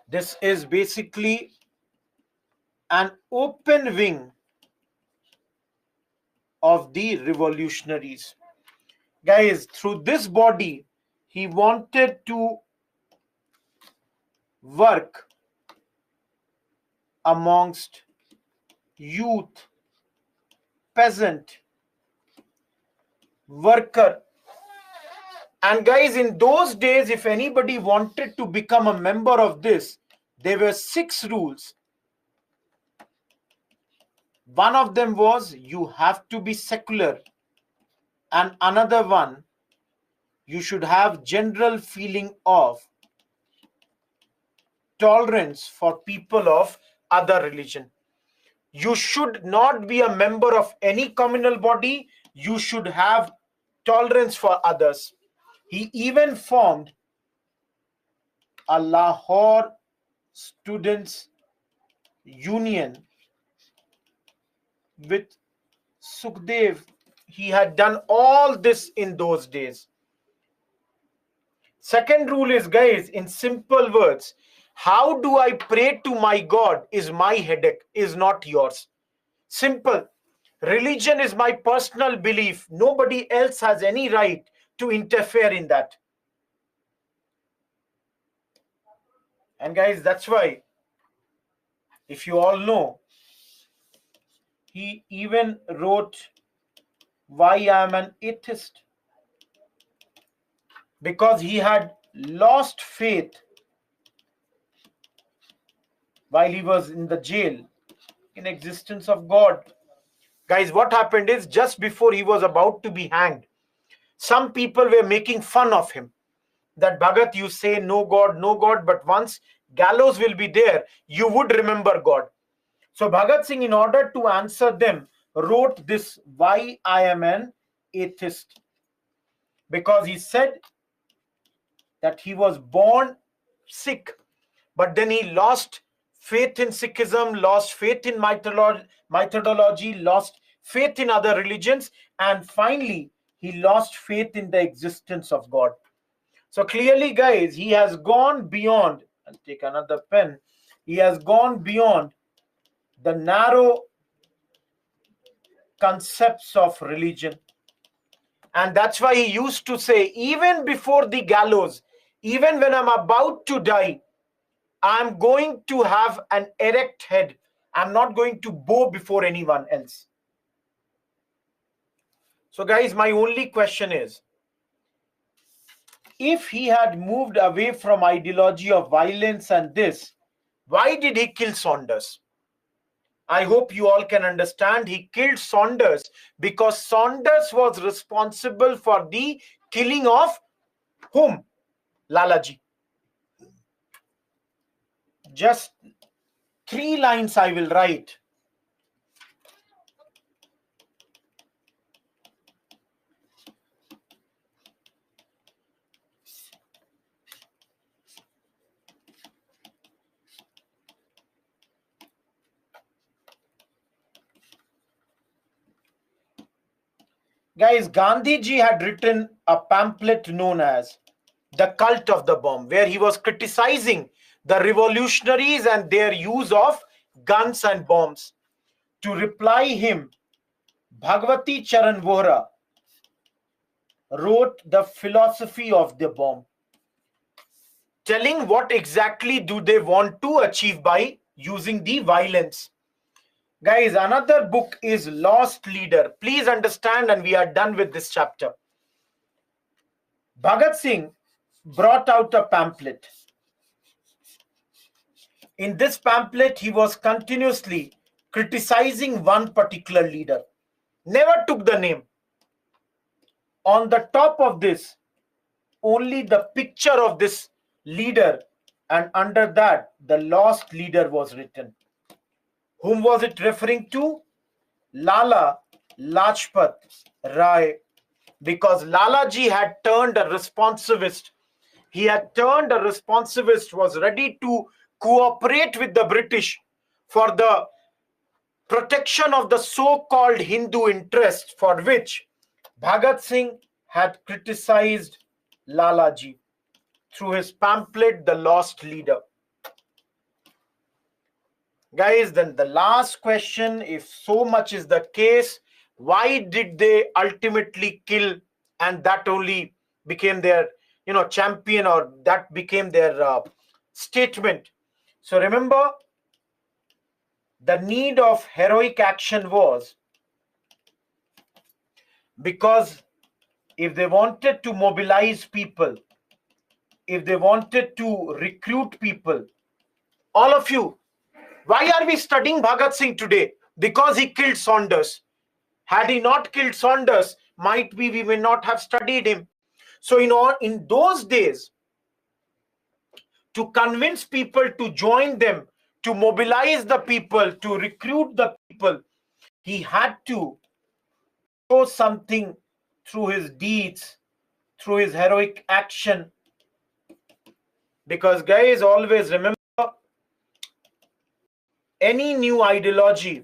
This is basically an open wing of the revolutionaries. Guys, through this body, he wanted to work amongst youth, peasant, worker. And guys, in those days, if anybody wanted to become a member of this, there were 6 rules. One of them was you have to be secular. And another one, you should have general feeling of tolerance for people of other religion. You should not be a member of any communal body. You should have tolerance for others. He even formed a Lahore Students Union with Sukhdev. He had done all this in those days. Second rule is, guys, in simple words, how do I pray to my God is my headache, is not yours. Simple. Religion is my personal belief. Nobody else has any right to interfere in that. And guys, that's why, if you all know, he even wrote why I am an atheist. Because he had lost faith while he was in the jail in existence of God. Guys, what happened is, just before he was about to be hanged, some people were making fun of him. That Bhagat, you say no God, but once gallows will be there, you would remember God. So Bhagat Singh, in order to answer them, wrote this, why I am an atheist. Because he said that he was born Sikh, but then he lost faith in Sikhism, lost faith in methodology, lost faith in other religions, and finally he lost faith in the existence of God. So clearly, guys, he has gone beyond, I'll take another pen, he has gone beyond the narrow concepts of religion. And that's why he used to say, even before the gallows, even when I'm about to die, I'm going to have an erect head. I'm not going to bow before anyone else. So guys, my only question is, if he had moved away from ideology of violence and this, why did he kill Saunders? I hope you all can understand. He killed Saunders because Saunders was responsible for the killing of whom? Lalaji. Just 3 lines I will write. Guys, Gandhiji had written a pamphlet known as The Cult of the Bomb, where he was criticizing the revolutionaries and their use of guns and bombs. To reply him, Bhagwati Charan Vohra wrote The Philosophy of the Bomb, telling what exactly do they want to achieve by using the violence. Guys, another book is Lost Leader. Please understand, and we are done with this chapter. Bhagat Singh brought out a pamphlet. In this pamphlet, he was continuously criticizing one particular leader. Never took the name. On the top of this, only the picture of this leader, and under that, the lost leader was written. Whom was it referring to? Lala Lajpat Rai. Because Lalaji had turned a responsivist. He had turned a responsivist, was ready to cooperate with the British for the protection of the so-called Hindu interest, for which Bhagat Singh had criticized Lalaji through his pamphlet, The Lost Leader. Guys, then the last question, if so much is the case, why did they ultimately kill, and that only became their champion, or that became their statement? So remember, the need of heroic action was because if they wanted to mobilize people, if they wanted to recruit people, all of you, why are we studying Bhagat Singh today? Because he killed Saunders. Had he not killed Saunders, might be we may not have studied him. So in those days, to convince people to join them, to mobilize the people, to recruit the people, he had to show something through his deeds, through his heroic action. Because guys, always remember, any new ideology,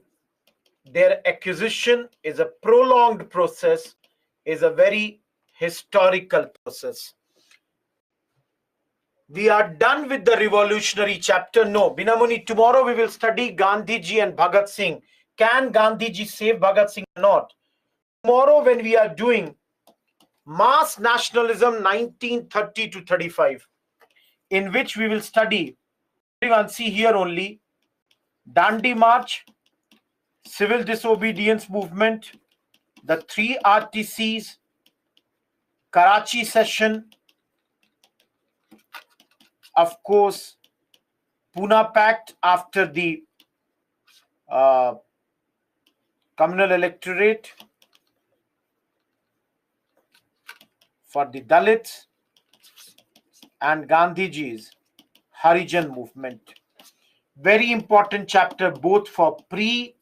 their acquisition is a prolonged process, is a very historical process. We are done with the revolutionary chapter. No, Binamuni, tomorrow we will study Gandhiji and Bhagat Singh. Can Gandhiji save Bhagat Singh or not? Tomorrow when we are doing mass nationalism 1930 to 35, in which we will study, everyone see here only, Dandi March, civil disobedience movement, the 3 RTCs, Karachi session, of course, Pune Pact after the communal electorate for the Dalits, and Gandhiji's Harijan movement. Very important chapter both for pre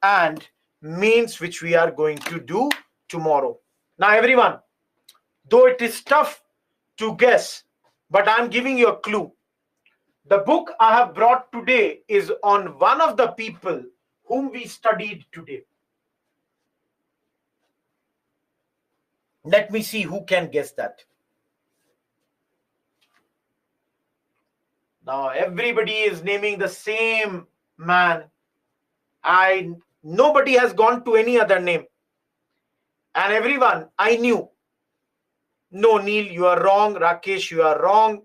and mains, which we are going to do tomorrow. Now everyone, though it is tough to guess, but I'm giving you a clue. The book I have brought today is on one of the people whom we studied today. Let me see who can guess that. Now everybody is naming the same man. Nobody has gone to any other name. And everyone, I knew. No, Neil, you are wrong. Rakesh, you are wrong.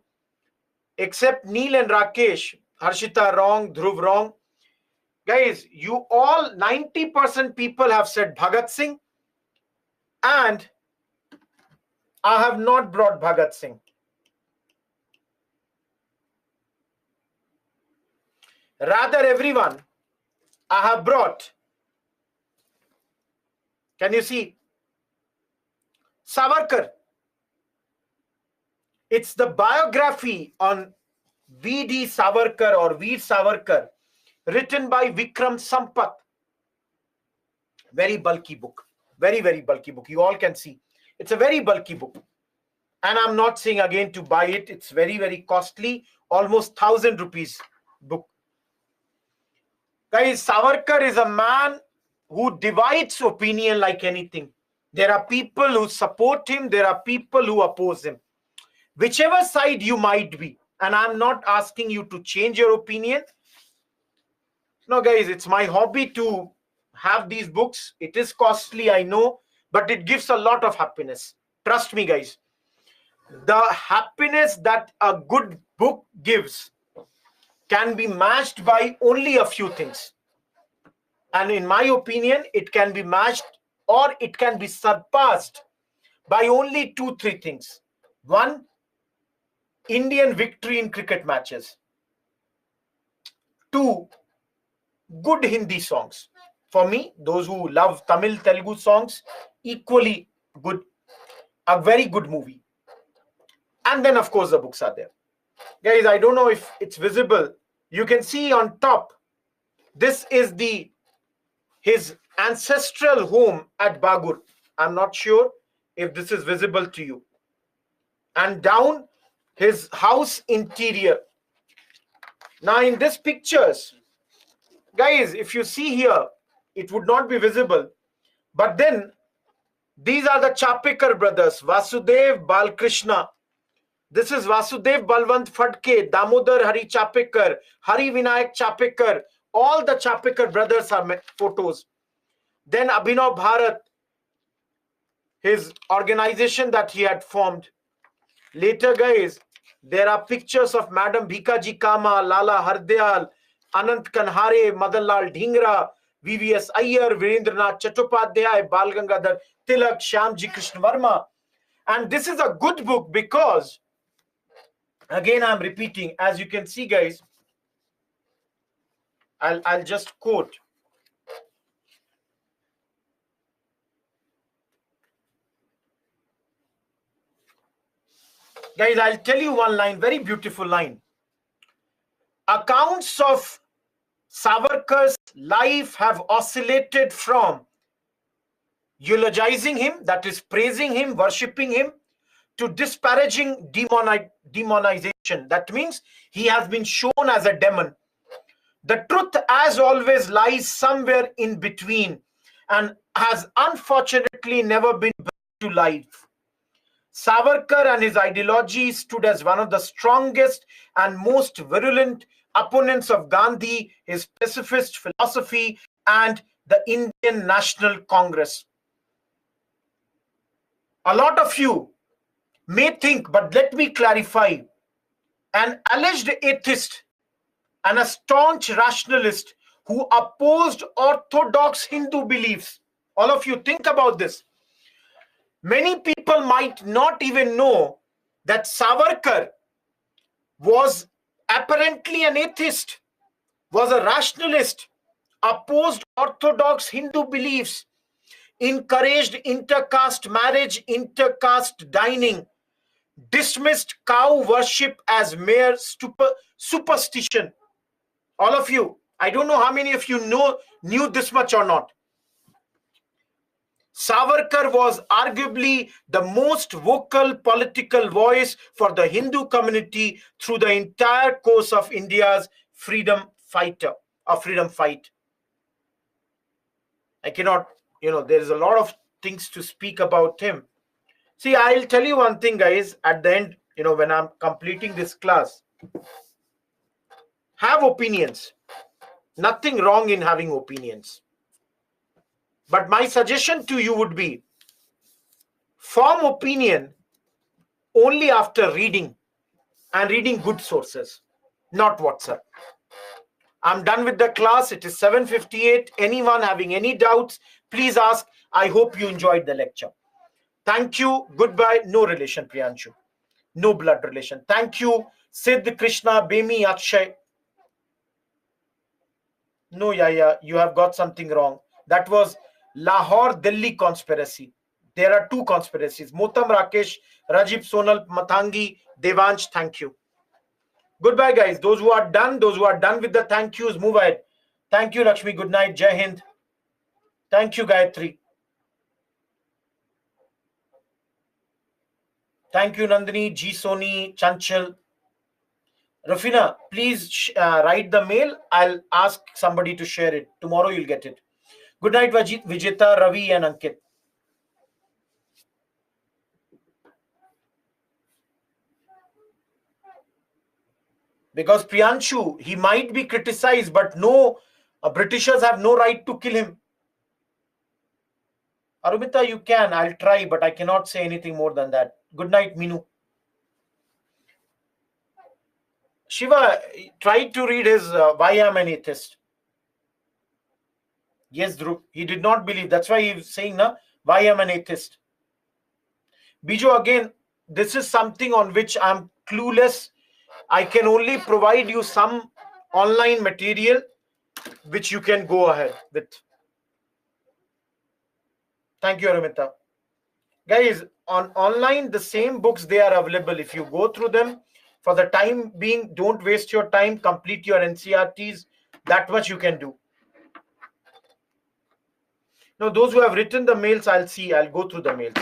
Except Neil and Rakesh, Harshita wrong, Dhruv wrong. Guys, you all, 90% people have said Bhagat Singh, and I have not brought Bhagat Singh. Rather, everyone, I have brought, can you see? Savarkar. It's the biography on V.D. Savarkar or Veer Savarkar, written by Vikram Sampath. Very bulky book. Very, very bulky book. You all can see. It's a very bulky book. And I'm not saying again to buy it. It's very, very costly. Almost 1,000 rupees book. Guys, Savarkar is a man who divides opinion like anything. There are people who support him. There are people who oppose him. Whichever side you might be. And I'm not asking you to change your opinion. No, guys, it's my hobby to have these books. It is costly, I know, but it gives a lot of happiness. Trust me, guys. The happiness that a good book gives can be matched by only a few things. And in my opinion, it can be matched or it can be surpassed by only 2-3 things. One, Indian victory in cricket matches. 2, good Hindi songs. For me, those who love Tamil, Telugu songs, equally good. A very good movie. And then, of course, the books are there. Guys, I don't know if it's visible. You can see on top, this is his ancestral home at Bagur. I'm not sure if this is visible to you. And down, his house interior. Now, in these pictures, guys, if you see here, it would not be visible. But then, these are the Chapekar brothers, Vasudev, Balkrishna. This is Vasudev Balwant Phadke, Damodar Hari Chapekar, Hari Vinayak Chapekar. All the Chapekar brothers are photos. Then Abhinav Bharat, his organization that he had formed. Later, guys, there are pictures of Madam Bhikaji Kama, Lala Hardyal, Anant Kanhare, Madanlal Dhingra, VVS Iyer, Virendranath Chattopadhyay, Bal Gangadhar Tilak, Shyamji Krishna Varma. And this is a good book because, again, I'm repeating, as you can see, guys, I'll just quote. Guys, I'll tell you one line, very beautiful line. Accounts of Savarkar's life have oscillated from eulogizing him, that is praising him, worshipping him, to disparaging demonization. That means he has been shown as a demon. The truth, as always, lies somewhere in between and has unfortunately never been brought to life. Savarkar and his ideology stood as one of the strongest and most virulent opponents of Gandhi, his pacifist philosophy, and the Indian National Congress. A lot of you may think, but let me clarify, an alleged atheist and a staunch rationalist who opposed orthodox Hindu beliefs. All of you think about this. Many people might not even know that Savarkar was apparently an atheist, was a rationalist, opposed orthodox Hindu beliefs, encouraged intercaste marriage, intercaste dining, dismissed cow worship as mere superstition. All of you, I don't know how many of you knew this much or not. Savarkar was arguably the most vocal political voice for the Hindu community through the entire course of India's freedom fight. I cannot, there's a lot of things to speak about him. See, I'll tell you one thing, guys, at the end, when I'm completing this class, have opinions. Nothing wrong in having opinions. But my suggestion to you would be, form opinion only after reading, and reading good sources, not WhatsApp. I'm done with the class. It is 7:58. Anyone having any doubts, please ask. I hope you enjoyed the lecture. Thank you. Goodbye. No relation, Priyanshu. No blood relation. Thank you. Siddh, Krishna, Bemi, Akshay. No, Yaya, you have got something wrong. That was Lahore Delhi conspiracy. There are two conspiracies. Motam Rakesh, Rajib Sonal, Mathangi, Devansh, thank you. Goodbye, guys. Those who are done with the thank yous, move ahead. Thank you, Lakshmi. Good night. Jai Hind. Thank you, Gayatri. Thank you, Nandini, G. Soni, Chanchal. Rafina, please write the mail. I'll ask somebody to share it. Tomorrow you'll get it. Good night, Vijeta, Ravi, and Ankit. Because Priyanshu, he might be criticized, but no, Britishers have no right to kill him. Arumita, you can. I'll try, but I cannot say anything more than that. Good night, Minu. Shiva tried to read his Why Am an Atheist. Yes, Dhruv. He did not believe. That's why he's saying, why am an atheist? Bijo, again, this is something on which I'm clueless. I can only provide you some online material which you can go ahead with. Thank you, Aramita. Guys, on online, the same books, they are available. If you go through them, for the time being, don't waste your time, complete your NCRTs. That much you can do. Now, those who have written the mails, I'll go through the mails.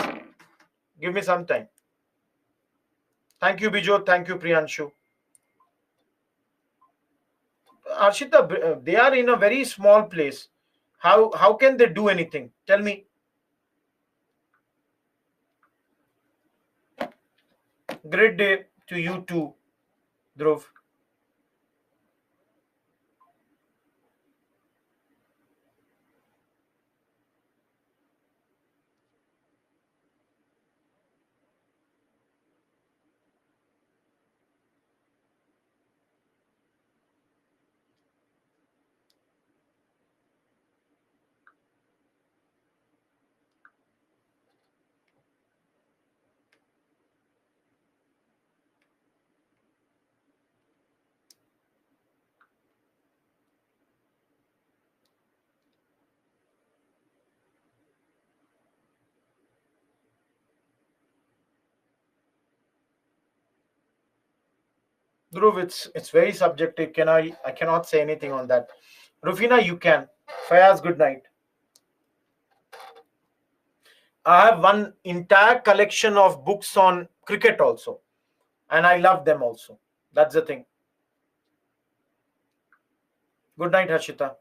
Give me some time. Thank you, Bijo. Thank you, Priyanshu. Arshita, they are in a very small place. How can they do anything? Tell me. Great day to you too, Dhruv. Dhruv, it's very subjective. I cannot say anything on that. Rufina, you can. Fayaz, good night. I have one entire collection of books on cricket also. And I love them also. That's the thing. Good night, Harshita.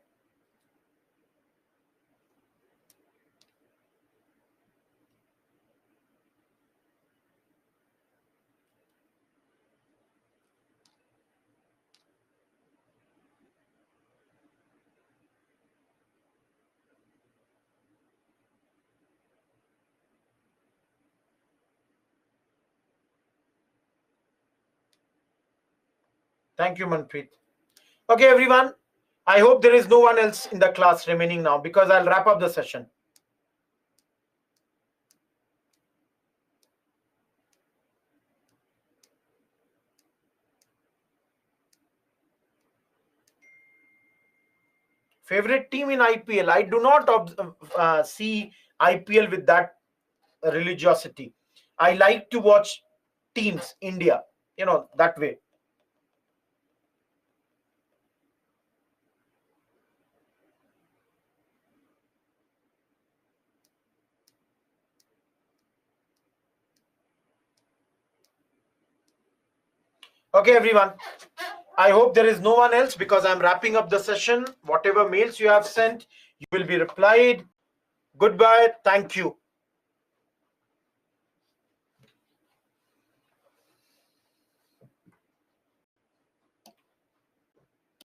Thank you, Manpreet. Okay, everyone. I hope there is no one else in the class remaining now, because I'll wrap up the session. Favorite team in IPL? I do not see IPL with that religiosity. I like to watch teams, India, that way. Okay, everyone. I hope there is no one else, because I'm wrapping up the session. Whatever mails you have sent, you will be replied. Goodbye. Thank you.